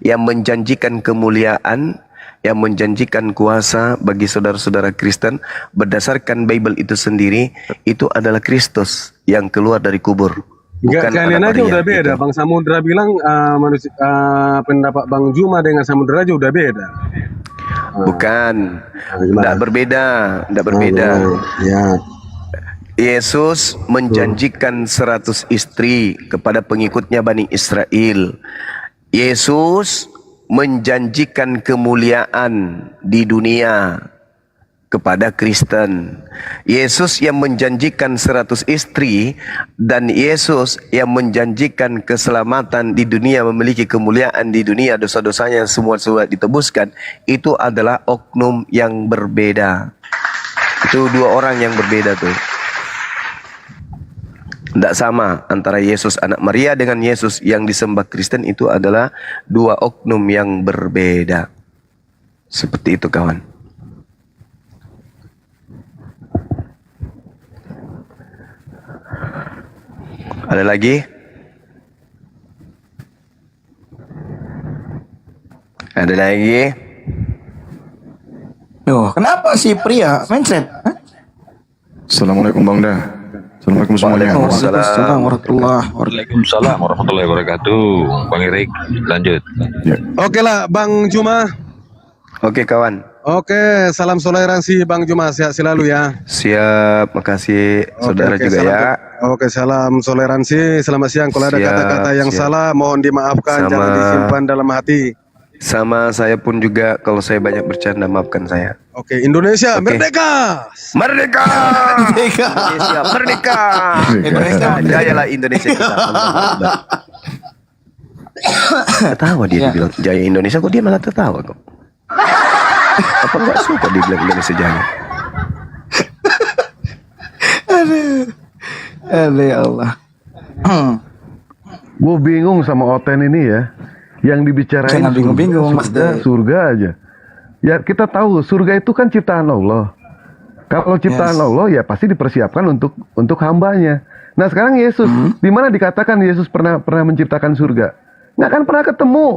Yang menjanjikan kemuliaan, yang menjanjikan kuasa bagi saudara-saudara Kristen berdasarkan Bible itu sendiri, itu adalah Kristus yang keluar dari kubur. Enggak, kalian anak aja Maria, udah beda. gitu. Bang Samudra bilang pendapat Bang Juma dengan Samudra aja udah beda. Bukan, Gimana? tidak berbeda, tidak berbeda. Ya. Yesus menjanjikan 100 istri kepada pengikutnya Bani Israel. Yesus menjanjikan kemuliaan di dunia kepada Kristen. Yesus yang menjanjikan 100 istri dan Yesus yang menjanjikan keselamatan di dunia, memiliki kemuliaan di dunia, dosa-dosanya semua sudah ditebuskan. Itu adalah oknum yang berbeda. Itu dua orang yang berbeda tuh. Tidak sama antara Yesus anak Maria dengan Yesus yang disembah Kristen. Itu adalah dua oknum yang berbeda. Seperti itu, kawan. Ada lagi? Ada lagi? Yo, kenapa si pria mencret? Hah? Assalamualaikum Bang Da. Assalamualaikum semuanya. Waalaikumsalam warahmatullahi wabarakatuh. Waalaikumsalam warahmatullahi wabarakatuh. Bang Erik, lanjut. Oke lah Bang Juma. Oke kawan. Oke, salam toleransi Bang Juma, sehat selalu ya. Siap, makasih saudara Oke, juga salam ya. Oke, salam toleransi. Selamat siang. Kalau ada Siap, kata-kata yang siap. salah, mohon dimaafkan, Sama. jangan disimpan dalam hati. Sama saya pun juga kalau saya banyak bercanda maafkan saya. Oke, Indonesia Oke. merdeka. Merdeka! Indonesia merdeka! Indonesia jayalah Indonesia kita. Ketawa dia Ya. dibilang jaya Indonesia, kok dia malah tertawa kok. Apa nggak suka dibilang Indonesia jaya? Aduh ya Allah. Gue bingung sama Oten ini ya. Yang dibicarain Jangan bingung-bingung, Mas surga, De. surga aja. Ya kita tahu surga itu kan ciptaan Allah. Kalau ciptaan Yes. Allah ya pasti dipersiapkan untuk hambanya. Nah sekarang Yesus, di mana dikatakan Yesus pernah menciptakan surga? Nggak kan pernah ketemu.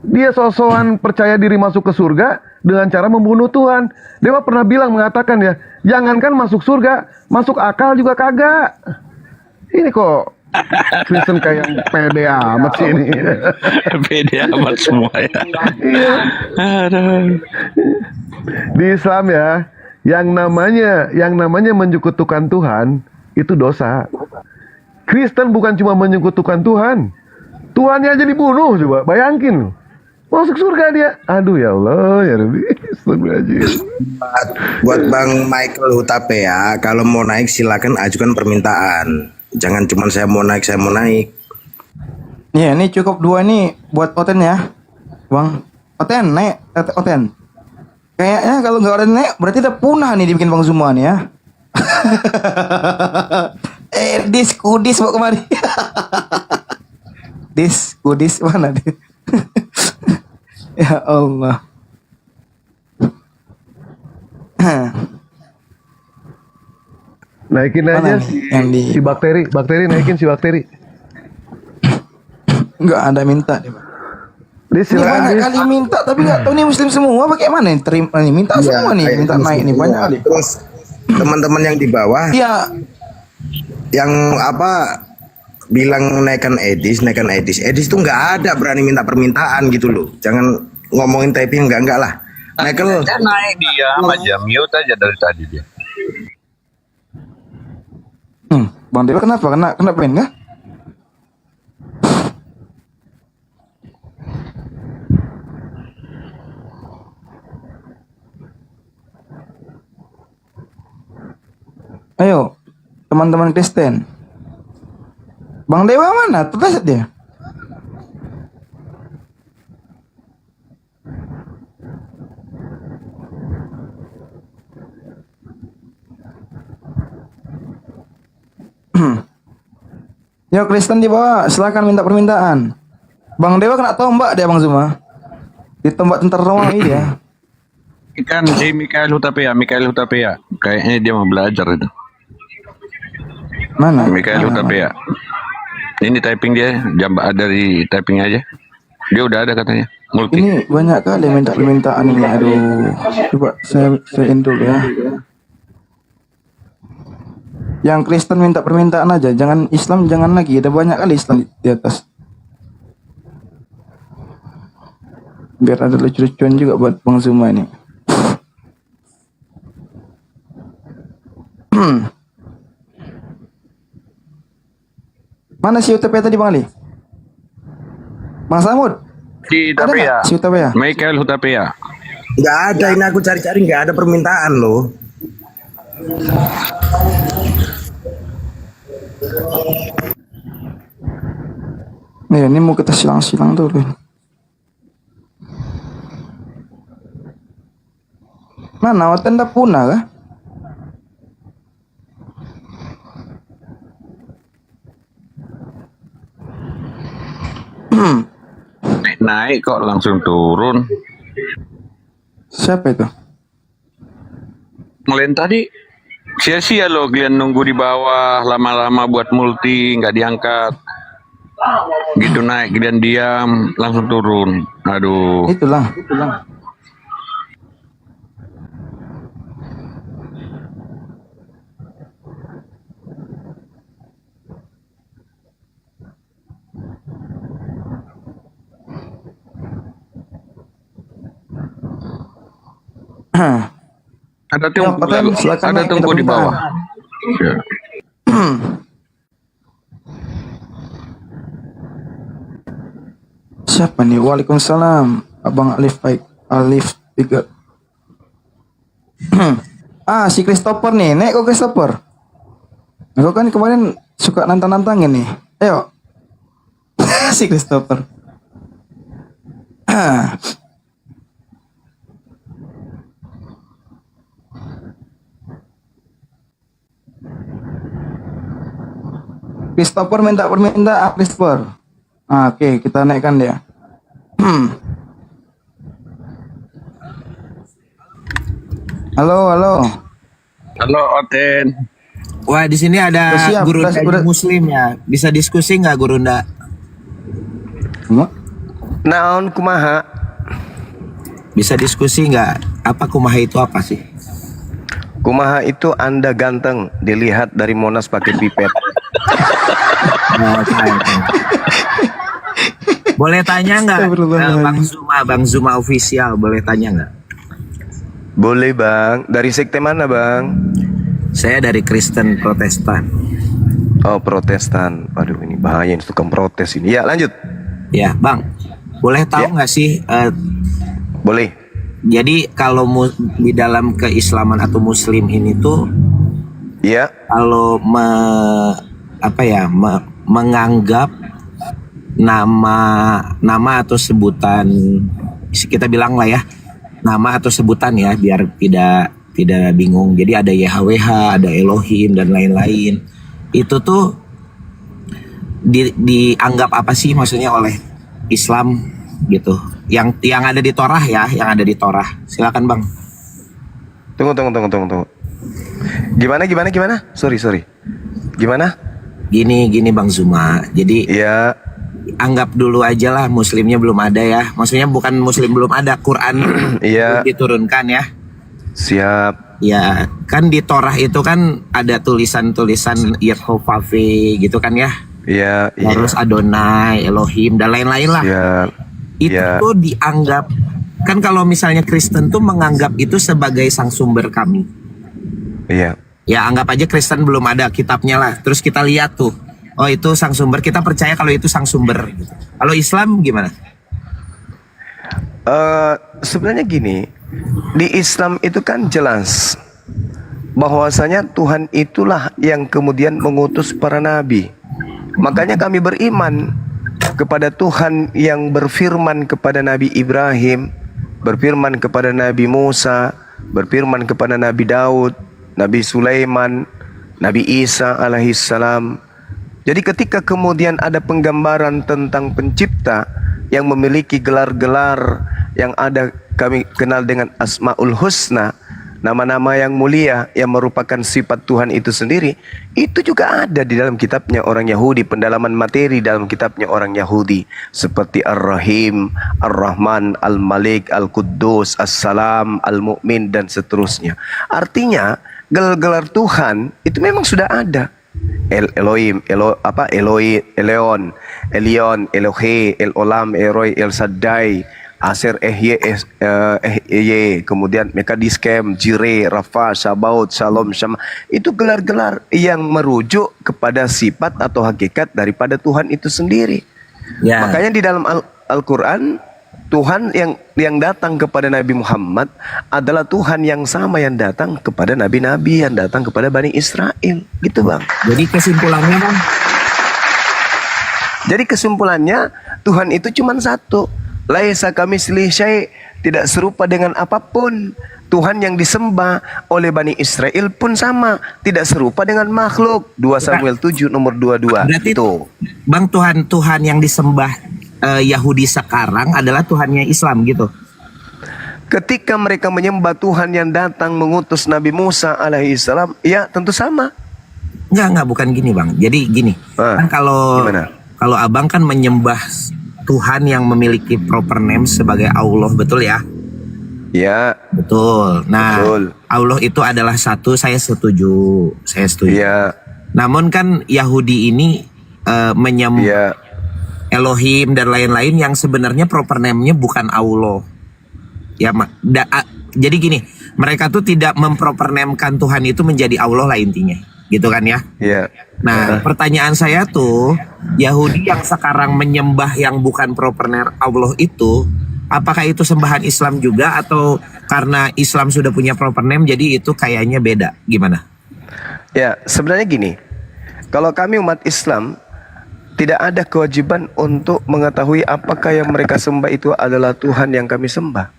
Dia sosokan percaya diri masuk ke surga dengan cara membunuh Tuhan. Dia pernah mengatakan ya, jangankan masuk surga, masuk akal juga kagak. Ini kok Kristen kayak pede amat sih ini. Beda amat semua ya. Iya. Di Islam ya, yang namanya menyekutukan Tuhan itu dosa. Kristen bukan cuma menyekutukan Tuhan, Tuhannya aja dibunuh, coba bayangin. Masuk surga dia. Aduh ya Allah, ya Rabbi. Astagfirullahaladzim. Buat Bang Michael Hutapea, kalau mau naik silakan ajukan permintaan. Jangan cuma saya mau naik. Ya, ini cukup 2 ini buat Oten ya. Bang, Oten naik, Oten. Kayaknya kalau nggak Oten naik berarti udah punah nih dibikin Bang Zuma nih ya. Kudis bawa kemari. Kudis mana dia? Ya Allah. Naikin Mana aja nih yang di- si bakteri naikin si bakteri. Nggak ada minta dia. Bang. Dia Ini silakan banyak Dis. kali minta tapi nggak tahu nih Muslim semua bagaimana nih terima nih minta semua nih kayak minta gitu naik nih semua. banyak kali. Terus teman-teman yang di bawah Iya. yang bilang naikkan Edis itu nggak ada berani minta permintaan gitu loh. Jangan ngomongin typing enggak lah. Michael Dia naik diam aja, mute aja dari tadi dia. Bang Dewa kenapa? Kena pen kah? Ayo, teman-teman Kristen. Bang Dewa mana? Terleset dia. Yo Kristen di bawah, silakan minta permintaan. Bang Dewa kena tombak dia Bang Zuma. Ditombak tentara Romawi dia. Kan si Mikael Hutapea. Kayaknya dia mau belajar itu. Mana? Mikael Hutapea. Ini typing dia, dari typing aja. Dia udah ada katanya. Multi. Ini banyak kali minta permintaan ini. Aduh. Coba saya in dulu ya. Yang Kristen minta permintaan aja, jangan Islam jangan lagi. Ada banyak kali Islam di atas. Biar ada lucu-lucuan juga buat Bang Zuma ini. Mana si UTP tadi Bang Ali? Bang Samud? Si Ada Hutapea. nggak si UTP ya? Mikael Hutapea. nggak ada, ini aku cari-cari nggak ada permintaan loh. Nih, ini mau kita silang-silang dulu. Mana tenda punah kah? Naik kok langsung turun. Siapa itu? Ngelain tadi sia-sia loh kalian nunggu di bawah lama-lama buat multi nggak diangkat. Gitu naik dan diam langsung turun. Aduh. Itulah. Ada Ya, tungku, Pak Tem, silakan ada naik, tungku kita di bawah. Ya. Siapa nih? Waalaikumsalam. Abang Alif baik. Alif 3. Si Christopher nih. Nek kok Christopher? Aku kan kemarin suka nantang-nantangin nih. Ayo. Si Christopher. Christopher minta permintaan Christopher. Oke, kita naikkan dia. Halo. Halo Oten. Wah, di sini ada Udah siap, guru udah- muslim ya. Bisa diskusi nggak Guru Nda? Naon kumaha? Bisa diskusi nggak? Apa kumaha itu apa sih? Kumaha itu Anda ganteng dilihat dari Monas pakai pipet. Nah, oke. Boleh tanya nggak, Bang Zuma official, boleh tanya nggak? Boleh bang. Dari sekte mana bang? Saya dari Kristen Protestan. Oh Protestan. Waduh ini bahaya ini tukang protes ini. Ya lanjut. Ya, Bang. Boleh tahu nggak sih? Boleh. Jadi kalau di dalam keislaman atau Muslim ini tuh, Ya. kalau menganggap nama atau sebutan, kita bilang lah ya, nama atau sebutan ya, biar tidak bingung. Jadi ada YHWH, ada Elohim dan lain-lain. Itu tuh dianggap apa sih maksudnya oleh Islam gitu? Yang ada di Torah ya, yang ada di Torah. Silakan Bang. Tunggu. Gimana? Sorry. Gimana? Gini Bang Zuma. Jadi Ya. anggap dulu aja lah Muslimnya belum ada ya. Maksudnya bukan Muslim belum ada, Quran Iya. belum diturunkan ya. Siap. Ya, kan di Torah itu kan ada tulisan-tulisan Yehovah gitu kan ya. Iya. Terus Adonai, Elohim dan lain-lain lah. Siap. Itu Ya. tuh dianggap, kan kalau misalnya Kristen tuh menganggap itu sebagai sang sumber kami. Iya. Ya anggap aja Kristen belum ada kitabnya lah. Terus kita lihat tuh, oh itu sang sumber. Kita percaya kalau itu sang sumber. Gitu. Kalau Islam gimana? Sebenarnya gini, di Islam itu kan jelas bahwasanya Tuhan itulah yang kemudian mengutus para nabi. Makanya kami beriman kepada Tuhan yang berfirman kepada Nabi Ibrahim, berfirman kepada Nabi Musa, berfirman kepada Nabi Daud, Nabi Sulaiman, Nabi Isa alaihissalam. Jadi ketika kemudian ada penggambaran tentang pencipta yang memiliki gelar-gelar yang ada kami kenal dengan Asmaul Husna, nama-nama yang mulia yang merupakan sifat Tuhan itu sendiri, itu juga ada di dalam kitabnya orang Yahudi, pendalaman materi dalam kitabnya orang Yahudi, seperti Ar-Rahim, Ar-Rahman, Al-Malik, Al-Quddus, As-Salam, Al-Mu'min dan seterusnya. Artinya gelar-gelar Tuhan itu memang sudah ada. Elohim, Eleon, Elohe, El Olam, Eroi, El Shaddai, Aser, kemudian Mekadiskem, Jire, Rafa, Sabaut, Shalom, Syama. Itu gelar-gelar yang merujuk kepada sifat atau hakikat daripada Tuhan itu sendiri. Ya. Makanya di dalam Al-Quran, Tuhan yang datang kepada Nabi Muhammad adalah Tuhan yang sama yang datang kepada nabi-nabi yang datang kepada Bani Israel, gitu bang. Jadi kesimpulannya Bang? Jadi kesimpulannya Tuhan itu cuma satu. Laisa kamitslihi syai', tidak serupa dengan apapun. Tuhan yang disembah oleh Bani Israel pun sama, tidak serupa dengan makhluk. 2 Samuel 7 nomor 22. Berarti Tuh. Bang, Tuhan yang disembah Yahudi sekarang adalah Tuhannya Islam gitu. Ketika mereka menyembah Tuhan yang datang mengutus Nabi Musa alaihissalam, ya tentu sama. Enggak, bukan gini Bang. Jadi gini, kan kalau Gimana? kalau abang kan menyembah Tuhan yang memiliki proper name sebagai Allah, betul ya? Ya, Betul. Nah, betul. Allah itu adalah satu, saya setuju. Saya setuju. Ya, Namun kan Yahudi ini menyembah ya. Elohim dan lain-lain yang sebenarnya proper name-nya bukan Allah. Ya, jadi gini, mereka tuh tidak memproper name-kan Tuhan itu menjadi Allah lah intinya. Gitu kan ya? Ya. Nah, pertanyaan saya tuh, Yahudi yang sekarang menyembah yang bukan proper name Allah itu, apakah itu sembahan Islam juga atau karena Islam sudah punya proper name jadi itu kayaknya beda? Gimana? Ya, sebenarnya gini. Kalau kami umat Islam tidak ada kewajiban untuk mengetahui apakah yang mereka sembah itu adalah Tuhan yang kami sembah.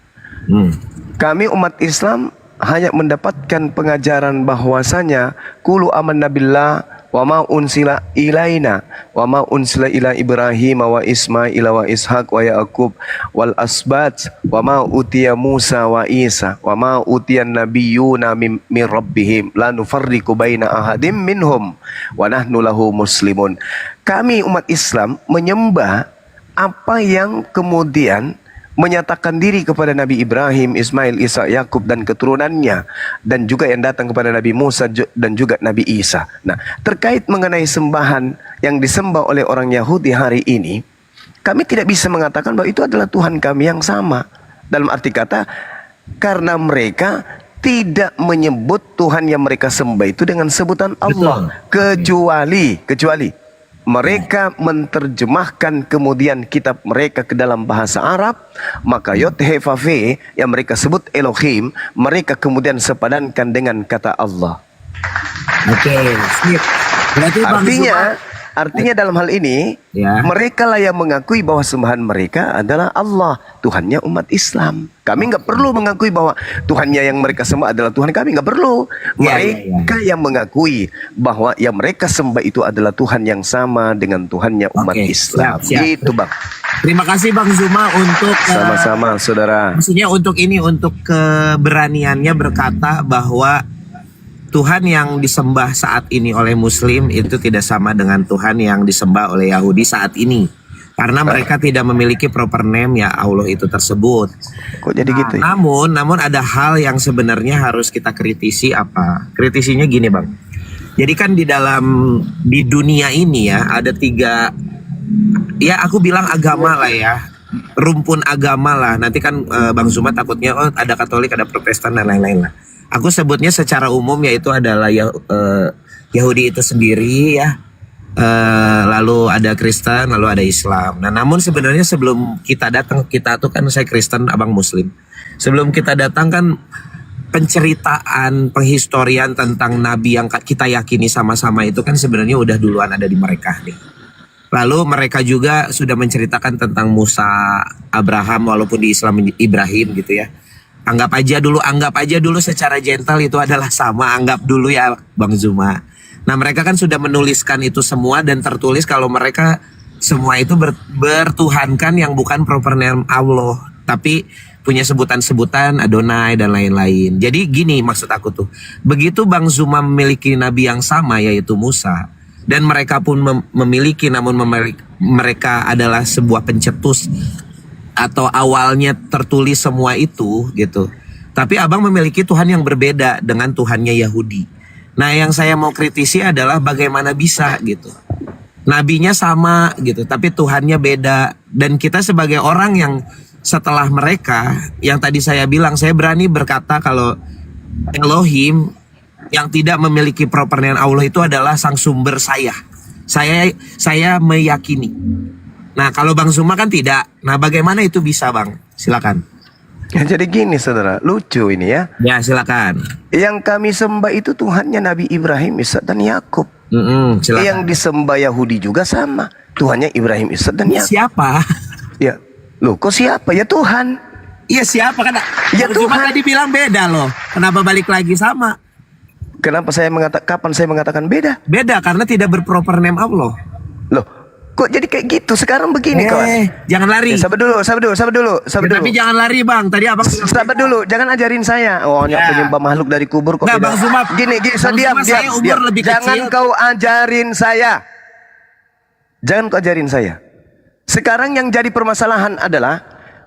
Kami umat Islam hanya mendapatkan pengajaran bahwasanya qulu amanna billah wa ma unsila ilaina wa ma unsila ila Ibrahim wa Ismail wa Ishaq wa Yaqub wal asbat wa ma utiya Musa wa Isa wa ma utiyan nabiyyuna min rabbihim la nufarriqu baina ahadim minhum wa nahnu lahu muslimun. Kami umat Islam menyembah apa yang kemudian menyatakan diri kepada Nabi Ibrahim, Ismail, Isa, Yakub dan keturunannya, dan juga yang datang kepada Nabi Musa dan juga Nabi Isa. Nah, terkait mengenai sembahan yang disembah oleh orang Yahudi hari ini, kami tidak bisa mengatakan bahwa itu adalah Tuhan kami yang sama. Dalam arti kata, karena mereka tidak menyebut Tuhan yang mereka sembah itu dengan sebutan Allah. Kecuali mereka menerjemahkan kemudian kitab mereka ke dalam bahasa Arab, maka Yod He Vav He yang mereka sebut Elohim, mereka kemudian sepadankan dengan kata Allah. Oke, sip. Berarti Artinya dalam hal ini, mereka lah yang mengakui bahwa sembahan mereka adalah Allah, Tuhannya umat Islam. Kami nggak perlu mengakui bahwa Tuhannya yang mereka sembah adalah Tuhan kami, nggak perlu. Mereka yang mengakui bahwa yang mereka sembah itu adalah Tuhan yang sama dengan Tuhannya umat Islam. Gitu, Bang. Terima kasih Bang Zuma untuk sama-sama, saudara. Maksudnya untuk keberaniannya berkata bahwa Tuhan yang disembah saat ini oleh Muslim itu tidak sama dengan Tuhan yang disembah oleh Yahudi saat ini. Karena mereka tidak memiliki proper name ya Allah itu tersebut. Kok jadi gitu ya? Namun ada hal yang sebenarnya harus kita kritisi apa? Kritisinya gini Bang. Jadi kan di dunia ini ya ada 3, ya aku bilang agama lah ya. Rumpun agama lah. Nanti kan Bang Zuma takutnya ada Katolik, ada Protestan dan lain-lain lah. Aku sebutnya secara umum yaitu adalah Yahudi itu sendiri ya, lalu ada Kristen, lalu ada Islam. Nah, namun sebenarnya sebelum kita datang, kita tuh kan saya Kristen, abang Muslim. Sebelum kita datang kan penceritaan, penghistorian tentang Nabi yang kita yakini sama-sama itu kan sebenarnya udah duluan ada di mereka nih. Lalu mereka juga sudah menceritakan tentang Musa, Abraham, walaupun di Islam Ibrahim gitu ya. Anggap aja dulu secara gentle itu adalah sama, anggap dulu ya Bang Zuma. Nah mereka kan sudah menuliskan itu semua dan tertulis kalau mereka semua itu bertuhankan yang bukan proper name Allah, tapi punya sebutan-sebutan Adonai dan lain-lain. Jadi gini maksud aku tuh, begitu Bang Zuma memiliki nabi yang sama yaitu Musa, dan mereka pun memiliki, namun mereka adalah sebuah pencetus atau awalnya tertulis semua itu gitu. Tapi abang memiliki Tuhan yang berbeda dengan Tuhannya Yahudi. Nah yang saya mau kritisi adalah bagaimana bisa gitu. Nabinya sama gitu, tapi Tuhannya beda. Dan kita sebagai orang yang setelah mereka, yang tadi saya bilang, saya berani berkata kalau Elohim yang tidak memiliki proper name Allah itu adalah sang sumber saya. Saya meyakini. Nah kalau Bang Zuma kan tidak. Nah bagaimana itu bisa Bang? Silakan. Ya, jadi gini saudara, lucu ini ya. Ya silakan. Yang kami sembah itu Tuhannya Nabi Ibrahim, Ishak dan Yakub. Silakan. Yang disembah Yahudi juga sama, Tuhannya Ibrahim, Ishak dan Yakub. Siapa? Ya, loh kok siapa? Ya Tuhan. Iya siapa kan? Ya Bang Zuma Tuhan. tadi bilang beda loh. Kenapa balik lagi sama? Kenapa kapan saya mengatakan beda? Beda karena tidak berproper name Allah. Loh, kok jadi kayak gitu? Sekarang begini kawan. Jangan lari. Sabar dulu. Tapi jangan lari Bang. Tadi abang sabar dulu, jangan ajarin saya. Oh, penyembah makhluk dari kubur kok. Nah, beda. Bang Zuma. Gini, Bang Zuma, saya umur lebih Jangan kecil. kau ajarin saya. Jangan kau ajarin saya. Sekarang yang jadi permasalahan adalah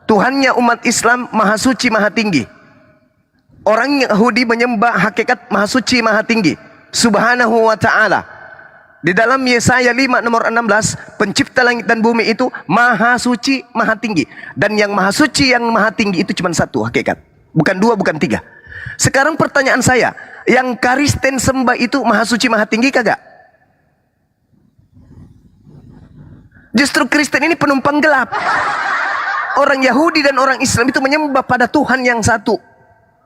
Tuhannya umat Islam Maha Suci Maha Tinggi. Orang Yahudi menyembah hakikat Maha Suci Maha Tinggi Subhanahu wa ta'ala. Di dalam Yesaya 5 nomor 16, pencipta langit dan bumi itu Maha Suci Maha Tinggi. Dan yang Maha Suci yang Maha Tinggi itu cuma satu hakikat, bukan dua, bukan tiga. Sekarang pertanyaan saya, yang Kristen sembah itu Maha Suci Maha Tinggi kagak? Justru Kristen ini penumpang gelap. Orang Yahudi dan orang Islam itu menyembah pada Tuhan yang satu,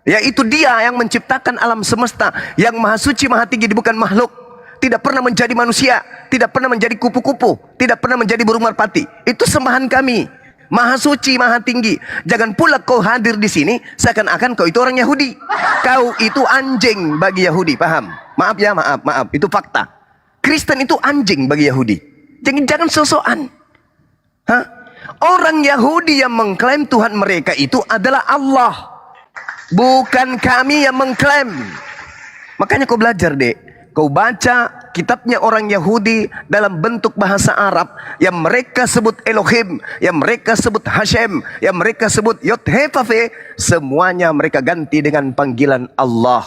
yaitu Dia yang menciptakan alam semesta, yang Maha Suci Maha Tinggi, bukan makhluk. Tidak pernah menjadi manusia, tidak pernah menjadi kupu-kupu, tidak pernah menjadi burung merpati. Itu sembahan kami. Maha Suci Maha Tinggi. Jangan pula kau hadir di sini seakan-akan kau itu orang Yahudi. Kau itu anjing bagi Yahudi, paham? Maaf ya, maaf, itu fakta. Kristen itu anjing bagi Yahudi. Jangan sosokan. Hah? Orang Yahudi yang mengklaim Tuhan mereka itu adalah Allah, bukan kami yang mengklaim. Makanya kau belajar, Dek. Kau baca kitabnya orang Yahudi dalam bentuk bahasa Arab yang mereka sebut Elohim, yang mereka sebut Hashem, yang mereka sebut Yod-He-Vav-He, semuanya mereka ganti dengan panggilan Allah.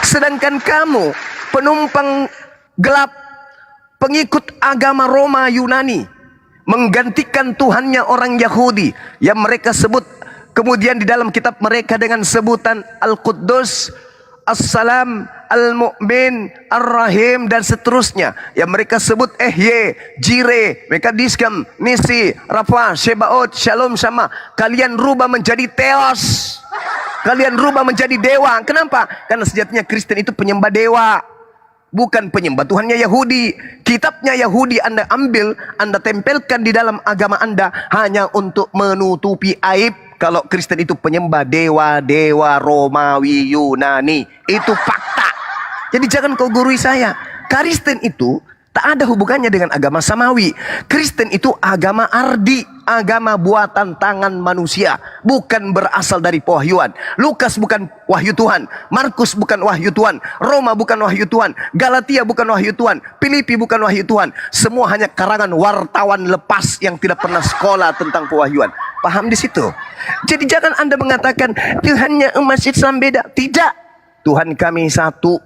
Sedangkan kamu penumpang gelap, pengikut agama Roma Yunani, menggantikan Tuhannya orang Yahudi yang mereka sebut kemudian di dalam kitab mereka dengan sebutan Al-Quddus, As-Salam, Al-Mu'min, Ar-Rahim, dan seterusnya yang mereka sebut Ehye, Jire, Mekadiskam, Nisi, Rafa, Shebaot, Shalom, sama. Kalian rubah menjadi Theos, kalian rubah menjadi dewa. Kenapa? Karena sejatinya Kristen itu penyembah dewa, bukan penyembah Tuhannya Yahudi. Kitabnya Yahudi Anda ambil, Anda tempelkan di dalam agama Anda hanya untuk menutupi aib kalau Kristen itu penyembah dewa-dewa Romawi Yunani. Itu fakta. Jadi jangan kau gurui saya. Kristen itu tak ada hubungannya dengan agama samawi. Kristen itu agama ardi, agama buatan tangan manusia, bukan berasal dari pewahyuan. Lukas bukan wahyu Tuhan, Markus bukan wahyu Tuhan, Roma bukan wahyu Tuhan, Galatia bukan wahyu Tuhan, Filipi bukan wahyu Tuhan. Semua hanya karangan wartawan lepas yang tidak pernah sekolah tentang pewahyuan. Paham di situ? Jadi jangan Anda mengatakan Tuhannya umat Islam beda. Tidak. Tuhan kami satu.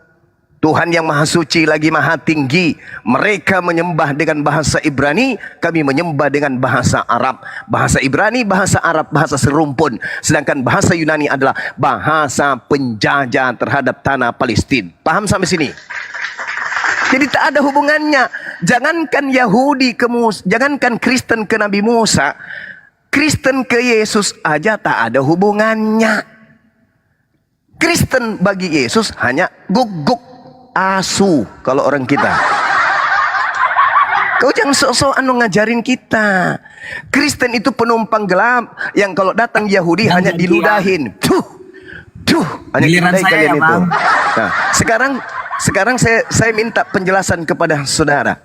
Tuhan yang Maha Suci lagi Maha Tinggi. Mereka menyembah dengan bahasa Ibrani, kami menyembah dengan bahasa Arab. Bahasa Ibrani, bahasa Arab, bahasa serumpun. Sedangkan bahasa Yunani adalah bahasa penjajah terhadap tanah Palestina. Paham sampai sini? Jadi tak ada hubungannya. Jangankan Yahudi ke Musa, jangankan Kristen ke Nabi Musa, Kristen ke Yesus aja tak ada hubungannya. Kristen bagi Yesus hanya guguk asu kalau orang kita. Kau jangan sok-sokan ngajarin kita. Kristen itu penumpang gelap yang kalau datang Yahudi hanya diludahin. Hanya diludahin kalian itu. Nah, sekarang saya minta penjelasan kepada saudara.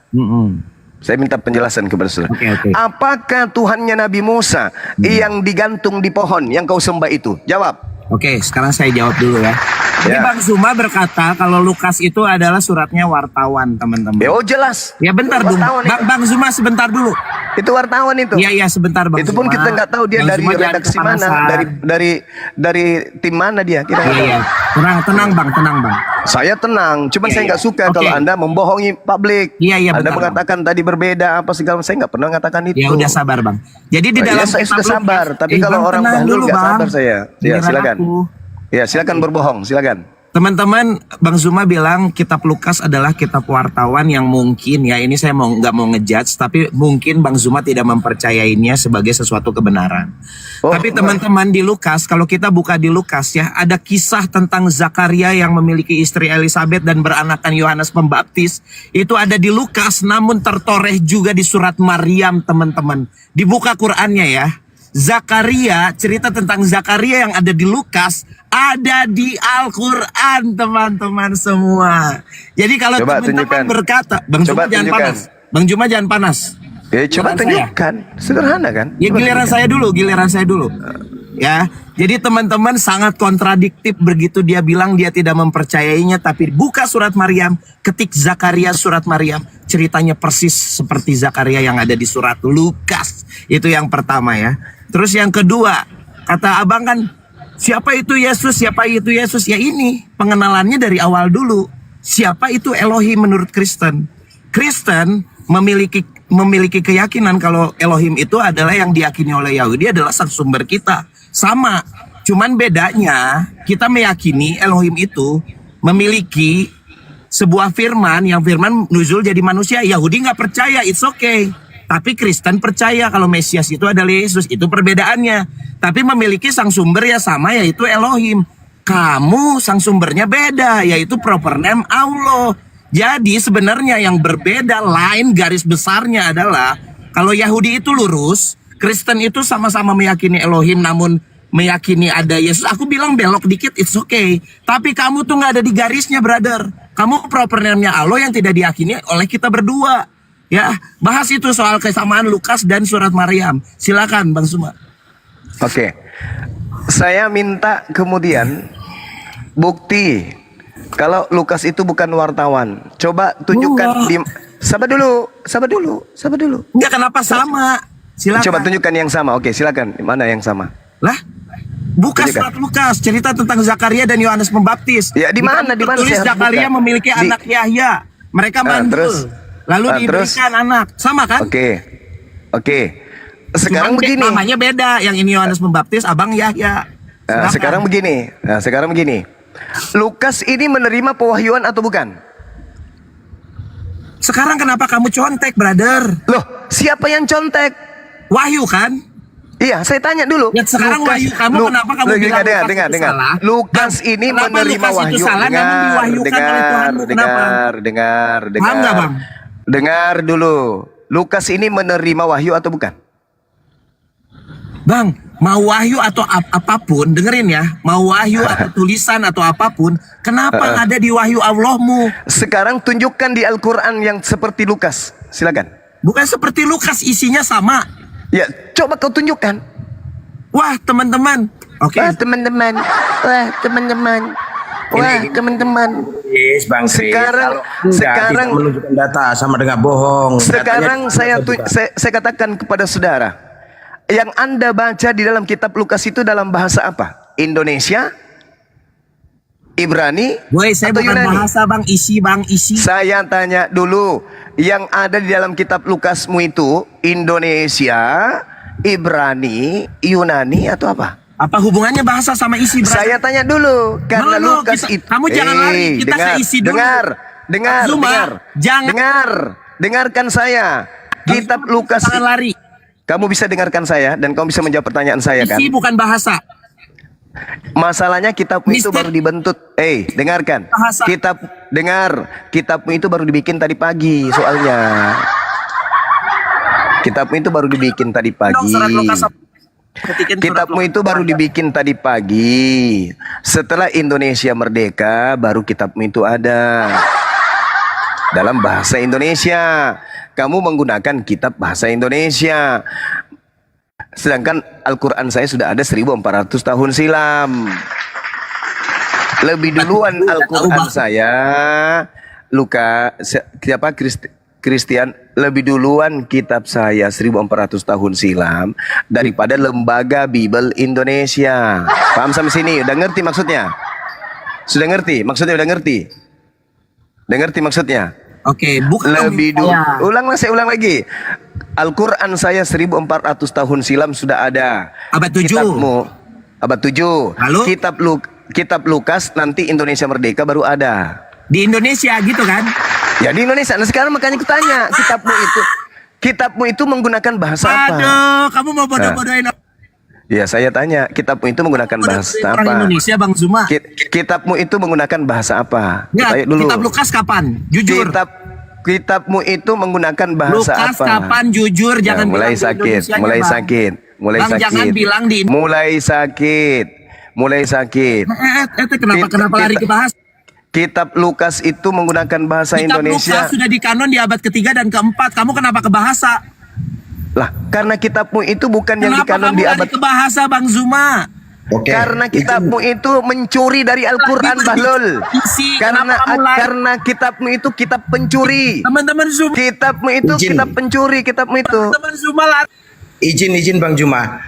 Saya minta penjelasan kepada saudara. Apakah Tuhannya Nabi Musa yang digantung di pohon yang kau sembah itu? Jawab. Oke, sekarang saya jawab dulu ya. Jadi Bang Zuma berkata kalau Lukas itu adalah suratnya wartawan, teman-teman. Oh jelas. Ya bentar dulu. Bang Zuma sebentar dulu. Itu wartawan itu. Iya sebentar Bang. Itu pun Zuma. kita nggak tahu dia Bang dari Zuma redaksi mana, dari tim mana dia. Kita Iya. Tenang Bang. Saya tenang. Cuma saya nggak suka kalau Anda membohongi publik. Iya. Anda Bentar, mengatakan tadi berbeda apa segala. Saya nggak pernah mengatakan itu. Ya udah sabar Bang. Jadi di dalam saya sudah sabar. Tapi kalau orang bahlul nggak sabar saya. Ya silakan. Ya silakan berbohong. Silakan. Teman-teman, Bang Zuma bilang kitab Lukas adalah kitab wartawan yang mungkin ya, ini saya nggak mau ngejudge, tapi mungkin Bang Zuma tidak mempercayainya sebagai sesuatu kebenaran. Tapi teman-teman di Lukas, kalau kita buka di Lukas ya, ada kisah tentang Zakaria yang memiliki istri Elizabeth dan beranakan Yohanes Pembaptis. Itu ada di Lukas, namun tertoreh juga di surat Maryam, teman-teman. Dibuka Qur'annya ya. Zakaria, cerita tentang Zakaria yang ada di Lukas ada di Al-Quran, teman-teman semua. Jadi kalau teman-teman berkata, Bang Zuma jangan panas. Bang Zuma jangan panas. Coba tunjukkan, sederhana kan? Ya giliran saya dulu. ya. Jadi teman-teman sangat kontradiktif begitu dia bilang dia tidak mempercayainya, tapi buka surat Maryam, ketik Zakaria surat Maryam, ceritanya persis seperti Zakaria yang ada di surat Lukas. Itu yang pertama ya. Terus yang kedua, kata abang kan, siapa itu Yesus? Siapa itu Yesus? Ya ini pengenalannya dari awal dulu. Siapa itu Elohim menurut Kristen? Kristen memiliki keyakinan kalau Elohim itu adalah yang diyakini oleh Yahudi adalah sang sumber kita. Sama, cuman bedanya kita meyakini Elohim itu memiliki sebuah firman yang firman nuzul jadi manusia. Yahudi nggak percaya, it's okay. Tapi Kristen percaya kalau Mesias itu adalah Yesus. Itu perbedaannya. Tapi memiliki sang sumber ya sama, yaitu Elohim. Kamu sang sumbernya beda, yaitu proper name Allah. Jadi sebenarnya yang berbeda lain garis besarnya adalah kalau Yahudi itu lurus, Kristen itu sama-sama meyakini Elohim namun meyakini ada Yesus. Aku bilang belok dikit, it's okay. Tapi kamu tuh nggak ada di garisnya, brother. Kamu proper name-nya Allah yang tidak diyakini oleh kita berdua. Ya, bahas itu soal kesamaan Lukas dan surat Maryam. Silakan, Bang Suma. Oke. Saya minta kemudian bukti kalau Lukas itu bukan wartawan. Coba tunjukkan di sabar dulu. Enggak, kenapa sama? Silakan. Coba tunjukkan yang sama. Oke, silakan. Mana yang sama? Lah, buka Tunjukkan. surat Lukas, cerita tentang Zakaria dan Yohanes Pembaptis. Ya, di mana? Di mana Tulis saya harus Zakaria buka? memiliki anak Yahya. Mereka mandul. terus? Lalu Terus? diberikan anak. Sama kan? Oke. Sekarang Cuman begini. namanya beda. Yang ini Yohanes Pembaptis, abang Yahya. Sekarang begini. Lukas ini menerima pewahyuan atau bukan? Sekarang kenapa kamu contek, brother? Loh, siapa yang contek? Wahyu kan? Iya, saya tanya dulu. Ya, sekarang wahyu kamu kenapa kamu bilang Lukas itu salah? Lukas ini Kenapa menerima Lukas itu wahyu. salah, namun diwahyukan oleh Tuhanmu? Kenapa? Paham nggak, Bang? Dengar dulu. Lukas ini menerima wahyu atau bukan? Bang, mau wahyu atau apapun, dengerin ya. Mau wahyu atau tulisan atau apapun, kenapa ada di wahyu Allahmu? Sekarang tunjukkan di Al-Quran yang seperti Lukas. Silakan. Bukan seperti Lukas, isinya sama. Ya, coba kau tunjukkan. Wah, teman-teman. Oke. Wah, teman-teman. Yes, Bang Tri. Sekarang menunjukkan data sama dengan bohong. Sekarang saya katakan kepada saudara, yang Anda baca di dalam kitab Lukas itu dalam bahasa apa? Indonesia, Ibrani, Woi, saya atau bukan Yunani? bahasa Bang, isi. Saya tanya dulu, yang ada di dalam kitab Lukasmu itu Indonesia, Ibrani, Yunani atau apa? Apa hubungannya bahasa sama isi, brother? Saya tanya dulu karena No, Lukas itu. kamu jangan lari, kita ke isi dulu. Dengarkan saya. Kitab Lukas. Jangan lari. Kamu bisa dengarkan saya dan kamu bisa menjawab pertanyaan saya kan? Isi bukan bahasa. Masalahnya kitabmu itu baru dibentuk. Dengarkan. Bahasa. Kitabmu itu baru dibikin tadi pagi soalnya. Kitabmu itu baru dibikin tadi pagi. Kitabmu itu baru dibikin tadi pagi. Setelah Indonesia merdeka, baru kitabmu itu ada dalam bahasa Indonesia. Kamu menggunakan kitab bahasa Indonesia. Sedangkan Al-Quran saya sudah ada 1400 tahun silam. Lebih duluan Al-Quran saya, Kristian, lebih duluan kitab saya 1400 tahun silam daripada lembaga Bible Indonesia. Paham sampai sini? Udah ngerti maksudnya? Sudah ngerti? Maksudnya udah ngerti? Udah ngerti maksudnya? Oke, bukan lebih dulu. Saya ulang lagi. Al-Quran saya 1400 tahun silam sudah ada. Abad 7. Kitabmu abad 7. Lalu? Kitab Lukas nanti Indonesia merdeka baru ada. Di Indonesia gitu kan? Ya di Indonesia. Nah sekarang makanya kutanya, kitabmu itu menggunakan bahasa apa? Aduh, kamu mau bodoh-bodohin. Ya saya tanya, kitabmu itu menggunakan bahasa apa? Orang Indonesia, Bang Zuma. Kitabmu itu menggunakan bahasa apa? Enggak, kitab Lukas kapan? Jujur. Kitabmu itu menggunakan bahasa Lukas apa? kapan? Jujur, jangan mulai bilang sakit, mulai Bang. sakit, mulai Bang, sakit. jangan bilang di mulai sakit. Kenapa lari ke bahasa? Kitab Lukas itu menggunakan bahasa Kitab Indonesia. Lukas sudah dikanon di abad ketiga dan keempat. Kamu kenapa ke bahasa? Lah, karena kitabmu itu bukan yang dikanon di abad. ke bahasa Bang Zuma? Oke. Karena kitabmu itu mencuri dari Al-Quran, Bahlul. Karena kitabmu itu kitab pencuri. Teman-teman Zuma. Kitabmu itu kitab pencuri, kitabmu itu. Teman-teman Zuma lah. Izin Bang Juma.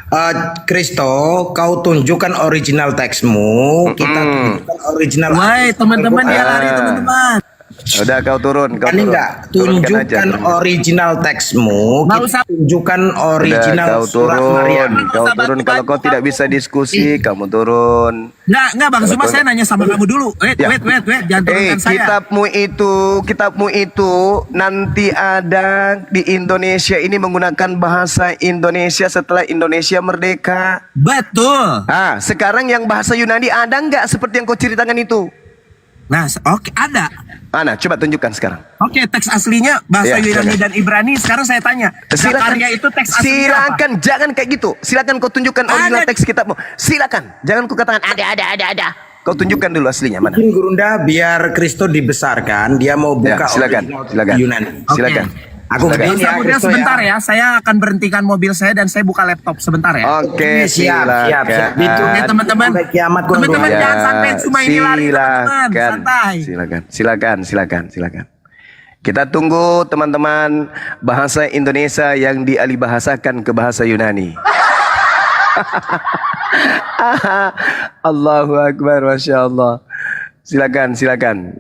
Kristo, kau tunjukkan original teksmu. Kita tunjukkan original. Woi, teman-teman ya lari teman-teman. Udah kau turun, kau Ini turun. enggak tunjukkan original teksmu. Kita tunjukkan original Udah, kau surat turun, Maryam. kau turun. Kalau kau tidak bisa diskusi, kamu turun. Enggak Bang Zuma, saya nanya sama kamu dulu. Wait, jangan turunkan saya. Kitabmu itu nanti ada di Indonesia ini menggunakan bahasa Indonesia setelah Indonesia merdeka. Betul. Ah, sekarang yang bahasa Yunani ada nggak seperti yang kau ceritakan itu? Nah, oke, ada. Ana, coba tunjukkan sekarang. Oke, teks aslinya bahasa Ya, Yunani silakan. dan Ibrani. Sekarang saya tanya, Zakaria itu teks aslinya apa? Silakan, jangan kayak gitu. Silakan kau tunjukkan original teks kitabmu. Silakan, jangan kau katakan ada. Kau tunjukkan dulu aslinya mana. Mungkin Gurunda biar Kristo dibesarkan, dia mau buka silakan, original silakan. Yunani. Silakan. Aku Silakan. kemudian Kemudian sebentar ya, saya akan berhentikan mobil saya dan saya buka laptop sebentar ya. Oke, silakan. Itu ya teman-teman. Teman-teman jangan sampai cuma ini lari teman-teman. Santai. Silakan. Kita tunggu teman-teman bahasa Indonesia yang dialihbahasakan ke bahasa Yunani. Allahu Akbar, Masya Allah. Silakan.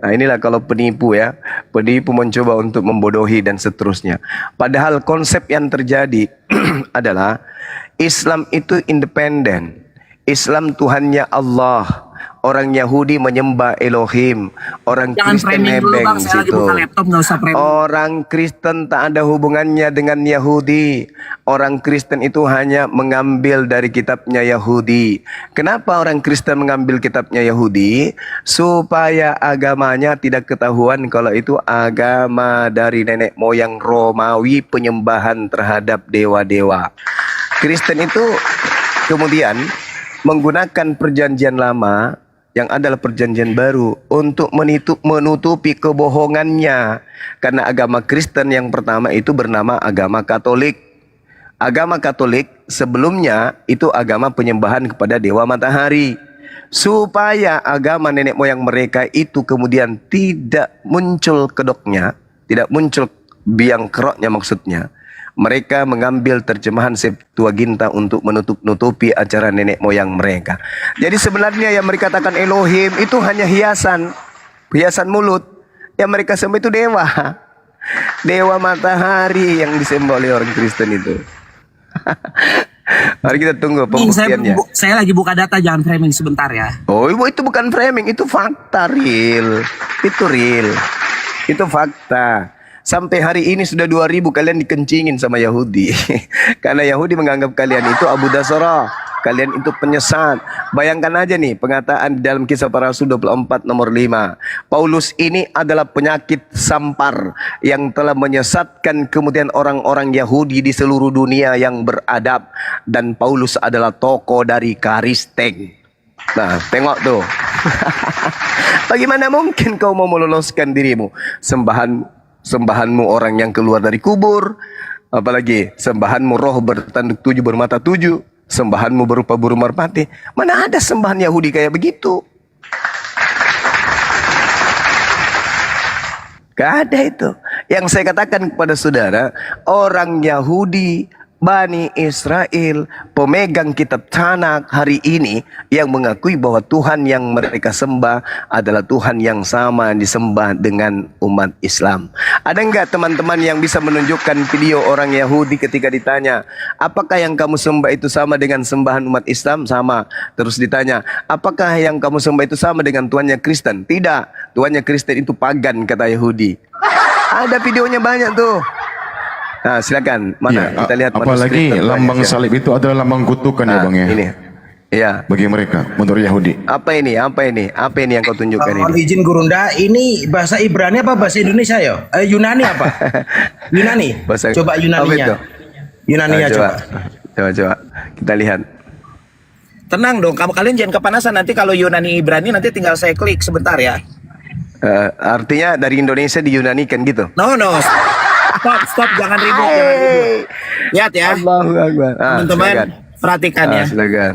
Nah, inilah kalau penipu ya. Penipu mencoba untuk membodohi dan seterusnya. Padahal konsep yang terjadi adalah Islam itu independen. Islam Tuhannya Allah. Orang Yahudi menyembah Elohim. Orang Kristen nebeng situ. Orang Kristen tak ada hubungannya dengan Yahudi. Orang Kristen itu hanya mengambil dari kitabnya Yahudi. Kenapa orang Kristen mengambil kitabnya Yahudi? Supaya agamanya tidak ketahuan kalau itu agama dari nenek moyang Romawi, penyembahan terhadap dewa-dewa. Kristen itu kemudian menggunakan perjanjian lama yang adalah perjanjian baru untuk menutupi kebohongannya. Karena agama Kristen yang pertama itu bernama agama Katolik. Agama Katolik sebelumnya itu agama penyembahan kepada dewa matahari. Supaya agama nenek moyang mereka itu kemudian tidak muncul kedoknya, tidak muncul biang keroknya maksudnya. Mereka mengambil terjemahan Septuaginta untuk menutupi acara nenek moyang mereka. Jadi sebenarnya yang mereka katakan Elohim itu hanya hiasan mulut. Yang mereka sembah itu dewa. Dewa matahari yang disembah oleh orang Kristen itu. Mari kita tunggu pembuktiannya. Saya lagi buka data, jangan framing sebentar ya. Oh, itu bukan framing, itu fakta real. Itu real. Itu fakta. Sampai hari ini sudah 2000 kalian dikencingin sama Yahudi. Karena Yahudi menganggap kalian itu Abu Dasara. Kalian itu penyesat. Bayangkan aja nih pengataan di dalam Kisah Para Rasul 24 nomor 5. Paulus ini adalah penyakit sampar yang telah menyesatkan kemudian orang-orang Yahudi di seluruh dunia yang beradab. Dan Paulus adalah tokoh dari Karisteng. Nah, tengok tuh. Bagaimana mungkin kau mau meloloskan dirimu? Sembahanmu orang yang keluar dari kubur. Apalagi sembahanmu roh bertanduk 7 bermata 7. Sembahanmu berupa burung merpati. Mana ada sembahan Yahudi kayak begitu? Gak ada itu. Yang saya katakan kepada saudara, orang Yahudi, Bani Israel, pemegang kitab Tanakh hari ini yang mengakui bahwa Tuhan yang mereka sembah adalah Tuhan yang sama disembah dengan umat Islam. Ada enggak teman-teman yang bisa menunjukkan video orang Yahudi ketika ditanya, apakah yang kamu sembah itu sama dengan sembahan umat Islam? Sama. Terus ditanya, apakah yang kamu sembah itu sama dengan Tuhannya Kristen? Tidak. Tuhannya Kristen itu pagan, kata Yahudi. Ada videonya banyak tuh. Nah, silakan. Mana? Kita lihat apalagi lambang salib itu adalah lambang kutukan ya Bang ya. Ini. Iya. Bagi mereka menurut Yahudi. Apa ini yang kau tunjukkan ini? Mohon izin Gurunda, ini bahasa Ibrani apa bahasa Indonesia ya? Yunani apa? Yunani. Coba Yunaninya. Yunaninya coba. Coba. Kita lihat. Tenang dong, kalian jangan kepanasan. Nanti kalau Yunani Ibrani nanti tinggal saya klik sebentar ya. Artinya dari Indonesia di Yunani kan gitu? No. Stop, jangan ribut, jangan ribut. Lihat ya, Allahu Akbar. teman-teman, perhatikan ya. Silakan.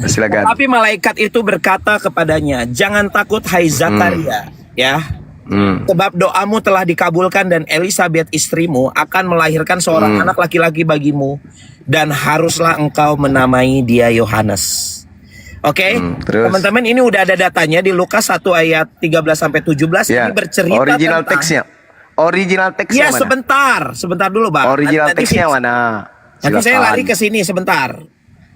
Silakan. Tapi malaikat itu berkata kepadanya, jangan takut hai Zakaria, ya. Sebab doamu telah dikabulkan dan Elisabeth istrimu akan melahirkan seorang anak laki-laki bagimu dan haruslah engkau menamai dia Yohanes. Oke, terus? teman-teman, ini udah ada datanya di Lukas 1 ayat 13 sampai 17. Ya, Ini bercerita original tentang teksnya. Original teksnya Ya, mana? sebentar dulu, Bang. Original Nanti- teksnya mana? Nanti saya Silakan. lari ke sini sebentar.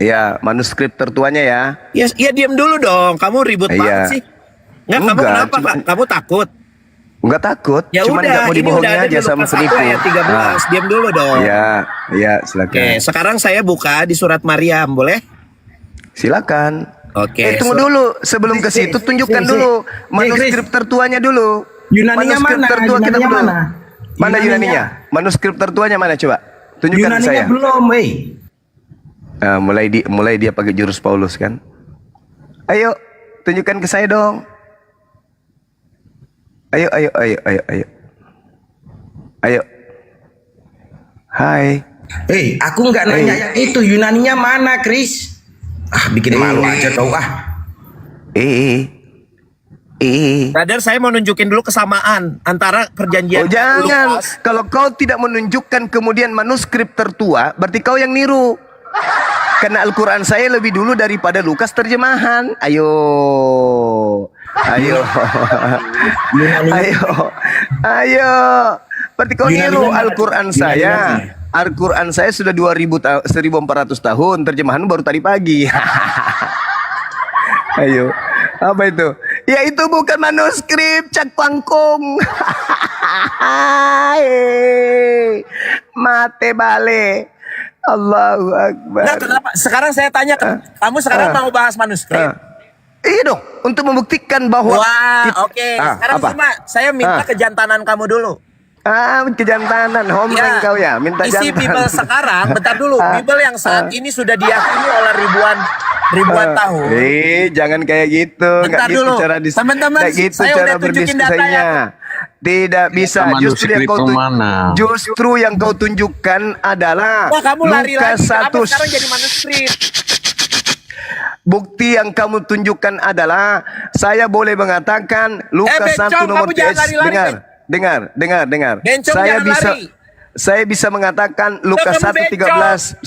Ya, manuskrip tertuanya ya. Ya diam dulu dong. Kamu ribut Iya. banget sih. Kamu Enggak, kenapa, cuma- Kak? Kamu takut? Enggak takut, Ya cuman udah, enggak mau ini dibohongi udah ada di aja sama Lukas 1 penipu. ayat 13. Diam dulu dong. Ya, silakan. Oke, sekarang saya buka di surat Maryam, boleh? Silakan. Oke. Tunggu dulu, sebelum ke situ tunjukkan dulu manuskrip tertuanya dulu. Yunaninya Manuskrip mana? tertua kita Yunaninya dulu. mana? Mana Yunaninya? Yunaninya? Manuskrip tertuanya mana coba? Tunjukkan ke Yunaninya saya. belum, Mulai dia pakai jurus Paulus kan? Ayo, tunjukkan ke saya dong. Ayo. Hai. Aku nggak nanya yang itu. Yunaninya mana, Chris? Bikin malu aja tau Brother, saya mau nunjukin dulu kesamaan antara perjanjian Oh jangan, Lukas. kalau kau tidak menunjukkan kemudian manuskrip tertua, berarti kau yang niru. Karena Al-Quran saya lebih dulu daripada Lukas terjemahan. Ayo. Berarti kau niru Al-Quran saya. Al-Quran saya sudah 1400 tahun, terjemahan baru tadi pagi. Ayo. Apa itu? Ya itu bukan manuskrip, Cak Pangkung. Mate bale. Allahu Akbar. Nah, kenapa? Sekarang saya tanya, kamu sekarang mau bahas manuskrip? Iya dong, untuk membuktikan bahwa Oke. Sekarang apa? cuma saya minta kejantanan kamu dulu. Kejantanan, homreng kau ya, minta Isi jantan. Bible sekarang, bentar dulu. Bible yang saat ini sudah diyakini oleh ribuan tahun. Jangan kayak gitu. Bentar Nggak gitu dulu. cara Teman-teman, nggak gitu saya cara udah tunjukin datanya. berdiskusinya. Tidak bisa. Justru yang kau tunjukkan adalah Wah, kamu lari Lukas lagi. Kenapa 1. sekarang jadi manuskrip? Bukti yang kamu tunjukkan adalah saya boleh mengatakan Lukas 1 Bencong, nomor kamu jangan lari-lari, dengar. Bencong, Saya jangan bisa lari. saya bisa mengatakan Lukas kamu 1:13.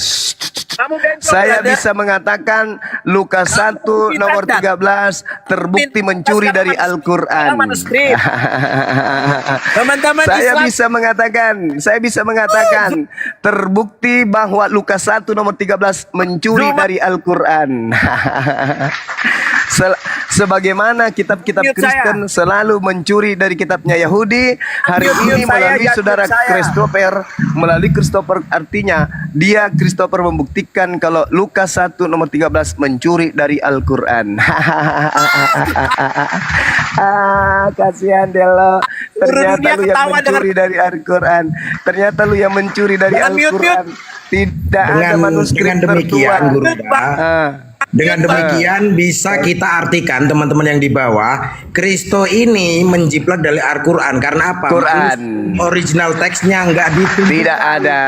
Kamu bencong, Saya brother. bisa mengatakan Lukas 1 nomor 13 terbukti mencuri dari Al-Quran. Manuskrip. Teman-teman Saya Islam. bisa mengatakan terbukti bahwa Lukas 1 nomor 13 mencuri dari Al-Quran. Sebagaimana kitab-kitab Mute Kristen selalu mencuri dari kitabnya Yahudi, hari ini melalui Christopher artinya Christopher membuktikan kalau Lukas 1 nomor 13 mencuri dari Al-Quran. Kasihan Delo. Ternyata lu yang mencuri dari Al-Quran. Ternyata lu yang mencuri dari Al-Quran. Tidak ada manuskrip tertua. Dengan demikian bisa kita artikan teman-teman yang di bawah, Kristo ini menjiplak dari Al-Quran karena apa? Quran. Original teksnya nggak ditunjukkan. Tidak ada.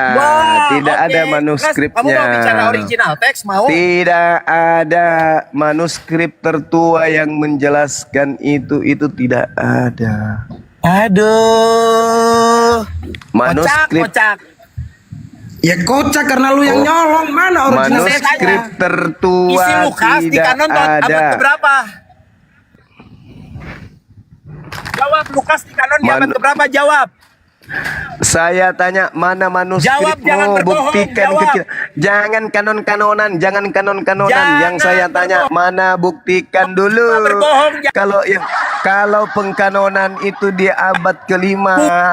Tidak ada manuskripnya. Kamu mau bicara original teks mau? Tidak ada manuskrip tertua yang menjelaskan itu tidak ada. Aduh. Manuskrip Kocak. Ya kocak karena lu yang nyolong. Mana original manuskrip tertua Isi Lukas di tidak kanon abad ada. keberapa? Jawab, Lukas di kanon di abad keberapa? Jawab. Saya tanya mana Jawab, jangan manuskripmu, berbohong, buktikan ke jawab. kita. Jangan kanon-kanonan. Jangan Yang saya tanya mana, buktikan dulu. berbohong, Kalau pengkanonan itu di abad ke-5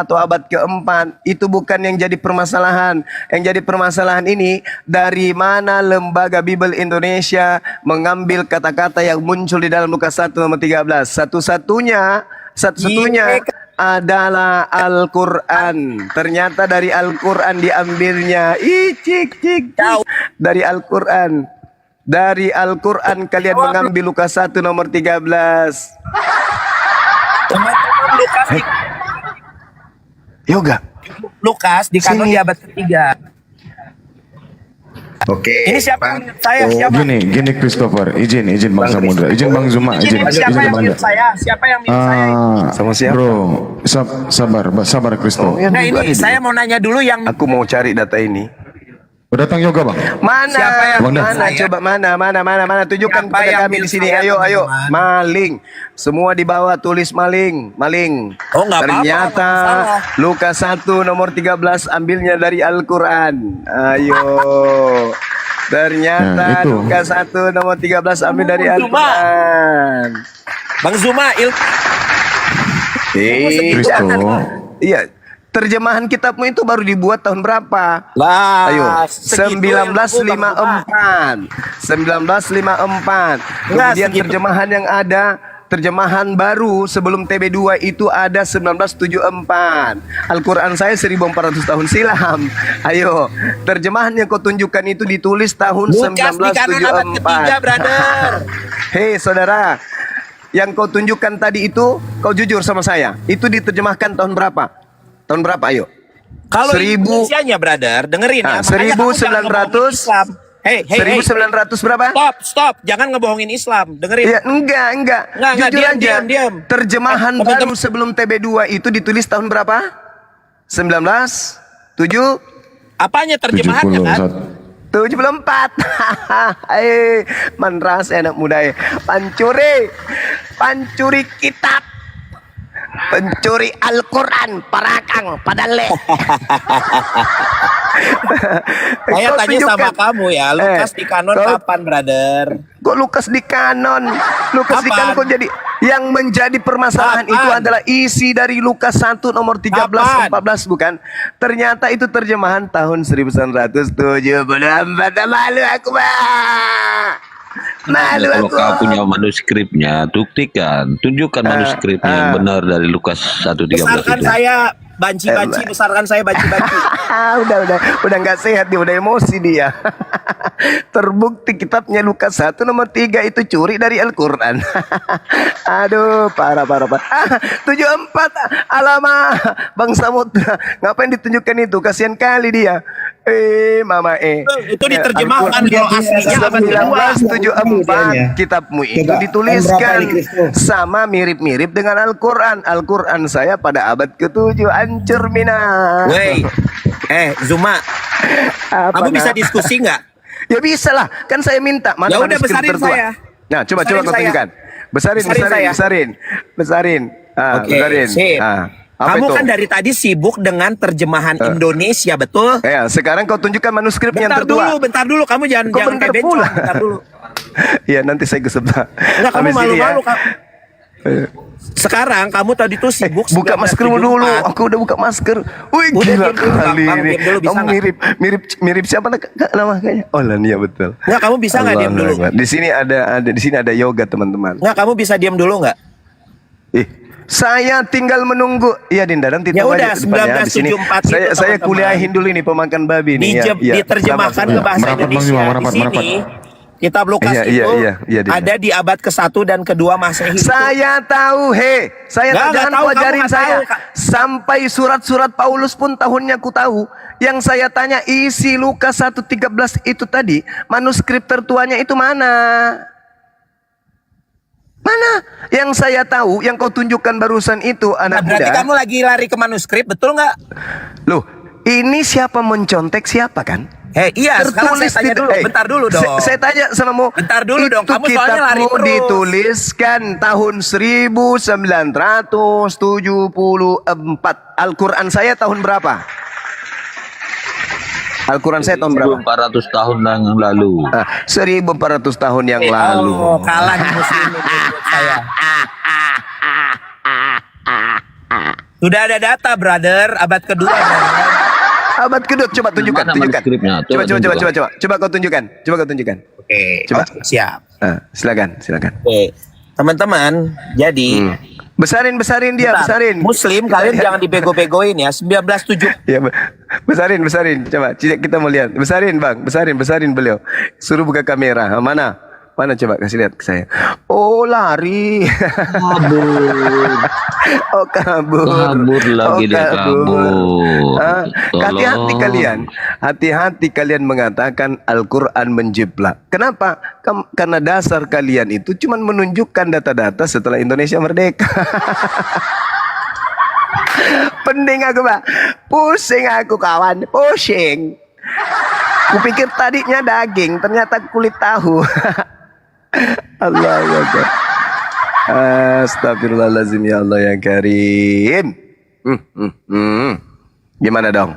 atau abad ke-4, itu bukan yang jadi permasalahan. Yang jadi permasalahan ini dari mana lembaga Bible Indonesia mengambil kata-kata yang muncul di dalam Lukas 1 nomor 13. Satu-satunya adalah Al-Quran. Ternyata dari Al-Quran diambilnya. Dari Al-Quran. Dari Al-Quran kalian mengambil Lukas 1 nomor 13. Teman-teman Lukas Yoga. Lukas di kanon Sini. di abad ketiga. Oke. Ini siapa yang mute saya? Siapa? Gini Christopher, izin Bang Samudra, izin Bang Zuma, izin Siapa yang Bang. mute saya? Siapa yang mute saya? Sama siapa? Bro, sabar Christo. Ya, Nah juga ini saya mau nanya dulu yang Aku mau cari data ini. Datang Yoga Bang. Mana? Siapa yang Bang Dan? Mana? Coba mana? Tunjukkan Siapa kepada yang kami di mute sini. saya, Ayo. teman-teman? Maling. Semua di bawah tulis maling. Oh, nggak apa-apa, Ternyata nggak masalah. Lukas 1 nomor 13 ambilnya dari Al-Qur'an. Ayo. Ternyata Nah, itu. Lukas 1 nomor 13 ambil dari Zuma. Al-Qur'an. Bang Zuma Christo. Iya. Terjemahan kitabmu itu baru dibuat tahun berapa? lah. Ayo, segitu ilmuku, Bang 1954. 1954. Enggak, Kemudian segitu. terjemahan yang ada, terjemahan baru sebelum TB2 itu ada 1974. Al-Quran saya 1400 tahun silam. Ayo, terjemahan yang kau tunjukkan itu ditulis tahun Lukas di kanon abad ketiga, 1974. brother. Hei saudara, yang kau tunjukkan tadi itu, kau jujur sama saya, itu diterjemahkan tahun berapa? Tahun berapa ayo? Kalau 1000 Indonesianya, brother, dengerin Ah, ya. makanya kamu jangan 1900 ngebohongin Islam. Hey, 1900 berapa? Stop, jangan ngebohongin Islam. Dengerin. Ya, enggak. Enggak, Jujur aja. diam. Terjemahan Teman-teman. baru sebelum TB2 itu ditulis tahun berapa? 1907 Apanya terjemahannya kan? 74. Manras anak muda ya. Pancuri kitab. Pencuri Al-Quran, parakang, padale. Saya Kau tanya tunjukkan. sama kamu ya, Lukas di kanon kau- kapan, brother? Kok Lukas di kanon? Lukas di kanon Kapan? kok jadi yang menjadi permasalahan Kapan? itu adalah isi dari Lukas 1 nomor 13 Kapan? 14 bukan? Ternyata itu terjemahan tahun 1974. Malu aku, Pak. Malu Kalau aku. kau punya manuskripnya, buktikan, tunjukkan manuskripnya yang benar dari Lukas 1:13 Besarkan itu. saya banci-banci, besarkan saya banci-banci. udah nggak sehat dia, udah emosi dia. Terbukti kitabnya Lukas 1 nomor 3 itu curi dari Al-Quran. Aduh, parah. 74, alamak, Bang Samudra, ngapain ditunjukkan itu? Kasihan kali dia. Mama Itu diterjemahkan kalau aslinya abad kedua. 1974 kitabmu itu Coba, dituliskan tahun berapa ini, Kristo? sama mirip-mirip dengan Al-Quran. Al-Quran saya pada abad ke-7 hancur mina. Wey, Zuma, Apa, kamu bisa Nak? diskusi nggak? Ya bisa lah, kan saya minta. Mana Ya udah, manuskrip besarin tertua? saya. Nah, coba Besarin kau saya. tunjukkan. Besarin. Oke, sip. Apa Kamu itu? kan dari tadi sibuk dengan terjemahan Indonesia, betul? Ya, sekarang kau tunjukkan manuskrip yang tertua. Bentar dulu, kamu jangan Kok bentar kayak bencong, pula? bentar dulu. Iya, nanti saya kesebar. Enggak, kamu Habis ini malu-malu. ya. Sekarang kamu tadi tuh sibuk Buka maskermu dulu. 1974. Aku udah buka masker. Wih, Udah, gila diam dulu, Bang. kali Bang, ini. diam dulu, bisa Kamu nggak? mirip siapa nama kayaknya? Oh, Lania betul. Enggak, kamu bisa nggak diam dulu? Di sini ada yoga, teman-teman. Enggak, kamu bisa diam dulu nggak? Saya tinggal menunggu. Iya, Dinda, nanti Ya tunggu udah, aja depannya. Di sini 1974 itu, saya teman-teman. kuliahin dulu ini pemakan babi nih. Diterjemahkan ke bahasa Merapat, Bang Indonesia. Zuma, Di merapat. sini, kitab Lukas Iya, itu iya, Dinda. ada di abad ke-1 dan ke-2 Masehi. Saya tahu, saya Nggak jangan tahu, kau kamu ajarin nggak saya. tahu, Kak. Sampai surat-surat Paulus pun tahunnya ku tahu. Yang saya tanya isi Lukas 1:13 itu tadi, manuskrip tertuanya itu mana? Mana? Yang saya tahu, yang kau tunjukkan barusan itu anak Berarti muda. kamu lagi lari ke manuskrip, betul nggak? Loh, ini siapa mencontek siapa kan? Iya, sekarang saya tanya dulu. Bentar dulu dong. Saya tanya samamu. Bentar dulu dong, kamu soalnya lari kitabmu terus. dituliskan tahun 1974. Al-Quran saya tahun berapa? Al-Quran saya tahun berapa? 1400 tahun yang lalu. 1400 tahun yang lalu. Oh, kalah di muslim itu menurut saya. Sudah ada data, brother. Abad kedua, brother. Abad kedua, coba tunjukkan, Mana manuskripnya? Coba kau tunjukkan. Oke, Coba. siap. Silakan. Oke, teman-teman. Jadi, Besarin dia, bentar. besarin. Muslim kalian jangan dibego-begoin ya. 1907. Ya, besarin. Coba kita mau lihat. Besarin, Bang. Besarin beliau. Suruh buka kamera. Mana? Mana coba kasih lihat ke saya. Oh lari. Kabur. Oh kabur. Kabur lagi dia kabur. Ah, hati-hati Tolong. kalian. Hati-hati kalian mengatakan Al-Quran menjiplak. Kenapa? Karena dasar kalian itu cuma menunjukkan data-data setelah Indonesia merdeka. Pening aku, Pak. Pusing aku, kawan. Pusing. Kupikir tadinya daging, ternyata kulit tahu. Allah Akbar. Astagfirullahaladzim, ya Allah yang karim. Gimana dong?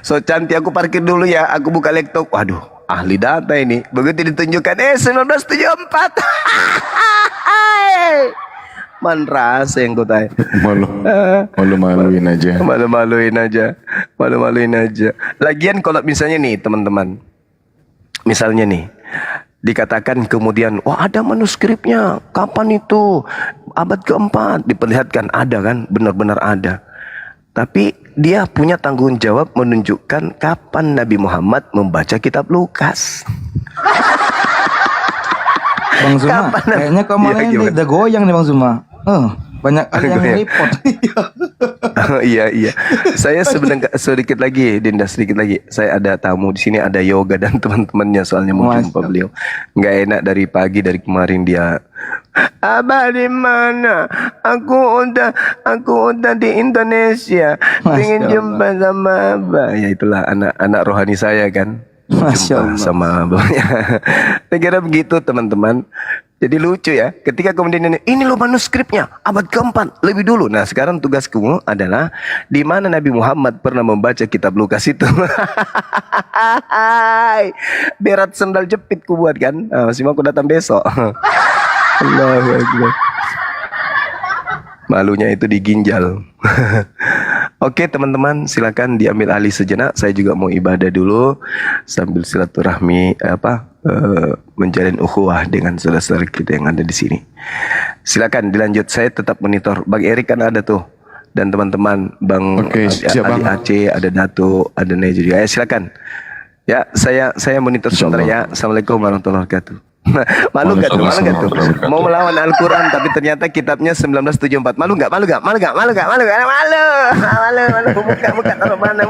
So cantik, aku parkir dulu ya. Aku buka laptop. Waduh, ahli data ini. Begitu ditunjukkan 1974. Man rasa yang kau tanya. Malu-maluin aja. Malu-maluin aja. Lagian kalau misalnya nih teman-teman, misalnya nih dikatakan kemudian, wah ada manuskripnya, kapan itu? Abad keempat. Diperlihatkan ada kan, benar-benar ada. Tapi dia punya tanggung jawab menunjukkan kapan Nabi Muhammad membaca kitab Lukas. Bang Zuma, Kapan? kayaknya kemarin Iya, ini gimana? udah goyang nih Bang Zuma. Banyak kali yang Goyang. report. Oh, iya. Saya sebenarnya sedikit lagi, Dinda, sedikit lagi. Saya ada tamu di sini, ada Yoga dan teman-temannya, soalnya mau jumpa beliau. Nggak enak dari pagi, dari kemarin dia. Abah di mana? Aku udah di Indonesia. Pengen jumpa sama Abah. Ya itulah anak rohani saya kan. Jumpa sama abahnya. Saya kira begitu teman-teman. Jadi lucu ya, ketika kemudian ini loh manuskripnya abad keempat lebih dulu. Nah sekarang tugasku adalah di mana Nabi Muhammad pernah membaca kitab Lukas itu. Berat sendal jepit ku buat kan. Masih mau aku datang besok. Allahu Akbar. Malunya itu di ginjal. Oke teman-teman, silakan diambil alih sejenak. Saya juga mau ibadah dulu sambil silaturahmi menjalin ukhuwah dengan saudara-saudara kita yang ada di sini. Silakan dilanjut. Saya tetap monitor. Bang Erik kan ada tuh, dan teman-teman Bang siap, Ali Bang. Aceh, ada Dato, ada Nejo juga. Silakan. Ya, saya monitor sebentar ya. Assalamualaikum warahmatullahi wabarakatuh. Malu gak tuh? Mau melawan Al-Quran tapi ternyata kitabnya 1974. Malu gak? Malu.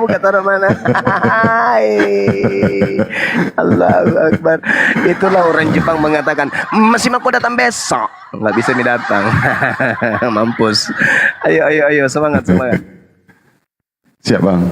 Muka taruh mana? Allahu Akbar. Itulah orang Jepang mengatakan, masih mau datang besok. Nggak bisa nih datang. Mampus. Ayo, semangat. Siap, Bang.